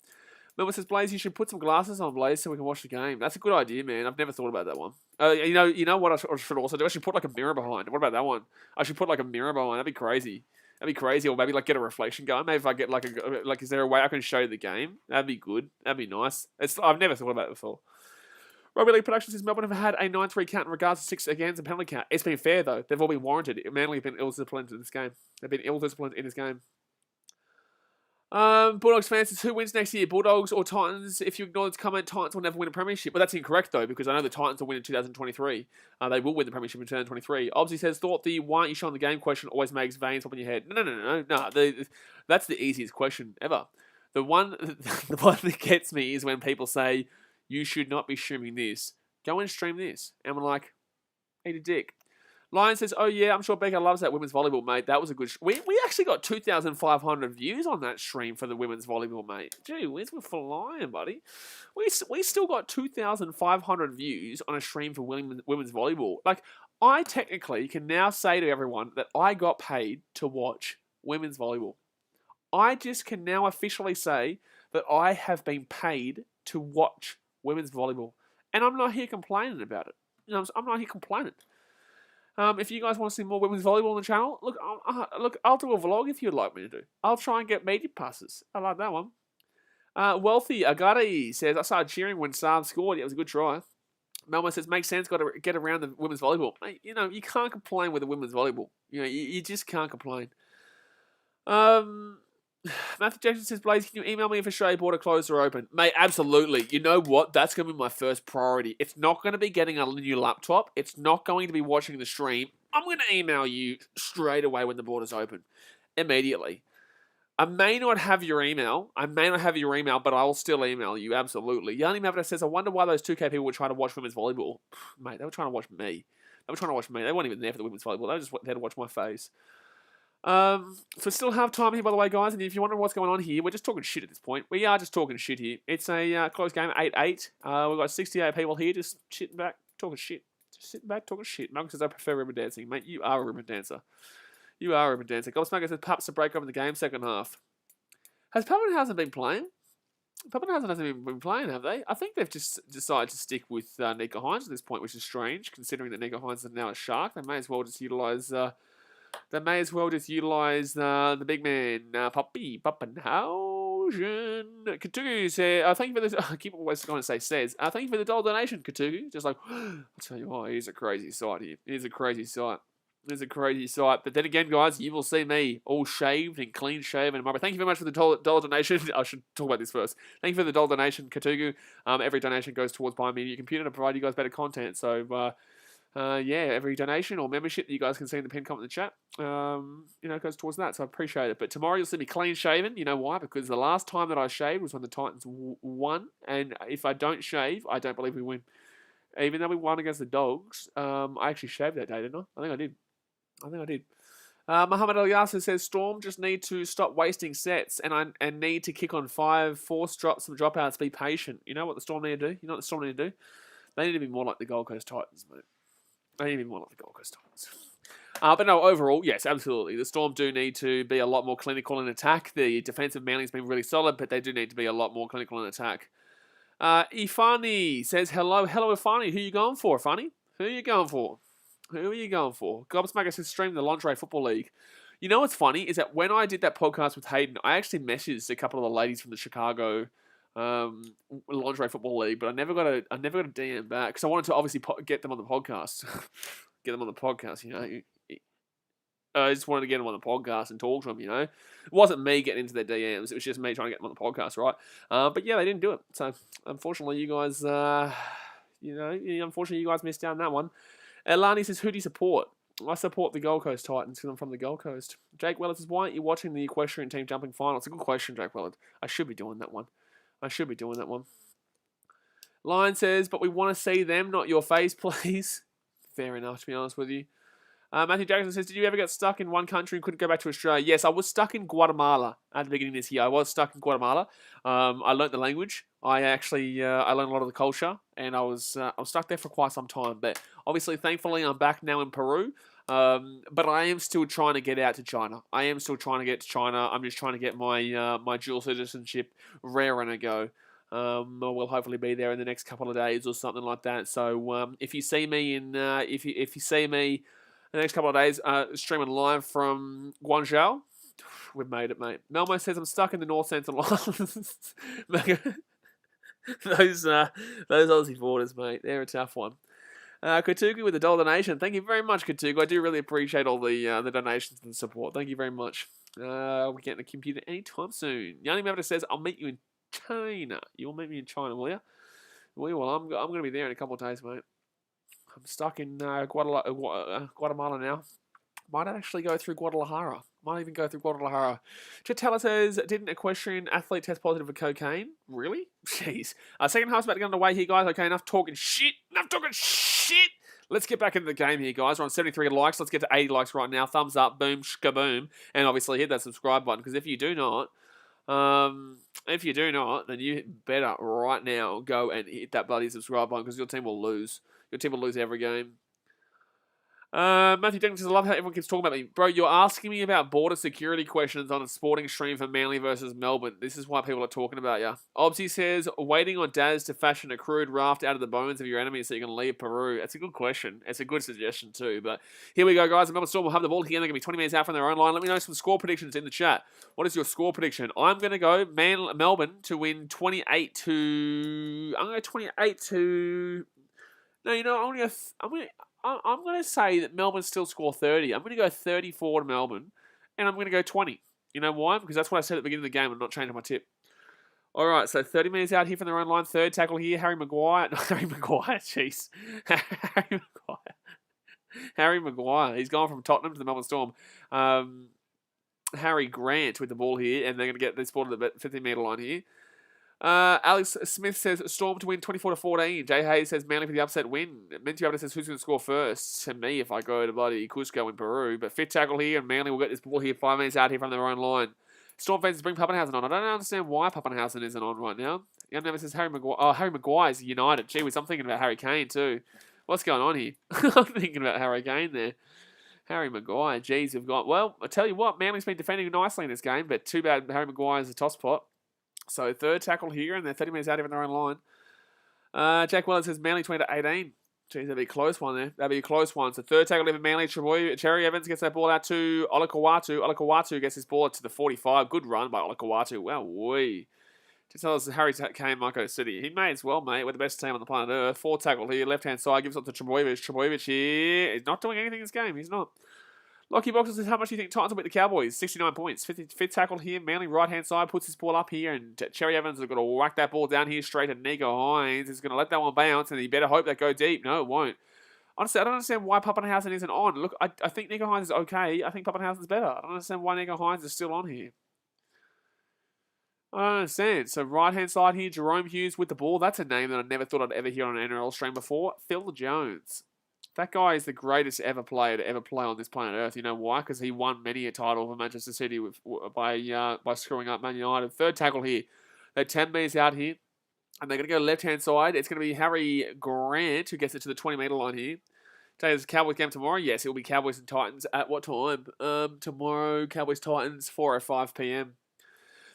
Melbourne says, Blaze, you should put some glasses on, Blaze, so we can watch the game. That's a good idea, man. I've never thought about that one. You know what I should also do? I should put like a mirror behind. What about that one? I should put like a mirror behind. That'd be crazy. Or maybe like get a reflection going. Maybe if I get like is there a way I can show you the game? That'd be good. That'd be nice. I've never thought about it before. Rugby League Productions says Melbourne have had a 9-3 count in regards to 6 against and penalty count. It's been fair though. They've all been warranted. Manly have been ill-disciplined in this game. They've been ill-disciplined in this game. Bulldogs fans says, who wins next year, Bulldogs or Titans? If you ignore this comment, Titans will never win a premiership. But that's incorrect though, because I know the Titans will win in 2023. They will win the premiership in 2023. Obviously says, thought the why aren't you showing the game question always makes veins pop in your head. No. That's the easiest question ever. The one that gets me is when people say, you should not be streaming this. Go and stream this. And I'm like, eat a dick. Lion says, oh yeah, I'm sure Becca loves that women's volleyball, mate. That was a good... We actually got 2,500 views on that stream for the women's volleyball, mate. Gee, we're flying, buddy. We still got 2,500 views on a stream for women's volleyball. Like, I technically can now say to everyone that I got paid to watch women's volleyball. I just can now officially say that I have been paid to watch women's volleyball. And I'm not here complaining about it. I'm not here complaining. If you guys want to see more women's volleyball on the channel, look, I'll do a vlog if you'd like me to do. I'll try and get media passes. I like that one. Wealthy Agari says, I started cheering when Saab scored. Yeah, it was a good try. Melmo says, makes sense, got to get around the women's volleyball. Mate, you can't complain with the women's volleyball. You just can't complain. Matthew Jackson says, Blaze, can you email me if Australia border closed or open? Mate, absolutely. You know what? That's going to be my first priority. It's not going to be getting a new laptop. It's not going to be watching the stream. I'm going to email you straight away when the borders open. Immediately. I may not have your email, but I will still email you, absolutely. Yanni Mavra says, I wonder why those 2K people were trying to watch women's volleyball. Mate, they were trying to watch me. They weren't even there for the women's volleyball. They were just there to watch my face. So still have time here, by the way, guys, and if you're wondering what's going on here, we're just talking shit at this point. We are just talking shit here. It's a close game, 8-8. We've got 68 people here just sitting back, talking shit. Just sitting back, talking shit. Malcolm says, I prefer ribbon dancing. Mate, you are a ribbon dancer. Gobsmacker says, Paps to break up in the game, second half. Has Pappenhausen been playing? Pappenhausen hasn't been playing, have they? I think they've just decided to stick with Nico Hines at this point, which is strange, considering that Nico Hines is now a Shark. They may as well just utilise... the big man, Poppy Pappenhausen. confusion. Katugu said, thank you for this. I keep always going to say says. Thank you for the dollar donation, Katugu. Just like, I'll tell you what, it is a crazy sight here. It is a crazy sight. It is a crazy sight. But then again, guys, you will see me all shaved and clean shaven. But thank you very much for the dollar donation. I should talk about this first. Thank you for the dollar donation, Katugu. Every donation goes towards buying me a new computer to provide you guys better content. So, yeah, every donation or membership that you guys can see in the pinned comment in the chat, goes towards that. So I appreciate it. But tomorrow you'll see me clean shaven. You know why? Because the last time that I shaved was when the Titans won. And if I don't shave, I don't believe we win. Even though we won against the Dogs, I actually shaved that day, didn't I? I think I did. Muhammad Ali Yasser says, Storm just need to stop wasting sets and need to kick on 5, force drops, some dropouts, be patient. You know what the Storm need to do? You know what the Storm need to do? They need to be more like the Gold Coast Titans, mate. They need to be more like the Gold Coast Titans. But no, overall, yes, absolutely. The Storm do need to be a lot more clinical in attack. The defensive Manly's been really solid, but they do need to be a lot more clinical in attack. Ifani says, hello, Ifani. Who are you going for, Ifani? Who are you going for? Gobsmacker says, stream the Lingerie Football League. You know what's funny is that when I did that podcast with Hayden, I actually messaged a couple of the ladies from the Chicago Lingerie Football League, but I never got a DM back because I wanted to obviously get them on the podcast. I just wanted to get them on the podcast and talk to them, It wasn't me getting into their DMs. It was just me trying to get them on the podcast, right? But yeah, they didn't do it. So, unfortunately, you guys, unfortunately, you guys missed out on that one. Elani says, who do you support? I support the Gold Coast Titans because I'm from the Gold Coast. Jake Willard says, why aren't you watching the equestrian team jumping final? It's a good question, Jake Willard. I should be doing that one. Lion says, but we want to see them, not your face, please. Fair enough, to be honest with you. Matthew Jackson says, did you ever get stuck in one country and couldn't go back to Australia? Yes, I was stuck in Guatemala at the beginning of this year. I was stuck in Guatemala. I learnt the language. I actually I learned a lot of the culture, and I was stuck there for quite some time. But obviously, thankfully, I'm back now in Peru. But I am still trying to get out to China. I'm just trying to get my dual citizenship raring to go. We'll hopefully be there in the next couple of days or something like that. So if you see me if you see me in the next couple of days streaming live from Guangzhou, we've made it, mate. Melmo says I'm stuck in the North Central Islands. those Aussie borders, mate, they're a tough one. Katugu with the dollar donation. Thank you very much, Katugu. I do really appreciate all the donations and support. Thank you very much. We're getting a computer anytime soon. Yanni Mavita says, I'll meet you in China. You'll meet me in China, will you? We will. I'm going to be there in a couple of days, mate. I'm stuck in Guatemala now. Might actually go through Guadalajara. Might even go through Guadalajara. Chatella says, didn't equestrian athlete test positive for cocaine? Really? Jeez. Second half's about to get underway here, guys. Okay, enough talking shit. Let's get back into the game here, guys. We're on 73 likes. Let's get to 80 likes right now. Thumbs up. Boom, shkaboom. And obviously hit that subscribe button, because if you do not, then you better right now go and hit that bloody subscribe button, because your team will lose. Your team will lose every game. Matthew Jenkins says, I love how everyone keeps talking about me. Bro, you're asking me about border security questions on a sporting stream for Manly versus Melbourne. This is why people are talking about you. Obsy says, waiting on Daz to fashion a crude raft out of the bones of your enemies so you can leave Peru. That's a good question. It's a good suggestion too. But here we go, guys. The Melbourne Storm will have the ball here. They're going to be 20 minutes out from their own line. Let me know some score predictions in the chat. What is your score prediction? I'm going to go Melbourne to win 28 to... I'm going to go 28 to... No, I'm going to say that Melbourne still score 30. I'm going to go 34 to Melbourne, and I'm going to go 20. You know why? Because that's what I said at the beginning of the game. I'm not changing my tip. All right, so 30 minutes out here from their own line. Third tackle here, Harry Maguire. Jeez. Harry Maguire. He's gone from Tottenham to the Melbourne Storm. Harry Grant with the ball here, and they're going to get this ball to the 15-metre line here. Alex Smith says Storm to win 24-14. Jay Hayes says Manly for the upset win. Mentu says who's going to score first? To me, if I go to bloody Cusco in Peru. But fifth tackle here, and Manly will get this ball here 5 minutes out here from their own line. Storm fans bring Pappenhausen on. I don't understand why Pappenhausen isn't on right now. Young Never says Harry Maguire. Oh, Harry Maguire's United. Gee whiz, I'm thinking about Harry Kane too. What's going on here? I'm thinking about Harry Kane there. Harry Maguire. Geez, we've got... Well, I tell you what, Manly's been defending nicely in this game, but too bad Harry Maguire's a toss pot. So third tackle here, and they're 30 minutes out of their own line. Jack Willard says Manly 20-18. Jeez, that'd be a close one there. That'd be a close one. So third tackle, even Manly. Cherry Evans gets that ball out to Olakawatu. Olakawatu gets his ball to the 45. Good run by Olakawatu. Wow, wee. Just tell us Harry Kane, Marco City. He may as well, mate. We're the best team on the planet Earth. Fourth tackle here, left-hand side. Gives it to Trebojevic. Trebojevic here. He's not doing anything in this game. He's not. Lockie Boxer says, how much do you think Titans will beat the Cowboys? 69 points. Fifth tackle here. Manly right-hand side puts his ball up here. And Cherry Evans is going to whack that ball down here straight to Nico Hines. He's going to let that one bounce. And he better hope that go deep. No, it won't. Honestly, I don't understand why Pappenhausen isn't on. Look, I think Nico Hines is okay. I think Pappenhausen's better. I don't understand why Nico Hines is still on here. I don't understand. So right-hand side here, Jerome Hughes with the ball. That's a name that I never thought I'd ever hear on an NRL stream before. Phil Jones. That guy is the greatest ever player to ever play on this planet Earth. You know why? Because he won many a title for Manchester City by screwing up Man United. Third tackle here. They're 10 metres out here. And they're going to go left-hand side. It's going to be Harry Grant who gets it to the 20-metre line here. Today's Cowboys game tomorrow. Yes, it will be Cowboys and Titans. At what time? Tomorrow, Cowboys-Titans, 4:05 p.m.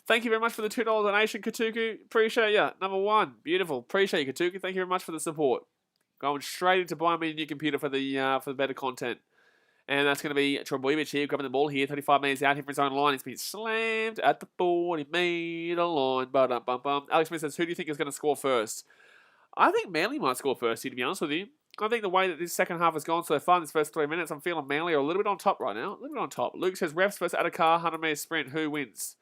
Thank you very much for the $2 donation, Katuku. Appreciate ya. Number one. Beautiful. Appreciate you, Katuku. Thank you very much for the support. Going straight into buying me a new computer for the better content. And that's going to be Trebojevic here, grabbing the ball here. 35 metres out here from his own line. He's been slammed at the 40-metre line. Bum. Alex Smith says, who do you think is going to score first? I think Manly might score first here, to be honest with you. I think the way that this second half has gone so far in this first 3 minutes, I'm feeling Manly are a little bit on top right now. A little bit on top. Luke says, refs versus Adakar, 100-metre sprint. Who wins?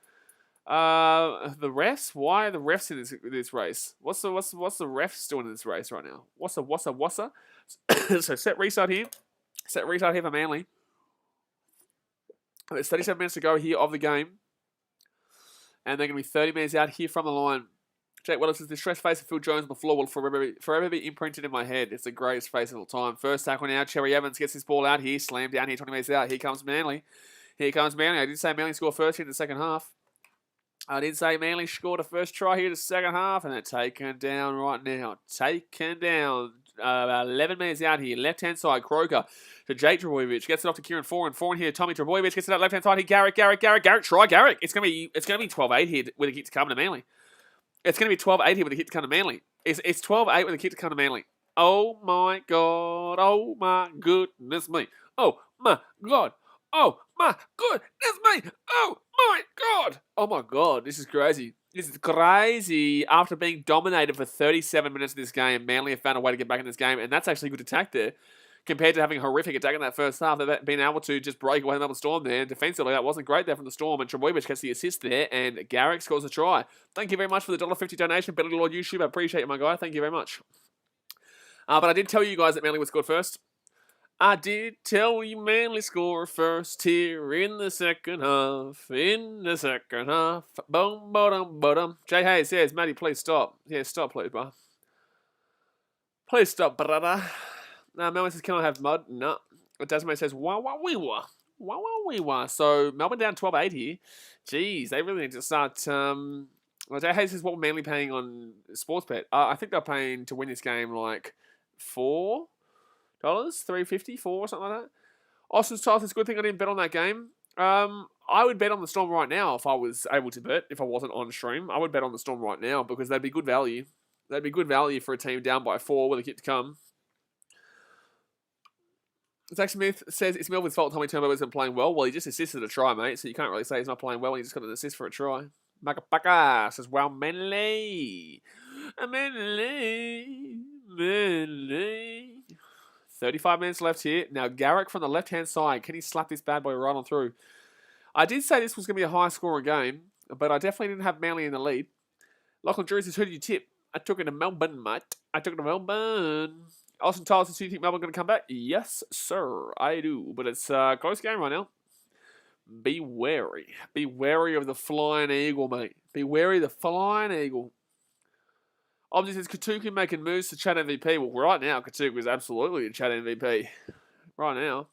The refs? Why are the refs in this race? What's the refs doing in this race right now? What's the? So set restart here. Set restart here for Manly. There's 37 minutes to go here of the game. And they're going to be 30 minutes out here from the line. Jake Wells says, the stress face of Phil Jones on the floor will forever be imprinted in my head. It's the greatest face of all time. First tackle now. Cherry Evans gets his ball out here. Slammed down here, 20 minutes out. Here comes Manly. I did say Manly score first here in the second half. I did say Manly scored a first try here in the second half, and they're taken down right now. Taken down. About 11 minutes out here. Left-hand side, Croker to Jake Trebojevic. Gets it off to Kieran Foran. Foran here, Tommy Trebojevic gets it up left-hand side here. Garrick. Try Garrick. It's going to be 12-8 here with a kick to come to Manly. It's going to be 12-8 here with a kick to come to Manly. It's 12-8 with a kick to come to Manly. Oh, my God. Oh, my goodness me. Oh, my God. Oh, my goodness me. Oh, my God. Oh, my God. This is crazy. This is crazy. After being dominated for 37 minutes of this game, Manly have found a way to get back in this game, and that's actually a good attack there. Compared to having a horrific attack in that first half, they've been able to just break away the Melbourne Storm there. And defensively, that wasn't great there from the Storm. And Trebojevic gets the assist there, and Garrick scores a try. Thank you very much for the $1.50 donation, Billy Lord YouTube. I appreciate you, my guy. Thank you very much. But I did tell you guys that Manly would score first. I did tell you Manly score first here in the second half. Boom, bottom. Jay Hayes says, Matty, please stop. Yeah, stop, please, bro. Please stop, brother. Melbourne says, can I have mud? No. Tasmania says, wah. So, Melbourne down 12-8 here. Jeez, they really need to start... Jay Hayes says, what Manly paying on Sportsbet? I think they're paying to win this game like $4, $3.50, $4, something like that. Austin Styles says, good thing I didn't bet on that game. I would bet on the Storm right now if I was able to bet, if I wasn't on stream. I would bet on the Storm right now because they'd be good value. They'd be good value for a team down by 4 with a kick to come. Zach Smith says, it's Melbourne's fault Tommy Turnbow isn't playing well. Well, he just assisted a try, mate, so you can't really say he's not playing well. He just got an assist for a try. Baka says, wow, Manly. 35 minutes left here. Now, Garrick from the left-hand side. Can he slap this bad boy right on through? I did say this was going to be a high-scoring game, but I definitely didn't have Manly in the lead. Lachlan Drew says, who did you tip? I took it to Melbourne, mate. I took it to Melbourne. Austin Tyler says, do you think Melbourne going to come back? Yes, sir. I do. But it's a close game right now. Be wary. Be wary of the flying eagle, mate. Be wary of the flying eagle. Obviously, says Katuku making moves to chat MVP. Well, right now, Katuku is absolutely a chat MVP. Right now.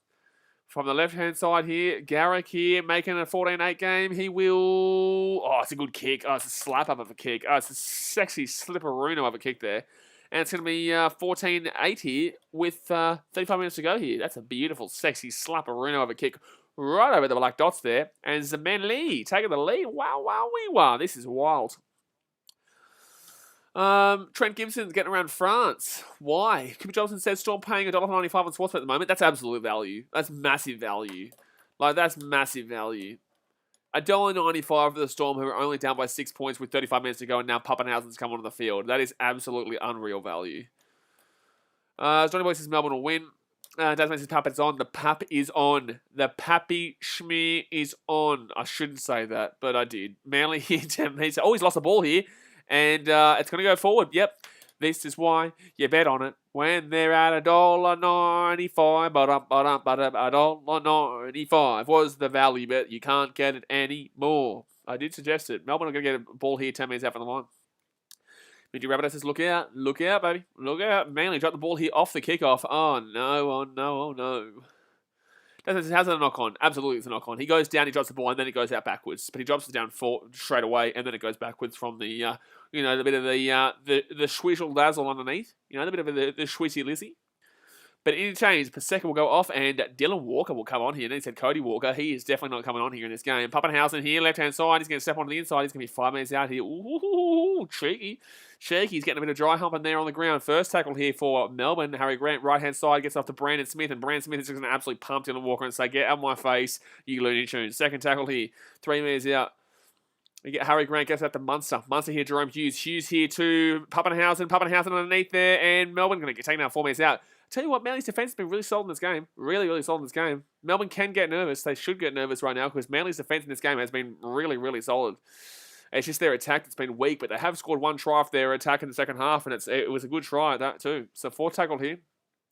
From the left-hand side here, Garrick here making a 14-8 game. He will... Oh, it's a good kick. Oh, it's a slap-up of a kick. Oh, it's a sexy slipperoono of a kick there. And it's going to be 14-8 here with 35 minutes to go here. That's a beautiful, sexy slapperoono of a kick right over the black dots there. And Zaman Lee taking the lead. Wow. This is wild. Trent Gibson's getting around France. Why? Cooper Johnson says Storm paying $1.95 on Sportsbet at the moment. That's absolute value. That's massive value. Like, that's massive value. $1.95 for the Storm, who are only down by 6 points with 35 minutes to go, and now Pappenhausen's come onto the field. That is absolutely unreal value. Johnny Boy says Melbourne will win. Dasman says Pap is on. The Pap is on. The Pappy Schmear is on. I shouldn't say that, but I did. Manly here, 10 minutes. Oh, he's lost the ball here. And it's going to go forward. Yep. This is why you bet on it. When they're at $1.95, $1.95 was the value bet. You can't get it anymore. I did suggest it. Melbourne are going to get a ball here 10 minutes out from the line. Midgy Rabbit says, look out, baby. Look out. Manly dropped the ball here off the kickoff. Oh, no, oh, no, oh, no. How's it a knock on? Absolutely, it's a knock on. He goes down, he drops the ball, and then it goes out backwards. But he drops it down straight away, and then it goes backwards from the, the bit of the swizzle dazzle underneath. The bit of the swizzy lizzy. But interchange, Paseka will go off, and Dylan Walker will come on here. And then he said Cody Walker. He is definitely not coming on here in this game. Pappenhausen here, left-hand side. He's going to step onto the inside. He's going to be 5 minutes out here. Ooh, cheeky. He's getting a bit of dry humping there on the ground. First tackle here for Melbourne. Harry Grant, right-hand side, gets off to Brandon Smith. And Brandon Smith is just going to absolutely pump Dylan Walker and say, get out of my face, you Looney Tunes. Second tackle here, 3 minutes out. You get Harry Grant, gets out to Munster. Munster here, Jerome Hughes. Hughes here to Pappenhausen. Pappenhausen underneath there. And Melbourne going to get taken out 4 minutes out. Tell you what, Manly's defence has been really solid in this game. Really, really solid in this game. Melbourne can get nervous. They should get nervous right now because Manly's defence in this game has been really, really solid. It's just their attack that's been weak, but they have scored one try off their attack in the second half, and it was a good try at that too. So 4 tackled here.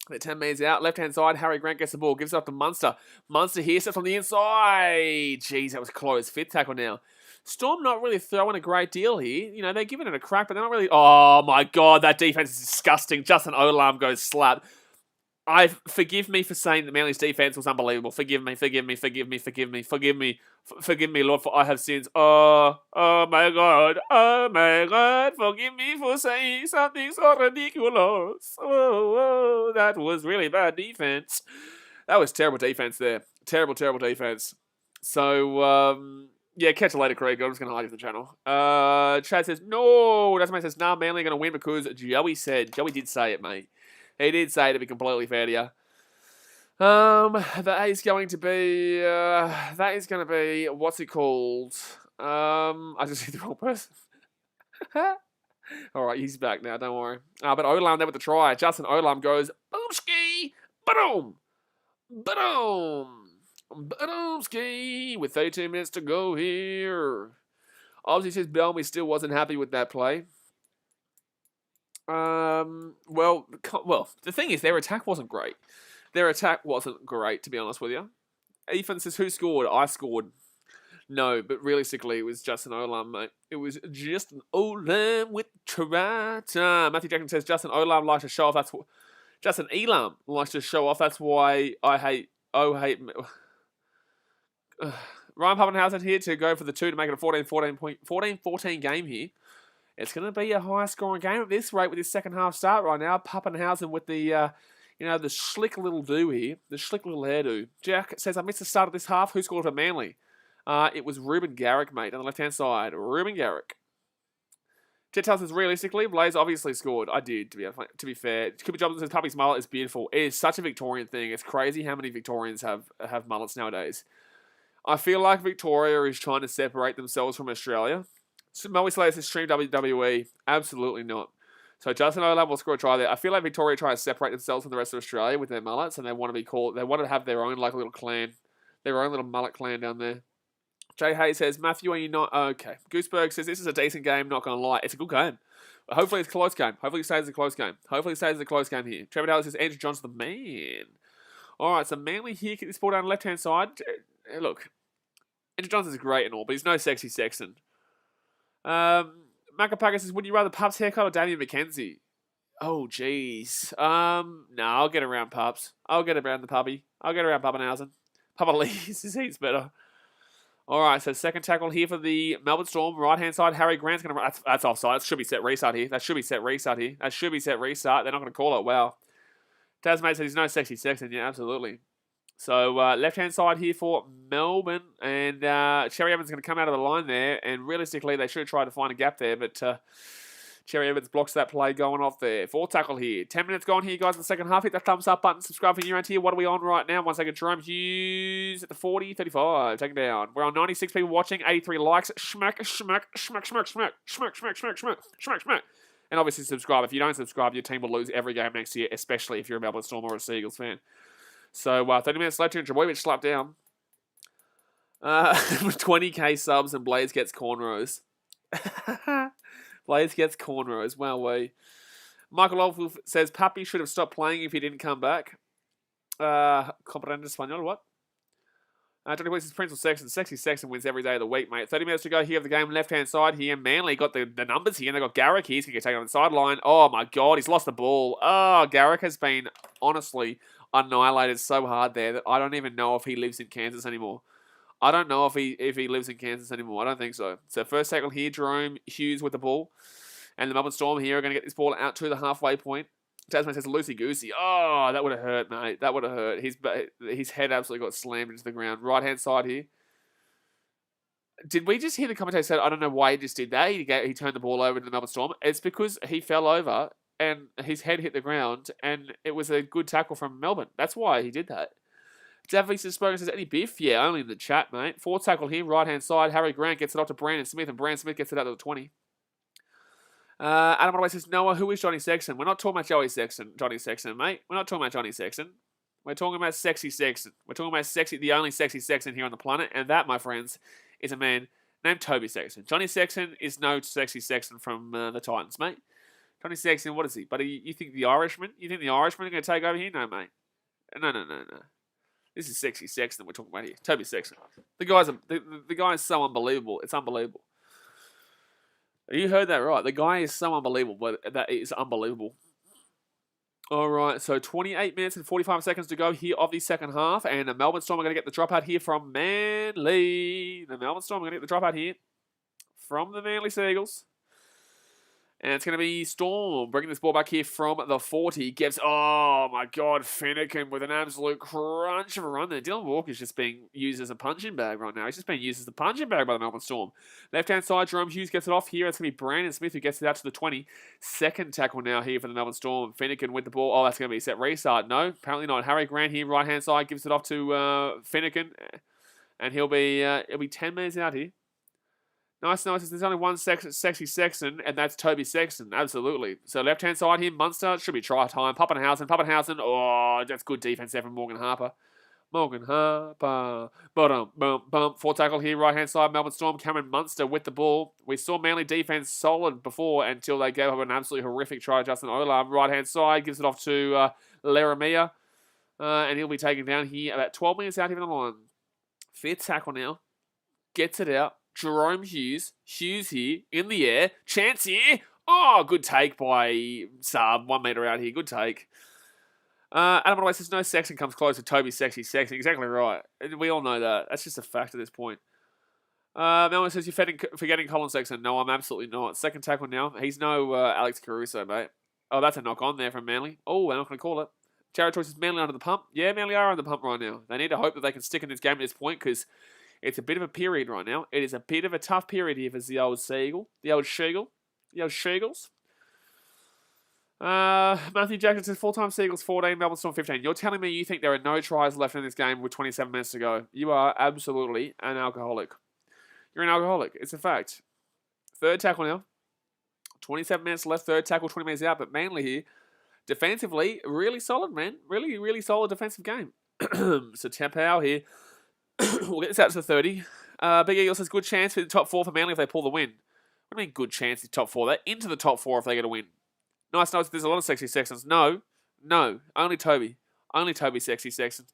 They're 10 metres out. Left-hand side, Harry Grant gets the ball. Gives it up to Munster. Munster here, steps on the inside. Jeez, that was close. 5th tackle now. Storm not really throwing a great deal here. They're giving it a crack, but they're not really... Oh, my God, that defence is disgusting. Justin Olam goes slap. Forgive me for saying that Manly's defence was unbelievable. Forgive me, Lord, for I have sins. Oh my God, forgive me for saying something so ridiculous. Oh, that was really bad defence. That was terrible defence there. Terrible defence. So, yeah, catch you later, Craig. I'm just going to hide you from the channel. Chad says, no. That's man says, nah, Manly are going to win because Joey did say it, mate. He did say, to be completely fair to you. That is going to be, what's it called? I just hit the wrong person. Alright, he's back now, don't worry. But Olam there with the try. Justin Olam goes, boom-ski, ba-doom, ba-doom-ski, with 32 minutes to go here. Obviously, says Bellamy still wasn't happy with that play. Well, the thing is, their attack wasn't great. To be honest with you. Ethan says, who scored? I scored. No, but realistically, it was Justin Olam, mate. It was Justin Olam with try time. Matthew Jackson says, Justin Olam likes to show off. Justin Elam likes to show off. That's why I hate... Ryan Pappenhausen here to go for the 2 to make it a 14-14 game here. It's going to be a high-scoring game at this rate with this second half start right now. Pappenhausen with the, the slick little do here. The slick little hairdo. Jack says, I missed the start of this half. Who scored for Manly? It was Ruben Garrick, mate, on the left-hand side. Ruben Garrick. Jet says, realistically, Blaze obviously scored. I did, to be fair. Cooper Johnson says, Puppy's mullet is beautiful. It is such a Victorian thing. It's crazy how many Victorians have mullets nowadays. I feel like Victoria is trying to separate themselves from Australia. Moe Slayer says, stream WWE. Absolutely not. So Justin Olam will score a try there. I feel like Victoria try to separate themselves from the rest of Australia with their mullets, and they want to have their own little clan, their own little mullet clan down there. Jay Hayes says, Matthew, are you not? Okay. Gooseberg says, this is a decent game, not going to lie. It's a good game. Hopefully it's a close game. Hopefully it stays a close game. Here. Trevor Taylor says, Andrew Johnson's the man. All right, so Manly here, get this ball down the left-hand side. Look, Andrew Johnson's great and all, but he's no sexy Sexton. Macapaka says, would you rather Pups haircut or Damian McKenzie? Oh, jeez. No, I'll get around Pups. I'll get around the puppy. I'll get around Pappenhausen. Papa Lee's he's better. All right, so second tackle here for the Melbourne Storm. Right-hand side, Harry Grant's going to... That's offside. That should be set restart here. They're not going to call it. Wow. Tasmate said he's no sexy Sexton. Yeah, absolutely. So left-hand side here for Melbourne. And Cherry Evans is going to come out of the line there. And realistically, they should have tried to find a gap there. But Cherry Evans blocks that play going off there. 4 tackle here. 10 minutes gone here, guys, in the second half. Hit that thumbs up button. Subscribe for your own here. What are we on right now? 1 second. Jerome Hughes at the 40, 35. Taken down. We're on 96 people watching. 83 likes. Schmack, schmack, schmack, schmack, schmack, schmack, schmack, schmack, schmack, schmack, schmack. And obviously subscribe. If you don't subscribe, your team will lose every game next year, especially if you're a Melbourne Storm or a Seagulls fan. So 30 minutes left here, and Jaboyevich slapped down. 20k subs and Blaze gets cornrows. Blaze gets cornrows. Wow, we. Michael Oldfield says Pappy should have stopped playing if he didn't come back. Comprende español, what? Johnny Weeks' Prince or Sexton. Sexy Sexton wins every day of the week, mate. 30 minutes to go here of the game. Left-hand side here. Manly got the numbers here. And they've got Garrick here. He's going to get taken on the sideline. Oh, my God. He's lost the ball. Oh, Garrick has been, honestly, annihilated so hard there that I don't even know if he lives in Kansas anymore. I don't know if he lives in Kansas anymore. I don't think so. So first tackle here, Jerome Hughes with the ball. And the Melbourne Storm here are going to get this ball out to the halfway point. Tasman says loosey-goosey. Oh, that would have hurt, mate. That would have hurt. His head absolutely got slammed into the ground. Right-hand side here. Did we just hear the commentator say, I don't know why he just did that. He turned the ball over to the Melbourne Storm. It's because he fell over and his head hit the ground and it was a good tackle from Melbourne. That's why he did that. Davies has spoken, says, any biff? Yeah, only in the chat, mate. 4 tackle here, right-hand side. Harry Grant gets it off to Brandon Smith, and Brandon Smith gets it out to the 20. Adam Otway says, Noah, who is Johnny Sexton? We're not talking about Johnny Sexton, mate. We're not talking about Johnny Sexton. We're talking about Sexy Sexton. We're talking about the only sexy Sexton here on the planet, and that, my friends, is a man named Toby Sexton. Johnny Sexton is no Sexy Sexton from the Titans, mate. Johnny Sexton, what is he? But you think the Irishman? You think the Irishman are going to take over here? No, mate. No. This is Sexy Sexton we're talking about here. Toby Sexton. The guy is so unbelievable. It's unbelievable. You heard that right. The guy is so unbelievable, but that is unbelievable. All right, so 28 minutes and 45 seconds to go here of the second half, and the Melbourne Storm are going to get the dropout here from Manly. The Melbourne Storm are going to get the dropout here from the Manly Seagulls. And it's going to be Storm bringing this ball back here from the 40. Gives, oh my God, Finnegan with an absolute crunch of a run there. Dylan Walker's just being used as a punching bag right now. He's just being used as a punching bag by the Melbourne Storm. Left-hand side, Jerome Hughes gets it off here. It's going to be Brandon Smith who gets it out to the 20. Second tackle now here for the Melbourne Storm. Finnegan with the ball. Oh, that's going to be a set restart. No, apparently not. Harry Grant here, right-hand side, gives it off to Finnegan. And he'll be 10 minutes out here. Nice. There's only one sexy Sexton, and that's Toby Sexton. Absolutely. So left-hand side here, Munster. Should be try time. Pappenhausen. Oh, that's good defense there from Morgan Harper. Bum. 4 tackle here, right-hand side, Melbourne Storm. Cameron Munster with the ball. We saw Manly defense solid before until they gave up an absolutely horrific try. Justin Olam, right-hand side, gives it off to Laramia. And he'll be taken down here about 12 minutes out here on the line. 5th tackle now. Gets it out. Jerome Hughes here, in the air, chance here, oh, good take by Saab, 1 metre out here, good take. Adam Otway says, no Sexton comes close to Toby Sexy Sexton, exactly right, we all know that, that's just a fact at this point. Melvin says, you're forgetting Colin Sexton, no, I'm absolutely not. Second tackle now, he's no Alex Caruso, mate. Oh, that's a knock on there from Manly, oh, they're not going to call it. Jared Choice says, Manly under the pump, yeah, Manly are under the pump right now. They need to hope that they can stick in this game at this point, because it's a bit of a period right now. It is a bit of a tough period here for the old Seagull. The old Seagulls. Matthew Jackson says, full-time Seagulls 14, Melbourne Storm 15. You're telling me you think there are no tries left in this game with 27 minutes to go. You are absolutely an alcoholic. You're an alcoholic. It's a fact. Third tackle now. 27 minutes left. Third tackle, 20 minutes out. But Manly here, defensively, really solid, man. Really, really solid defensive game. So Tapau here. We'll get this out to the 30. Big Eagle says, good chance for the top 4 for Manly if they pull the win. What do you mean good chance in top 4? They're into the top 4 if they get a win. Nice notes. There's a lot of sexy Sextons. No. Only Toby. Sexy Sexton.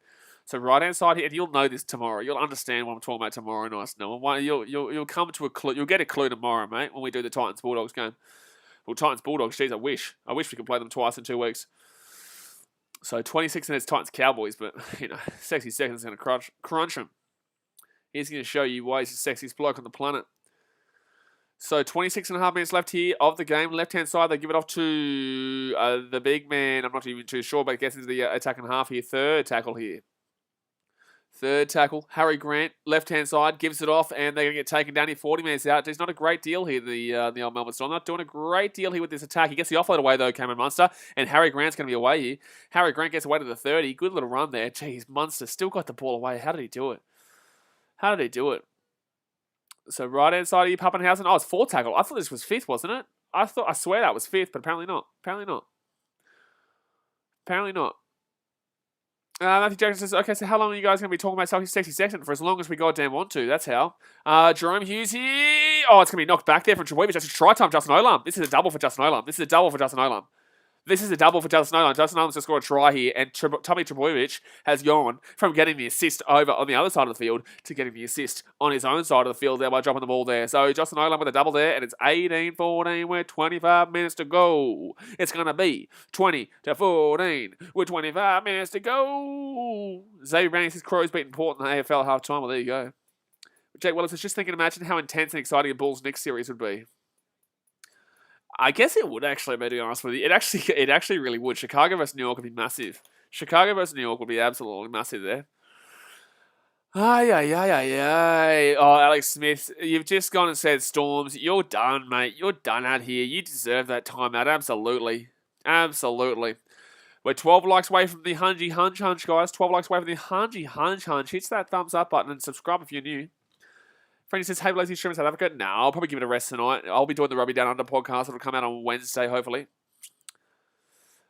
So right-hand side here, and you'll know this tomorrow. You'll understand what I'm talking about tomorrow. Nice, Noah. You'll come to a clue. You'll get a clue tomorrow, mate, when we do the Titans-Bulldogs game. Well, Titans-Bulldogs, geez, I wish we could play them twice in 2 weeks. So 26 minutes Titans-Cowboys, but, Sexy Sexton's going to crunch him. He's going to show you why he's the sexiest bloke on the planet. So 26.5 minutes left here of the game. Left-hand side, they give it off to the big man. I'm not even too sure, but it gets into the attacking half here. Third tackle here. Third tackle, Harry Grant, left-hand side, gives it off, and they're going to get taken down here. 40 minutes out. It's not a great deal here, the old Melbourne Storm. Not doing a great deal here with this attack. He gets the offload away, though, Cameron Munster, and Harry Grant's going to be away here. Harry Grant gets away to the 30. Good little run there. Jeez, Munster still got the ball away. How did he do it? How did he do it? So right-hand side of you, Pappenhausen. Oh, it's fourth tackle. I thought this was fifth, wasn't it? I swear that was fifth, but apparently not. Apparently not. Apparently not. Matthew Jackson says, okay, so how long are you guys going to be talking about sexy section? For as long as we goddamn want to. That's how. Jerome Hughes here. Oh, it's going to be knocked back there from Trebojevic. That's a try time, Justin Olam. This is a double for Justin Olam. This is a double for Justin Olam. This is a double for Justin Olam. Justin Olam's just scored a try here, and Tommy Trebojevic has gone from getting the assist over on the other side of the field to getting the assist on his own side of the field there by dropping the ball there. So Justin Olam with a double there, and it's 18-14 with 25 minutes to go. It's going to be 20-14 with 25 minutes to go. Xavier Browning says Crows beat important in the AFL at half-time. Well, there you go. Jake Wallace is just thinking, imagine how intense and exciting a Bulls next series would be. I guess it would actually, to be honest with you. It actually really would. Chicago versus New York would be massive. Chicago versus New York would be absolutely massive there. Ay. Oh, Alex Smith, you've just gone and said Storms. You're done, mate. You're done out here. You deserve that timeout. Absolutely. Absolutely. We're 12 likes away from the Hungy Hunch, guys. 12 likes away from the Hungy Hunch. Hit that thumbs up button and subscribe if you're new. Frankie says, hey, Blazy stream in South Africa. No, I'll probably give it a rest tonight. I'll be doing the Rugby Down Under podcast. It'll come out on Wednesday, hopefully.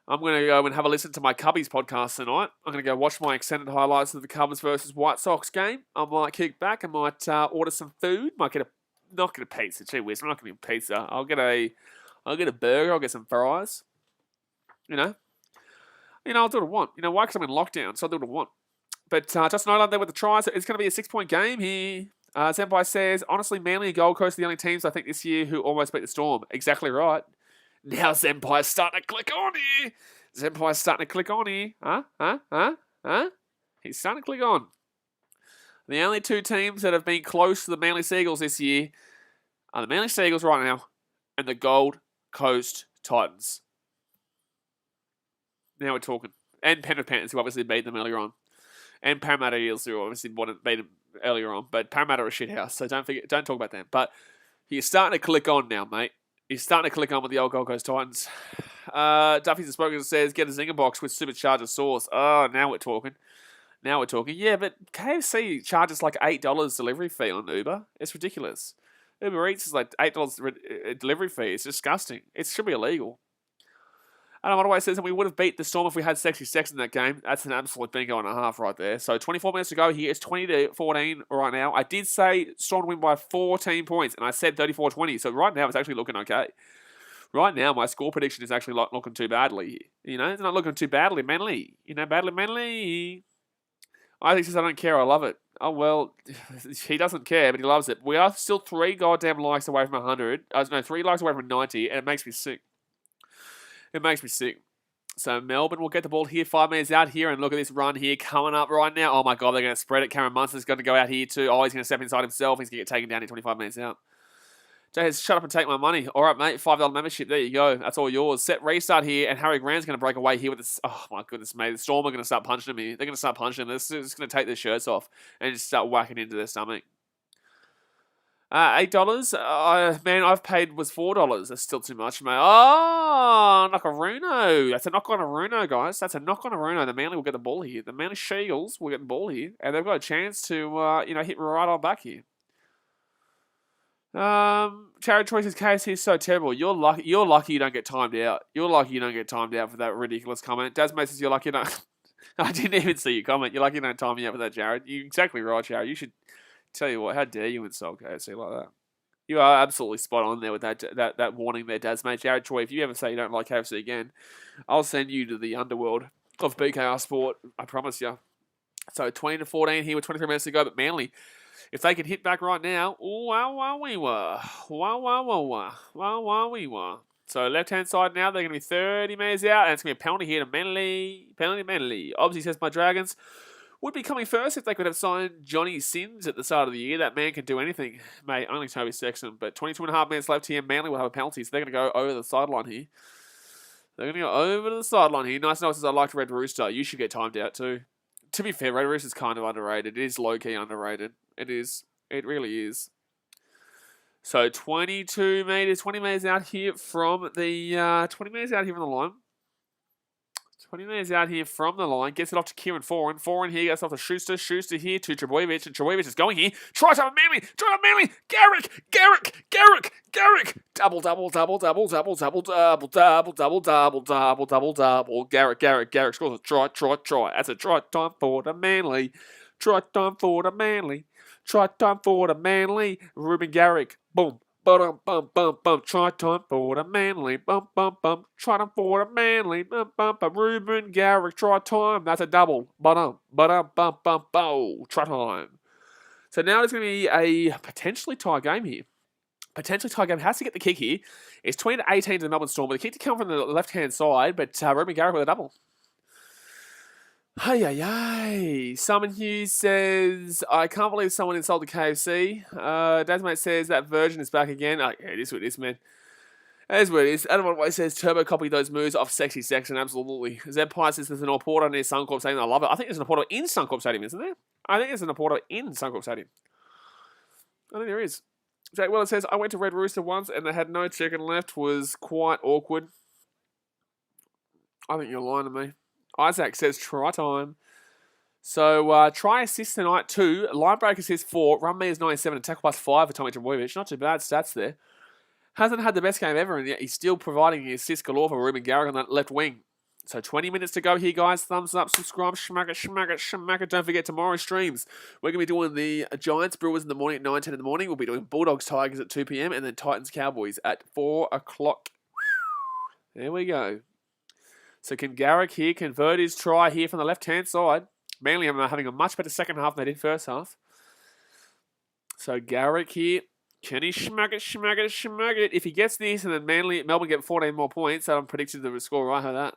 I'm going to go and have a listen to my Cubbies podcast tonight. I'm going to go watch my extended highlights of the Cubs versus White Sox game. I might kick back. I might order some food. Might get not get a pizza. Gee whiz, I'm not going to get a pizza. I'll get a burger. I'll get some fries. You know, I'll do what I want. You know why? Because I'm in lockdown, so I'll do what I want. But Justin Olam there with the try. So it's going to be a 6-point game here. Senpai says, honestly, Manly and Gold Coast are the only teams I think this year who almost beat the Storm. Exactly right. Now Senpai's starting to click on here. Huh? He's starting to click on. The only two teams that have been close to the Manly Seagulls this year are the Manly Seagulls right now and the Gold Coast Titans. Now we're talking. And Penrith Panthers, who obviously beat them earlier on. And Parramatta Eels, who obviously beat them earlier on. But Parramatta are a shithouse, so don't talk about them. But he's starting to click on now, mate. He's starting to click on with the old Gold Coast Titans. Duffy's a spoken says, get a Zinger box with supercharger sauce. Oh, now we're talking. Yeah, but KFC charges like $8 delivery fee on Uber. It's ridiculous. Uber Eats is like $8 delivery fee. It's disgusting. It should be illegal. Adam Ottaway says that we would have beat the Storm if we had sexy sex in that game. That's an absolute bingo and a half right there. So 24 minutes to go here. It's 20-14 right now. I did say Storm to win by 14 points, and I said 34-20. So right now it's actually looking okay. Right now my score prediction is actually not looking too badly. You know, it's not looking too badly. Manly. Isaac says, I don't care. I love it. Oh, well, he doesn't care, but he loves it. We are still 3 goddamn likes away from 100. 3 likes away from 90, and it makes me sick. So Melbourne will get the ball here, 5 minutes out here, and look at this run here coming up right now. Oh my God, they're going to spread it. Cameron Munster's going to go out here too. Oh, he's going to step inside himself. He's going to get taken down in 25 minutes out. Jay says, shut up and take my money. All right, mate, $5 membership. There you go. That's all yours. Set restart here, and Harry Grant's going to break away here with this. Oh my goodness, mate. The Storm are going to start punching him here. They're going to start punching him. They're just going to take their shirts off and just start whacking into their stomach. $8. Man, I've paid was $4. That's still too much, mate. Oh, Knockaruno. That's a knock on Aruno, guys. That's a knock on Aruno. The Manly will get the ball here. The Manly Seagulls will get the ball here, and they've got a chance to, hit right on back here. Jared Choice's case is so terrible. You're lucky you don't get timed out. You're lucky you don't get timed out for that ridiculous comment. Dazmate says you're lucky you don't. I didn't even see your comment. You're lucky you don't time me out for that, Jared. You're exactly right, Jared. You should. Tell you what, how dare you insult KFC like that? You are absolutely spot on there with that warning there, Daz, mate. Jared Troy, if you ever say you don't like KFC again, I'll send you to the underworld of BKR Sport. I promise you. So 20-14 here with 23 minutes to go, but Manly, if they can hit back right now, So left-hand side now, they're going to be 30 metres out, and it's going to be a penalty here to Manly. Obviously says my Dragons would be coming first if they could have signed Johnny Sins at the start of the year. That man can do anything. Mate, only Toby Sexton. But 22.5 minutes left here. Manly will have a penalty, so they're going to go over the sideline here. Nice says, I like to Red Rooster. You should get timed out too. to be fair, Red Roosters is kind of underrated. It is low-key underrated. It is. It really is. So 22 metres, 20 metres out here from the 20 metres out here from the line. 20 metres out here from the line. Gets it off to Kieran Foran. Foran here gets off to Schuster. Schuster here to Trebojevic. And Trebojevic is going here. Tries to have Manly. Try to Manly. Garrick. Double. Garrick scores a try. That's a try time for the Manly. Try time for the Manly. Ruben Garrick. Boom. Bum. Try time for the Manly. Bum. Try time for the Manly. Bum. Ruben Garrick. Try time. That's a double. Bum. Try time. So now there's going to be a potentially tie game here. Potentially tie game. Has to get the kick here. It's 20-18 to the Melbourne Storm. But the kick to come from the left-hand side. But Ruben Garrick with a double. Hey. Simon Hughes says, I can't believe someone insulted KFC. Dasmate says that version is back again. Oh, yeah, it is what it is, man. It is what it is. Adam White says, Turbo copied those moves off Sexy Section. Absolutely. Zed Pye says there's an Oporto near Suncorp Stadium. I love it. I think there's an Oporto in Suncorp Stadium, isn't there? I think there's an Oporto in Suncorp Stadium. I think there is. Jake Well, it says, I went to Red Rooster once and they had no chicken left. Was quite awkward. I think you're lying to me. Isaac says try time. So try assist tonight 2. Line break assist 4. Run meters 97 and tackle plus 5 for Tommy Trebojevic. Not too bad stats there. Hasn't had the best game ever, and yet he's still providing the assist galore for Ruben Garrick on that left wing. So 20 minutes to go here, guys. Thumbs up, subscribe, smack it. Don't forget tomorrow's streams. We're going to be doing the Giants Brewers in the morning at 9:10 in the morning. We'll be doing Bulldogs Tigers at 2 p.m. and then Titans Cowboys at 4 o'clock. There we go. So can Garrick here convert his try here from the left-hand side? Manly are having a much better second half than they did first half. So Garrick here. Can he schmack it? If he gets this and then Melbourne get 14 more points, I'm predicting the score right. How that?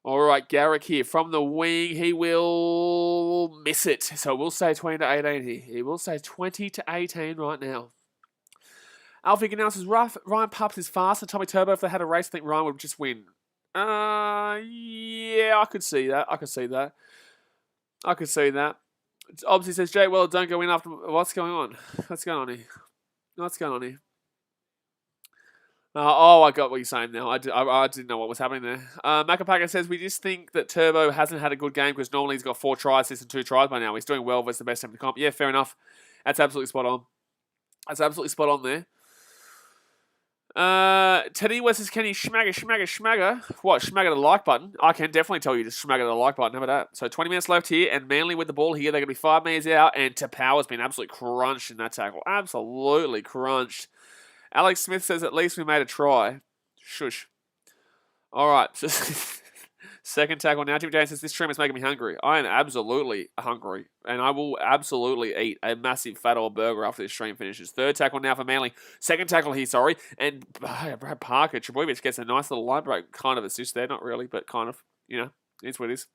All right, Garrick here from the wing. He will miss it. So we'll say 20-18 here. He will say 20-18 right now. Alfie announces Ryan Pups is faster. Tommy Turbo, if they had a race, I think Ryan would just win. Yeah, I could see that. Obviously says, Jay, well, don't go in after... What's going on here? I got what you're saying now. I didn't know what was happening there. Macapaka says, we just think that Turbo hasn't had a good game because normally he's got 4 tries, assists and 2 tries by now. He's doing well versus the best team in the comp. Yeah, fair enough. That's absolutely spot on. There. Teddy West says, can he schmagger? What, schmagger the like button? I can definitely tell you to schmagger the like button. How about that? So 20 minutes left here, and Manly with the ball here. They're going to be 5 metres out, and Tapau's been absolutely crunched in that tackle. Absolutely crunched. Alex Smith says, at least we made a try. Shush. All right. So second tackle now. Jimmy James says, this trim is making me hungry. I am absolutely hungry, and I will absolutely eat a massive fat old burger after this stream finishes. Third tackle now for Manly. Second tackle here, sorry. And Brad Parker, Trebojevic gets a nice little line break kind of assist there. Not really, but kind of, it's what it is.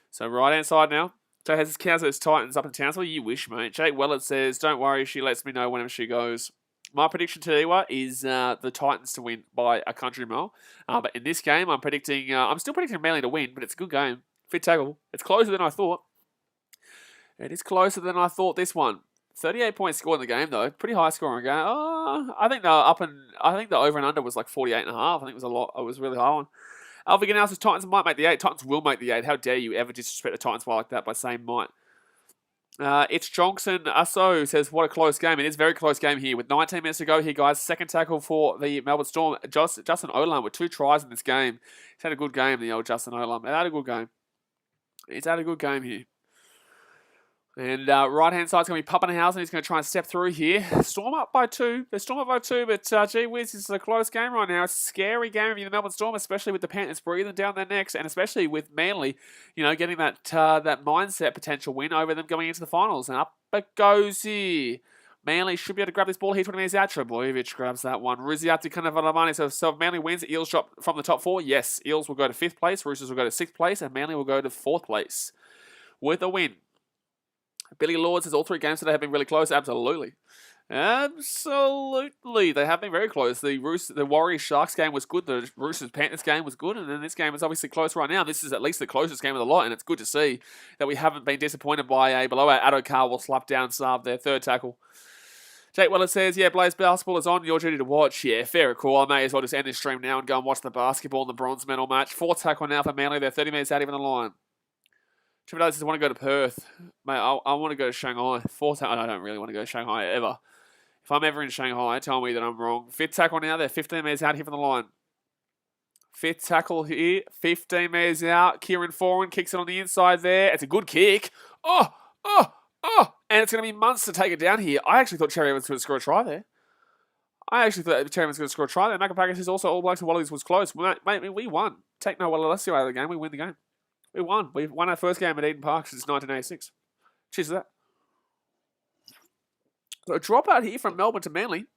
So right-hand side now. Jay has his cows as Titans up in Townsville. You wish, mate. Jake Wellett says, don't worry, she lets me know whenever she goes. My prediction today is the Titans to win by a country mile. But in this game, I'm still predicting Manly to win, but it's a good game. Fit tackle. It's closer than I thought. It is closer than I thought this one. 38 points scored in the game, though. Pretty high scoring game. I think the over and under was like 48.5. I think it was a lot. It was a really high one. Alfie Ganal says Titans might make the 8. Titans will make the 8. How dare you ever disrespect the Titans like that by saying might. It's Johnson Asso says, what a close game. It is a very close game here with 19 minutes to go here, guys. Second tackle for the Melbourne Storm. Justin Olam with 2 tries in this game. He's had a good game, the old Justin Olam. He's had a good game here. And right-hand side's going to be Pappenhausen. He's going to try and step through here. Storm up by 2. They're Storm up by 2, but gee whiz, this is a close game right now. It's a scary game for the Melbourne Storm, especially with the Panthers breathing down their necks, and especially with Manly, getting that mindset potential win over them going into the finals. And up it goes here. Manly should be able to grab this ball here 20 minutes out. Trebojevic grabs that one. Riziati kind of on the money. So if Manly wins, Eels drop from the top 4. Yes, Eels will go to 5th place. Roosters will go to 6th place. And Manly will go to 4th place with a win. Billy Lord says all 3 games today have been really close. Absolutely. Absolutely. They have been very close. The Warriors-Sharks game was good. The Roosters-Panthers game was good. And then this game is obviously close right now. This is at least the closest game of the lot. And it's good to see that we haven't been disappointed by a blowout. Addo Carr will slap down Saab their third tackle. Jake Weller says, yeah, Blaze basketball is on. Your duty to watch. Yeah, fair call. I may as well just end this stream now and go and watch the basketball and the bronze medal match. Fourth tackle now for Manly. They're 30 minutes out even the line. Triple says, I want to go to Perth. Mate, I want to go to Shanghai. I don't really want to go to Shanghai ever. If I'm ever in Shanghai, tell me that I'm wrong. Fifth tackle now. They're 15 metres out here from the line. Fifth tackle here. 15 metres out. Kieran Foran kicks it on the inside there. It's a good kick. Oh! And it's going to be months to take it down here. I actually thought Cherry Evans was going to score a try there. Cherry Evans was going to score a try there. Macapaka says also All Blacks and Wallabies was close. Mate, we won. Take no Wallabies out of the game. We win the game. We won. We won our first game at Eden Park since 1986. Cheers to that. So a dropout here from Melbourne to Manly.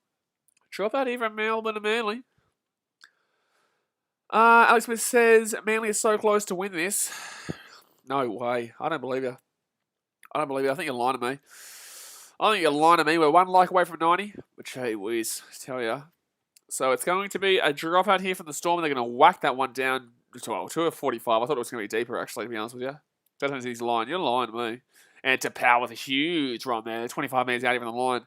Alex Smith says, Manly is so close to win this. No way. I don't believe you. I think you're lying to me. We're one like away from 90. But gee whiz, I tell you. So it's going to be a dropout here from the Storm. They're going to whack that one down to a 45. I thought it was going to be deeper, actually, to be honest with you. Don't think he's lying. You're lying to me. And to Power with a huge run there. 25 metres out even the line.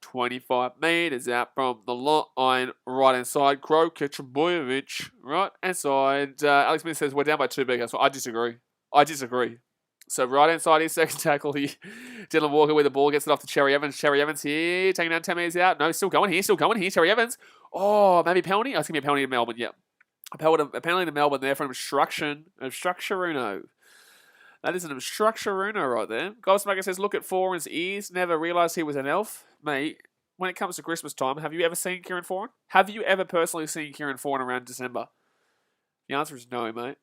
25 metres out from the line. Right hand side. Kroka Trebojevic. Right hand side. Alex Smith says we're down by 2 big. So I disagree. So right hand side here. Second tackle here. Dylan Walker with the ball. Gets it off to Cherry Evans. Cherry Evans here. Taking down 10 metres out. No, still going here. Cherry Evans. Oh, maybe penalty? Oh, it's going to be a penalty to Melbourne. Yep. Apparently to Melbourne there for an obstruction. Obstructionuno. That is an obstructionuno right there. Gobsmacker says, look at Foran's ears. Never realised he was an elf. Mate, when it comes to Christmas time, have you ever seen Kieran Foran? Have you ever personally seen Kieran Foran around December? The answer is no, mate.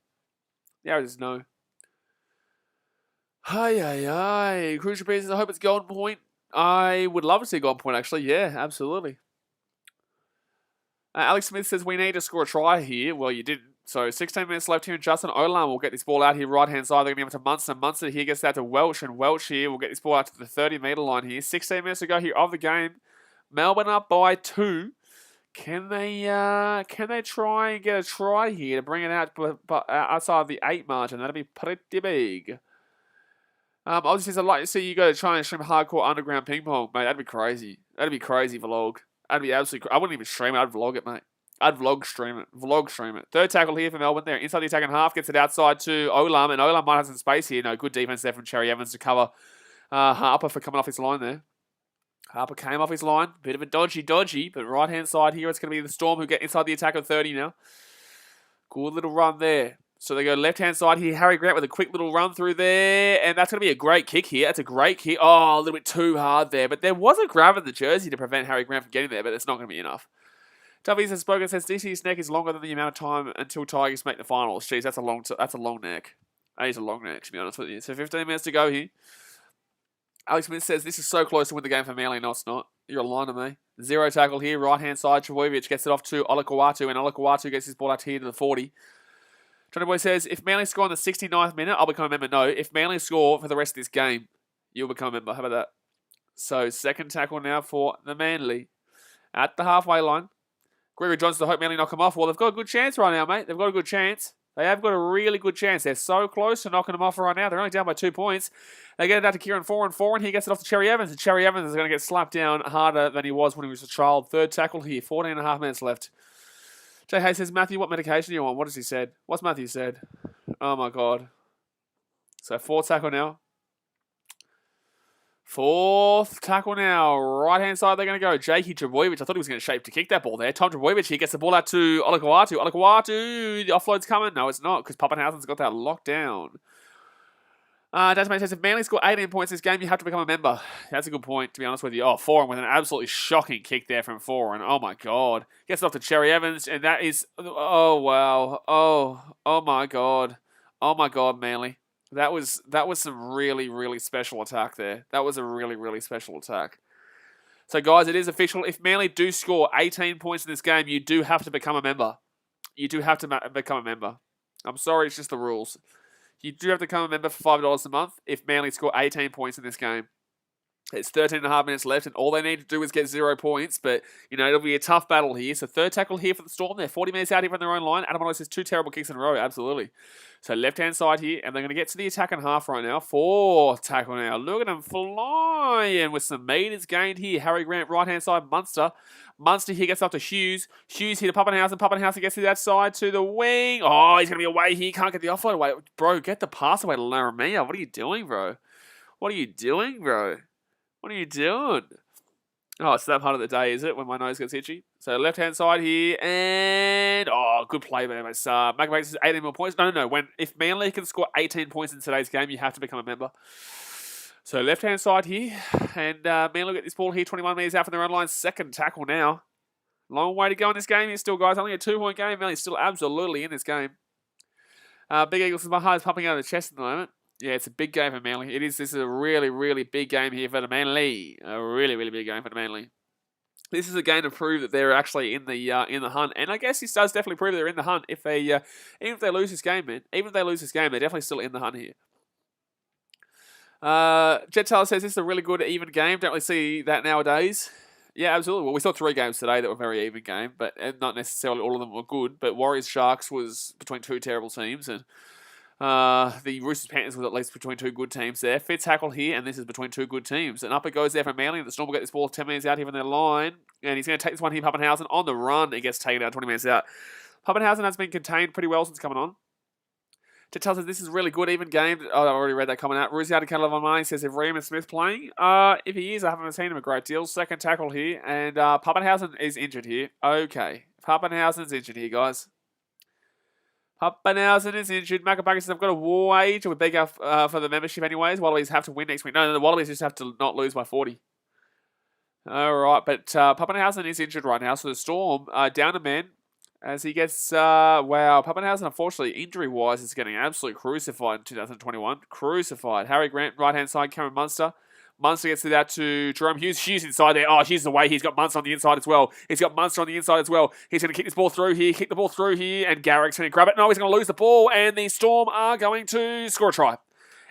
The answer is no. Crucial pieces, I hope it's Golden Point. I would love to see Golden Point, actually. Yeah, absolutely. Alex Smith says we need to score a try here. Well, you didn't. So 16 minutes left here, and Justin Olam will get this ball out here, right-hand side. They're going to give it to Munster. Munster here gets that to Welch, and Welch here will get this ball out to the 30-metre line here. 16 minutes to go here of the game. Melbourne up by 2. Can they try and get a try here to bring it out outside the 8 margin? That'd be pretty big. Obviously, I'd like to see you go to try and stream hardcore underground ping pong, mate. That'd be crazy. That'd be crazy, vlog. That'd be absolutely. I wouldn't even stream it. I'd vlog it, mate. I'd vlog stream it. Third tackle here for Melbourne. There inside the attacking half, gets it outside to Olam, and Olam might have some space here. No, good defense there from Cherry Evans to cover Harper for coming off his line there. Harper came off his line. Bit of a dodgy, but right-hand side here, it's going to be the Storm who get inside the attack of 30 now. Good little run there. So they go left-hand side here. Harry Grant with a quick little run through there. And that's going to be a great kick here. That's a great kick. Oh, a little bit too hard there. But there was a grab in the jersey to prevent Harry Grant from getting there, but it's not going to be enough. Duffy's has spoken, says DC's neck is longer than the amount of time until Tigers make the finals. Jeez, that's a long neck. That is a long neck, to be honest with you. So 15 minutes to go here. Alex Smith says, this is so close to win the game for Manly. No, it's not. You're lying to me. Zero tackle here. Right-hand side. Trebojevic gets it off to Olakau'atu, and Olakau'atu gets his ball out here to the 40. Johnny Boy says, if Manly score in the 69th minute, I'll become a member. No, if Manly score for the rest of this game, you'll become a member. How about that? So, second tackle now for the Manly. At the halfway line. Gregory Johnson, I hope Manly knock him off. Well, they've got a good chance right now, mate. They've got a good chance. They have got a really good chance. They're so close to knocking them off right now. They're only down by 2 points. They get it out to Kieran Foran. Foran, he gets it off to Cherry Evans. And Cherry Evans is going to get slapped down harder than he was when he was a child. Third tackle here. 14 and a half minutes left. Jay Hayes says, Matthew, what medication do you want? What has he said? What's Matthew said? Oh, my God. So, fourth tackle now. Fourth tackle now. Right-hand side, they're going to go. Jakey Trebojevic. I thought he was going to shape to kick that ball there. Tom Trebojevic, he gets the ball out to Olakau'atu. Olakau'atu, the offload's coming. No, it's not, because Pappenhausen's got that locked down. Dasman says, if Manly score 18 points this game, you have to become a member. That's a good point, to be honest with you. Oh, Foran with an absolutely shocking kick there from Foran. Oh, my God. Gets it off to Cherry Evans, and that is... Oh, wow. Oh, my God. Oh, my God, Manly. That was some really, really special attack there. That was a really, really special attack. So, guys, it is official. If Manly do score 18 points in this game, you do have to become a member. You do have to become a member. I'm sorry, it's just the rules. You do have to become a member for $5 a month if Manly score 18 points in this game. It's 13.5 minutes left, and all they need to do is get 0 points. But, you know, it'll be a tough battle here. So third tackle here for the Storm. They're 40 minutes out here from their own line. Adam Ellis has 2 terrible kicks in a row. Absolutely. So left-hand side here, and they're going to get to the attack and half right now. Fourth tackle now. Look at them flying with some meters gained here. Harry Grant, right-hand side, Munster. Munster here gets up to Hughes. Hughes here to Pappenhausen. Pappenhausen gets to that side to the wing. Oh, he's going to be away here. Can't get the offload away. Bro, get the pass away to Laramia. What are you doing, bro? What are you doing, bro? What are you doing? Oh, it's that part of the day, is it, when my nose gets itchy? So left-hand side here, and... Oh, good play there, mate. Maccabagus is 18 more points. No. If Manly can score 18 points in today's game, you have to become a member. So left-hand side here, and Manly get this ball here, 21 metres out from their own line. Second tackle now. Long way to go in this game here still, guys. Only a 2-point game. Manly's still absolutely in this game. Big Eagles, my heart is pumping out of the chest at the moment. Yeah, it's a big game for Manly. This is a really, really big game here for the Manly. A really, really big game for the Manly. This is a game to prove that they're actually in the hunt, and I guess this does definitely prove they're in the hunt. If they even if they lose this game, man, even if they lose this game, they're definitely still in the hunt here. Jet Taylor says this is a really good even game. Don't really see that nowadays. Yeah, absolutely. Well, we saw 3 games today that were very even game, but not necessarily all of them were good. But Warriors Sharks was between 2 terrible teams, and the Roosters Panthers was at least between 2 good teams there. Fifth tackle here, and this is between 2 good teams. And up it goes there for Manly, and the Storm will get this ball 10 minutes out here from their line. And he's going to take this one here, Pappenhausen, on the run. He gets taken out 20 minutes out. Pappenhausen has been contained pretty well since coming on. Jet tells us this is a really good even game. Oh, I already read that coming out. Ruziata Calavamani says if Raymond Smith playing. If he is, I haven't seen him a great deal. Second tackle here, and Pappenhausen is injured here. Okay, Pappenhausen's injured here, guys. Pappenhausen is injured. Maccabagus says I've got a wage with big for the membership anyways. Wallabies have to win next week. No, the Wallabies just have to not lose by 40. All right, but Pappenhausen is injured right now, so the Storm down a man. As he gets, wow, Pappenhausen, unfortunately, injury-wise, is getting absolutely crucified in 2021. Crucified. Harry Grant, right-hand side, Cameron Munster. Munster gets it out to Jerome Hughes. Hughes inside there. Oh, Hughes is away. He's got Munster on the inside as well. He's got Munster on the inside as well. He's going to kick this ball through here. Kick the ball through here. And Garrick's going to grab it. No, he's going to lose the ball. And the Storm are going to score a try.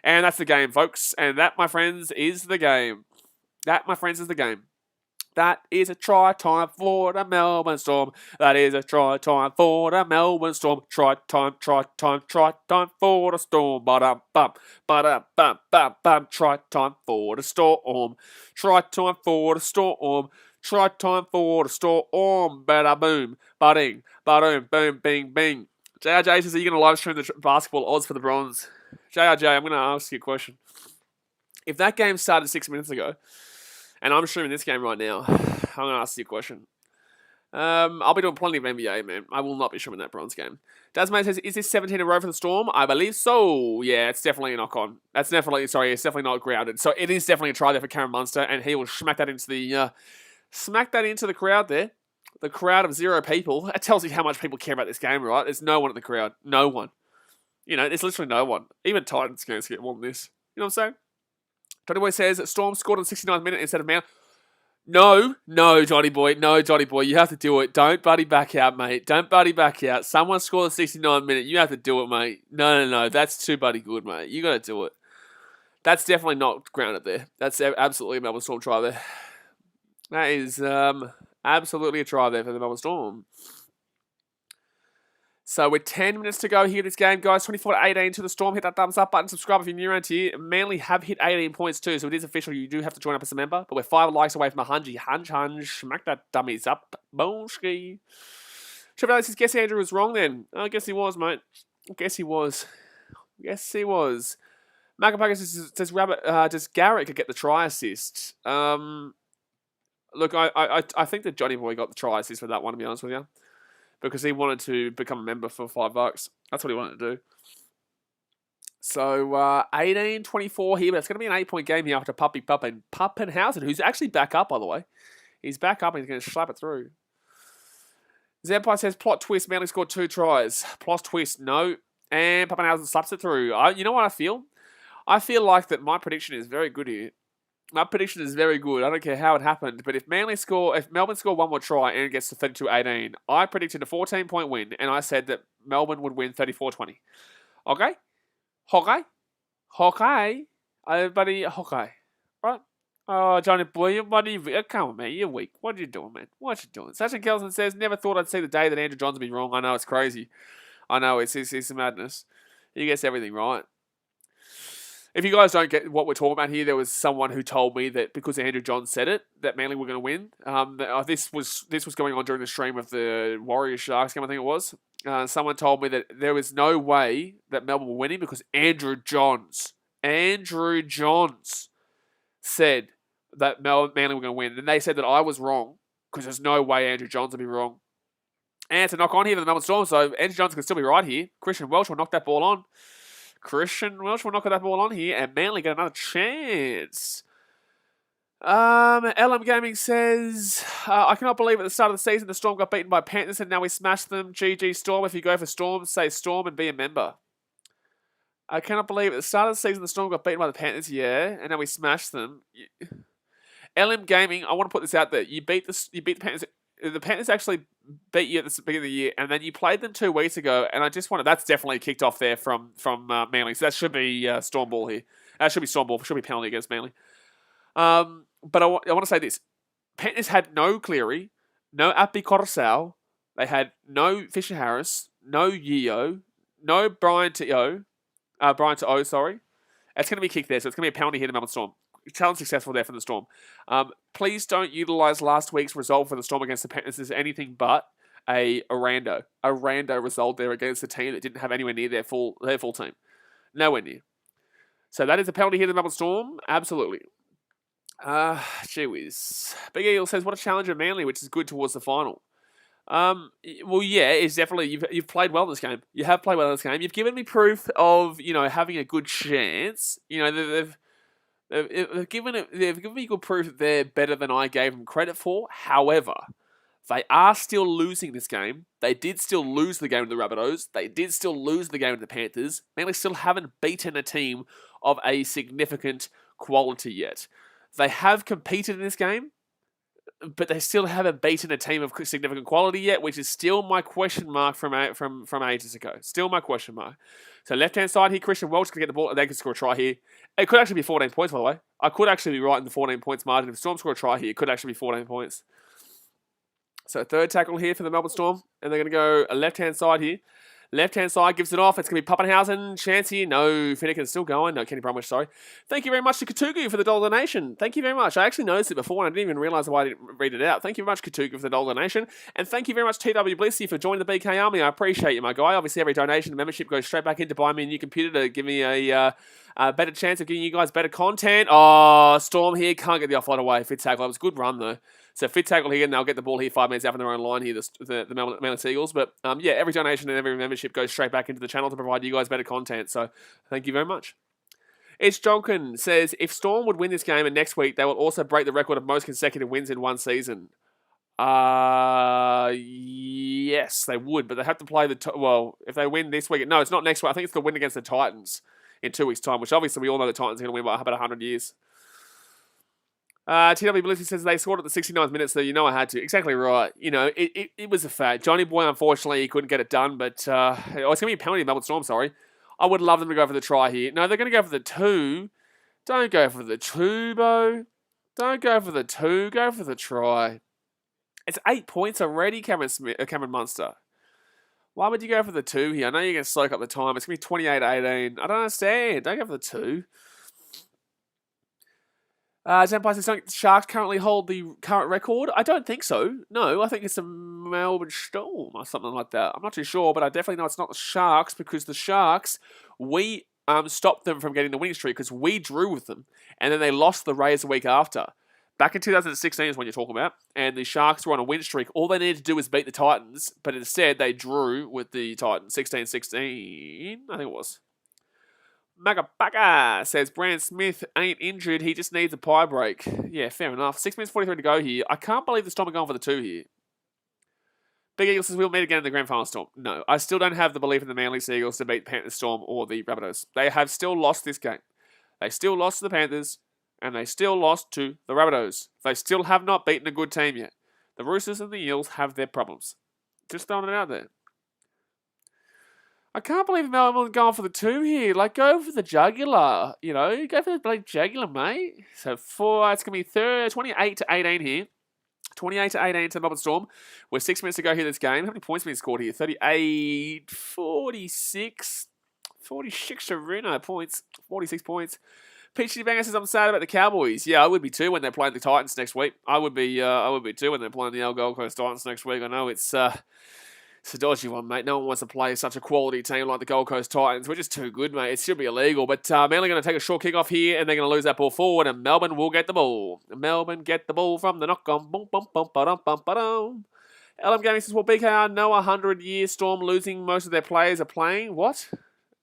And that's the game, folks. And that, my friends, is the game. That, my friends, is the game. That is a try time for the Melbourne Storm. That is a try time for the Melbourne Storm. Try time for the Storm. Ba-dum, bum, ba-dum, bum, bum, bum. Try time for the Storm. Try time for the Storm. Try time for the Storm. Bada boom, ba-ding, ba-doom, boom, bing, bing. JRJ says, are you going to live stream the basketball odds for the Bronze? JRJ, I'm going to ask you a question. If that game started 6 minutes ago, and I'm streaming this game right now, I'm going to ask you a question. I'll be doing plenty of NBA, man. I will not be streaming that Bronze game. Dasman says, is this 17 in a row for the Storm? I believe so. Yeah, it's definitely a knock-on. It's definitely not grounded. So it is definitely a try there for Cameron Munster, and he will smack that into the crowd there. The crowd of 0 people. That tells you how much people care about this game, right? There's no one in the crowd. No one. You know, there's literally no one. Even Titans games get more than this. You know what I'm saying? Johnny Boy says, Storm scored on the 69th minute instead of Mount. No, Johnny Boy. No, Johnny Boy. You have to do it. Don't buddy back out, mate. Don't buddy back out. Someone scored the 69th minute. You have to do it, mate. No. That's too buddy good, mate. You got to do it. That's definitely not grounded there. That's absolutely a Melbourne Storm try there. That is absolutely a try there for the Melbourne Storm. So with 10 minutes to go here this game, guys, 24-18 to the Storm. Hit that thumbs up button. Subscribe if you're new around here. Manly have hit 18 points too, so it is official. You do have to join up as a member. But we're 5 likes away from a hungy. Hunch. Smack that dummies up. Bonski. Trevor says, guess Andrew was wrong then. I guess he was, mate. Guess he was. Maccapagus says, does Garrick get the try assist? Look, I think that Johnny Boy got the try assist for that one, to be honest with you. Because he wanted to become a member for $5. That's what he wanted to do. So, 18-24 here, but it's going to be an 8-point game here after Pappenhausen, who's actually back up, by the way. He's back up and he's going to slap it through. Zampire says, plot twist, Manly scored 2 tries. Plot twist, no. And Pappenhausen slaps it through. You know what I feel? I feel like that my prediction is very good here. My prediction is very good. I don't care how it happened, but if Melbourne score 1 more try and it gets to 32-18, I predicted a 14-point win, and I said that Melbourne would win 34-20. Okay? Everybody, okay. Right? Oh, Johnny boy, what are you, come on, man, you're weak. What are you doing, man? What you doing? Sachin Kelson says, never thought I'd see the day that Andrew Johns would be wrong. I know, it's crazy. I know, it's madness. He gets everything right. If you guys don't get what we're talking about here, there was someone who told me that because Andrew Johns said it, that Manly were going to win. This was going on during the stream of the Warriors Sharks game, I think it was. Someone told me that there was no way that Melbourne were winning because Andrew Johns said that Manly were going to win. And they said that I was wrong because there's no way Andrew Johns would be wrong. And to knock on here for the Melbourne Storm, so Andrew Johns can still be right here. Christian Welch will knock that ball on. And Manly get another chance. LM Gaming says, I cannot believe at the start of the season the Storm got beaten by Panthers and now we smashed them. GG Storm. If you go for Storm, say Storm and be a member. I cannot believe at the start of the season the Storm got beaten by the Panthers, yeah, and now we smashed them. LM Gaming, I want to put this out there. You beat the Panthers. The Panthers actually beat you at the beginning of the year, and then you played them 2 weeks ago, and I just wanted... That's definitely kicked off there from Manly, so that should be Storm ball here. That should be Storm ball. Should be penalty against Manly. But I want to say this. Panthers had no Cleary, no Api Coruscant. They had no Fisher Harris, no Yeo, no Brian to O, sorry. It's going to be kicked there, so it's going to be a penalty here to Melbourne Storm. Challenge successful there for the Storm. Please don't utilise last week's result for the Storm against the Panthers as anything but a rando result there against a team that didn't have anywhere near their full team. Nowhere near. So that is a penalty here to the Melbourne Storm. Absolutely. Gee whiz. Big Eagle says, what a challenge of Manly, which is good towards the final. Well, yeah, it's definitely, you've played well in this game. You have played well in this game. You've given me proof of, having a good chance. They've given me good proof that they're better than I gave them credit for. However, they are still losing this game. They did still lose the game to the Rabbitohs. They did still lose the game to the Panthers. Manly still haven't beaten a team of a significant quality yet. They have competed in this game, but they still haven't beaten a team of significant quality yet, which is still my question mark from ages ago. Still my question mark. So left-hand side here, Christian Welch can get the ball, and they can score a try here. It could actually be 14 points, by the way. I could actually be right in the 14 points margin. If Storm score a try here, it could actually be 14 points. So third tackle here for the Melbourne Storm, and they're going to go a left-hand side here. Left-hand side gives it off. It's going to be Pappenhausen. Chance here. No, Finnegan's still going. No, Kenny Bromwich, sorry. Thank you very much to Katugu for the $1 donation. Thank you very much. I actually noticed it before, and I didn't even realise why I didn't read it out. Thank you very much, Katugu, for the $1 donation. And thank you very much, TW Blissy, for joining the BKRmy. I appreciate you, my guy. Obviously, every donation and membership goes straight back into buying me a new computer to give me a better chance of giving you guys better content. Oh, Storm here. Can't get the offload away. Fit tackle. It was a good run, though. So fit tackle here, and they'll get the ball here 5 minutes out from their own line here, the Melbourne Seagulls. But yeah, every donation and every membership goes straight back into the channel to provide you guys better content. So thank you very much. It's Jonkin says, if Storm would win this game and next week, they will also break the record of most consecutive wins in one season. Yes, they would, but they have to play if they win this week. No, it's not next week. I think it's the win against the Titans in 2 weeks' time, which obviously we all know the Titans are going to win by about 100 years. TW Blissy says they scored at the 69th minute, so I had to. Exactly right. It was a fact. Johnny Boy, unfortunately, he couldn't get it done, but it's going to be a penalty in Melbourne Storm, sorry. I would love them to go for the try here. No, they're going to go for the 2. Don't go for the 2, Bo. Don't go for the 2. Go for the try. It's 8 points already, Cameron Munster. Why would you go for the 2 here? I know you're going to soak up the time. It's going to be 28-18. I don't understand. Don't go for the 2. Zenpai says, don't Sharks currently hold the current record? I don't think so. No, I think it's the Melbourne Storm or something like that. I'm not too sure, but I definitely know it's not the Sharks because the Sharks, we stopped them from getting the winning streak because we drew with them. And then they lost the Rays a week after. Back in 2016 is when you're talking about. And the Sharks were on a win streak. All they needed to do was beat the Titans, but instead they drew with the Titans. 16-16, I think it was. Magabaka says, Brand Smith ain't injured. He just needs a pie break. Yeah, fair enough. 6 minutes 43 to go here. I can't believe the Storm are going for the 2 here. Big Eagle says, we'll meet again in the grand final, Storm. No, I still don't have the belief in the Manly Seagulls to beat Panthers Storm or the Rabbitohs. They have still lost this game. They still lost to the Panthers, and they still lost to the Rabbitohs. They still have not beaten a good team yet. The Roosters and the Eels have their problems. Just throwing it out there. I can't believe Melbourne going for the 2 here. Like, go for the jugular. You know, go for the bloody jugular, mate. So, it's going to be 28 to 18 here. 28 to 18 to Melbourne Storm. We're 6 minutes to go here in this game. How many points have been scored here? 38, 46. 46 to Reno points. 46 points. Peachy Banger says, I'm sad about the Cowboys. Yeah, I would be too when they're playing the Titans next week. I would be too when they're playing the old Gold Coast Titans next week. I know it's a dodgy one, mate. No one wants to play such a quality team like the Gold Coast Titans. We're just too good, mate. It should be illegal. But Manly going to take a short kick off here, and they're going to lose that ball forward, and Melbourne will get the ball. Melbourne get the ball from the knock-on. Boom, boom, boom, ba-dum, bum, ba-dum. LM Gaming says, well, BKR know 100-year Storm losing most of their players are playing. What?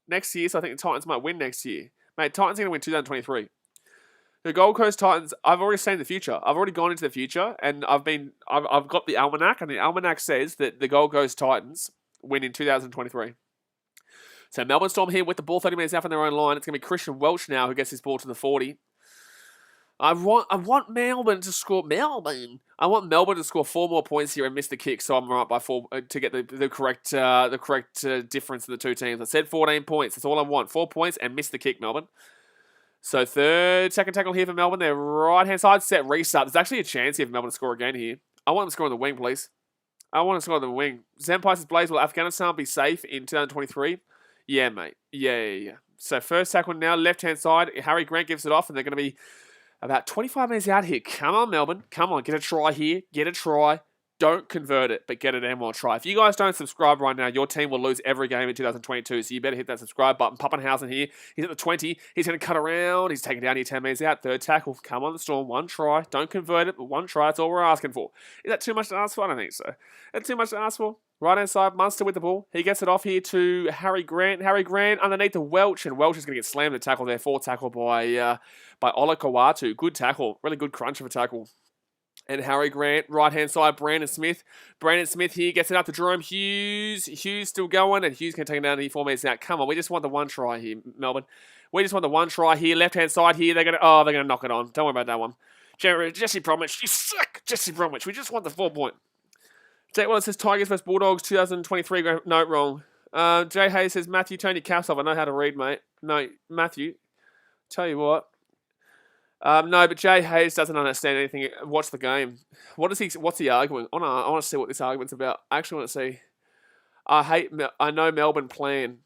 Next year, so I think the Titans might win next year. Mate, Titans are going to win 2023. The Gold Coast Titans, I've already seen the future. I've already gone into the future, and I've got the almanac, and the almanac says that the Gold Coast Titans win in 2023. So Melbourne Storm here with the ball 30 minutes out from their own line. It's going to be Christian Welch now who gets his ball to the 40. I want Melbourne to score. I want Melbourne to score 4 more points here and miss the kick, so I'm right by 4 to get the correct difference in the two teams. I said 14 points. That's all I want. 4 points and miss the kick, Melbourne. So second tackle here for Melbourne. Their right-hand side set restart. There's actually a chance here for Melbourne to score again here. I want them to score on the wing, please. I want to score on the wing. Zampai says, Blaze, will Afghanistan be safe in 2023? Yeah, mate. Yeah. So first tackle now, left-hand side. Harry Grant gives it off, and they're going to be about 25 minutes out here. Come on, Melbourne. Come on, get a try here. Get a try. Don't convert it, but get it and we'll try. If you guys don't subscribe right now, your team will lose every game in 2022, so you better hit that subscribe button. Pappenhausen here. He's at the 20. He's going to cut around. He's taking down here 10 minutes out. Third tackle. Come on, the Storm. 1 try. Don't convert it, but 1 try. That's all we're asking for. Is that too much to ask for? I don't think so. That's too much to ask for. Right-hand side, Munster with the ball. He gets it off here to Harry Grant. Harry Grant underneath the Welch, and Welch is going to get slammed to tackle there. 4 tackle by Ola Kawatu. Good tackle. Really good crunch of a tackle. And Harry Grant, right-hand side, Brandon Smith. Brandon Smith here gets it up to Jerome Hughes. Hughes still going, and Hughes can take it down to 4 minutes out. Come on, we just want the 1 try here, Melbourne. We just want the 1 try here. Left-hand side here, they're gonna knock it on. Don't worry about that one. Jesse Bromwich, you suck, Jesse Bromwich. We just want the 4 point. Jake Wallace says Tigers vs Bulldogs 2023. No, wrong. Jay Hayes says Matthew, turn your caps off. I know how to read, mate. No, Matthew. Tell you what. No, but Jay Hayes doesn't understand anything. Watch the game. What's he arguing? I want to see what this argument's about. I actually want to see. I know Melbourne plan.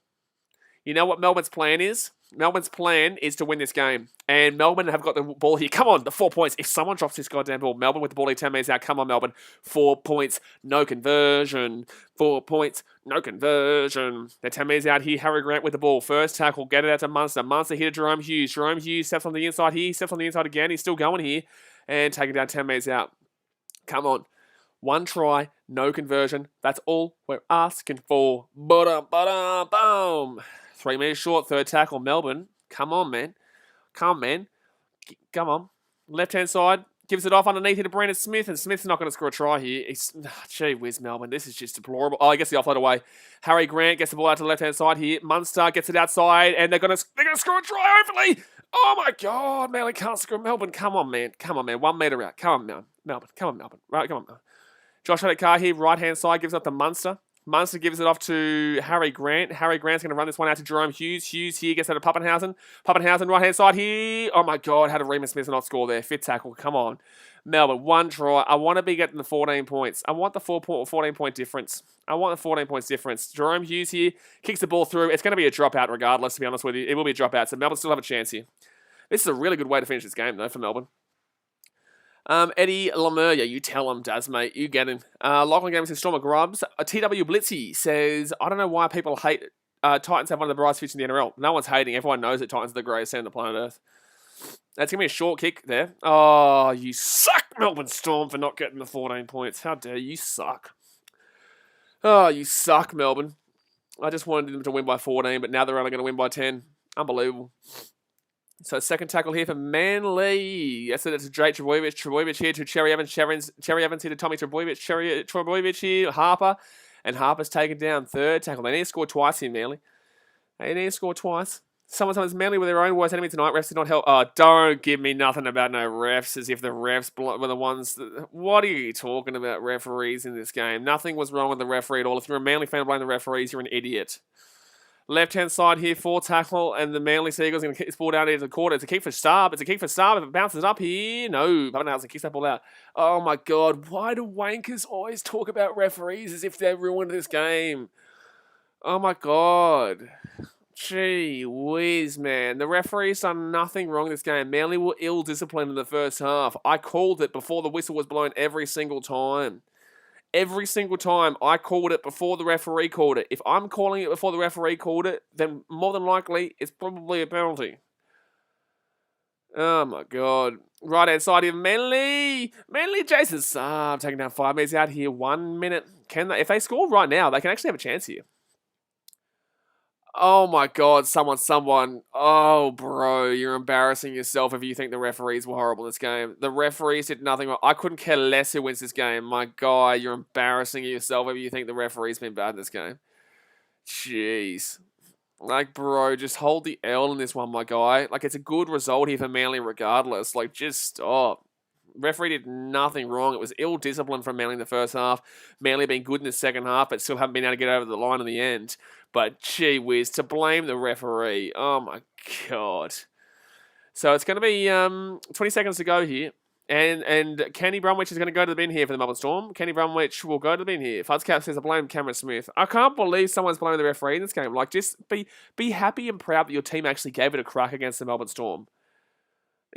You know what Melbourne's plan is? Melbourne's plan is to win this game. And Melbourne have got the ball here. Come on, the 4 points. If someone drops this goddamn ball, Melbourne with the ball here 10 minutes out. Come on, Melbourne. 4 points, no conversion. 4 points, no conversion. They're 10 minutes out here. Harry Grant with the ball. First tackle, get it out to Munster. Munster here to Jerome Hughes. Jerome Hughes steps on the inside here. Steps on the inside again. He's still going here. And taking down 10 minutes out. Come on. 1 try, no conversion. That's all we're asking for. Boom. 3 minutes short, third tackle, Melbourne. Come on, man. Come on. Left-hand side, gives it off underneath here to Brandon Smith, and Smith's not going to score a try here. Gee whiz, Melbourne. This is just deplorable. Oh, he gets the offload away. Harry Grant gets the ball out to the left-hand side here. Munster gets it outside, and they're going to score a try, hopefully. Oh, my God. Melbourne can't score. Melbourne, come on, man. 1 metre out. Come on, Melbourne. Right, come on, Melbourne. Josh Adokar here, right-hand side, gives it up to Munster. Munster gives it off to Harry Grant. Harry Grant's going to run this one out to Jerome Hughes. Hughes here gets out to Pappenhausen. Pappenhausen, right-hand side here. Oh, my God. How did Remus Smith not score there? 5th tackle. Come on. Melbourne, 1 try. I want to be getting the 14 points. I want the 14-point difference. I want the 14 points difference. Jerome Hughes here kicks the ball through. It's going to be a dropout regardless, to be honest with you. It will be a dropout, so Melbourne still have a chance here. This is a really good way to finish this game, though, for Melbourne. Eddie Lemur, you tell him, Daz, mate. You get him. Lachlan Games says Storm of Grubs. TW Blitzy says, I don't know why people hate Titans have one of the brightest futures in the NRL. No one's hating. Everyone knows that Titans are the greatest team on the planet Earth. That's going to be a short kick there. Oh, you suck, Melbourne Storm, for not getting the 14 points. How dare you suck. Oh, you suck, Melbourne. I just wanted them to win by 14, but now they're only going to win by 10. Unbelievable. So second tackle here for Manly. Yes, it's Jake Trebojevic. Trebojevic here to Cherry Evans. Cherry Evans here to Tommy Trebojevic. Trebojevic here, Harper. And Harper's taken down. Third tackle. They need to score twice here, Manly. They need to score twice. Someone says Manly were their own worst enemy tonight. Refs did not help. Oh, don't give me nothing about no refs as if the refs were the ones. What are you talking about, referees in this game? Nothing was wrong with the referee at all. If you're a Manly fan blaming the referees, you're an idiot. Left-hand side here, 4 tackle, and the Manly Seagulls going to kick this ball down into the quarter. It's a kick for Saab. It's a kick for Saab. If it bounces up here, no. Pappenhausen kicks that ball out. Oh, my God. Why do wankers always talk about referees as if they've ruined this game? Oh, my God. Gee whiz, man. The referees done nothing wrong this game. Manly were ill-disciplined in the first half. I called it before the whistle was blown every single time. Every single time I called it before the referee called it. If I'm calling it before the referee called it, then more than likely it's probably a penalty. Oh my God. Right hand side here, Manly. Jason Saab taking down 5 minutes out here. 1 minute. Can they? If they score right now, they can actually have a chance here. Oh my God, someone. Oh, bro, you're embarrassing yourself if you think the referees were horrible in this game. The referees did nothing wrong. I couldn't care less who wins this game. My guy, you're embarrassing yourself if you think the referee's been bad in this game. Jeez. Like, bro, just hold the L in this one, my guy. Like, it's a good result here for Manly regardless. Like, just stop. Referee did nothing wrong. It was ill-discipline from Manly in the first half. Manly being good in the second half, but still haven't been able to get over the line in the end. But gee whiz, to blame the referee. Oh my God. So it's going to be 20 seconds to go here. And Kenny Brumwich is going to go to the bin here for the Melbourne Storm. Kenny Brumwich will go to the bin here. Fuzzcap says, I blame Cameron Smith. I can't believe someone's blaming the referee in this game. Like, just be happy and proud that your team actually gave it a crack against the Melbourne Storm.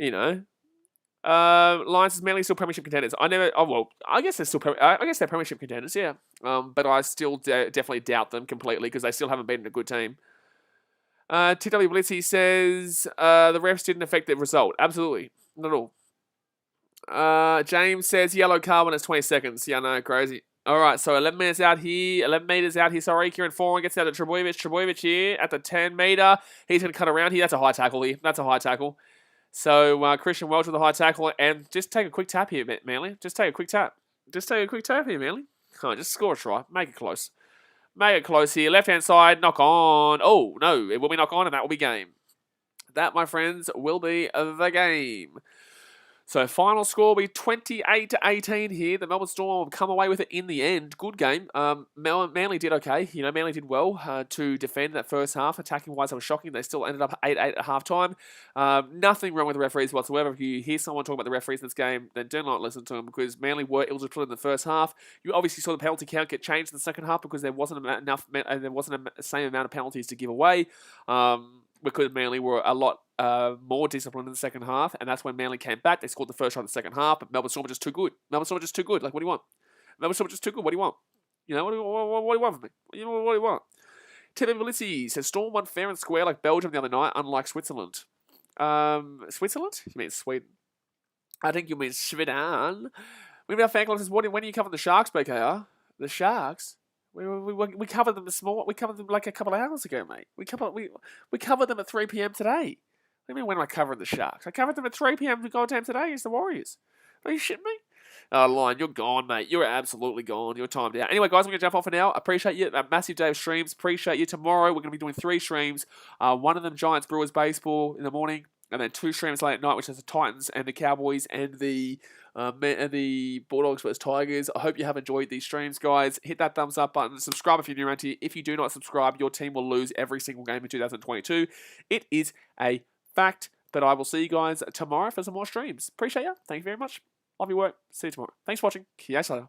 You know? Lions is Manly still premiership contenders. I guess they're still they're premiership contenders, yeah. But I still definitely doubt them completely because they still haven't beaten a good team. TW Blitzy says the refs didn't affect the result. Absolutely, not at all. James says yellow card when it's 20 seconds. Yeah, no, crazy. All right, so 11 meters out here. Sorry, Kieran Foran gets out to Trebojevic here at the 10 meter. He's going to cut around here. That's a high tackle here. That's a high tackle. So, Christian Welch with a high tackle, and just take a quick tap here, Manly. Just take a quick tap here, Manly. Come on, just score a try. Make it close. Make it close here. Left-hand side, knock on. Oh, no, it will be knock on, and that will be game. That, my friends, will be the game. So, final score will be 28-18 here. The Melbourne Storm will come away with it in the end. Good game. Manly did okay. You know, Manly did well to defend that first half. Attacking-wise, they were shocking. They still ended up 8-8 at halftime. Nothing wrong with the referees whatsoever. If you hear someone talk about the referees in this game, then do not listen to them because Manly were ill-disciplined in the first half. You obviously saw the penalty count get changed in the second half because there wasn't the same amount of penalties to give away. Because Manly were a lot more disciplined in the second half, and that's when Manly came back. They scored the first try in the second half, but Melbourne Storm were just too good. Like, what do you want? Melbourne Storm were just too good. What do you want? You know, what do you want from me? What do you want? Tim Melissy says, Storm won fair and square like Belgium the other night, unlike Switzerland. Switzerland? You mean Sweden? I think you mean Sweden. We have our fan club says, when are you covering the Sharks, BKR? The Sharks? We covered them We covered them like a couple of hours ago, mate. We covered them at 3 p.m. today. What do you mean when am I covering the Sharks? I covered them at 3 p.m. goddamn today against the Warriors. Are you shitting me? Lion, you're gone, mate. You're absolutely gone. You're timed out. Anyway, guys, I'm going to jump off for now. Appreciate you. A massive day of streams. Appreciate you. Tomorrow, we're going to be doing 3 streams. One of them, Giants Brewers baseball in the morning. And then 2 streams late at night, which is the Titans and the Cowboys and the Bulldogs versus Tigers. I hope you have enjoyed these streams, guys. Hit that thumbs up button. Subscribe if you're new around here. If you do not subscribe, your team will lose every single game in 2022. It is a fact. But I will see you guys tomorrow for some more streams. Appreciate you. Thank you very much. Love your work. See you tomorrow. Thanks for watching. See you later.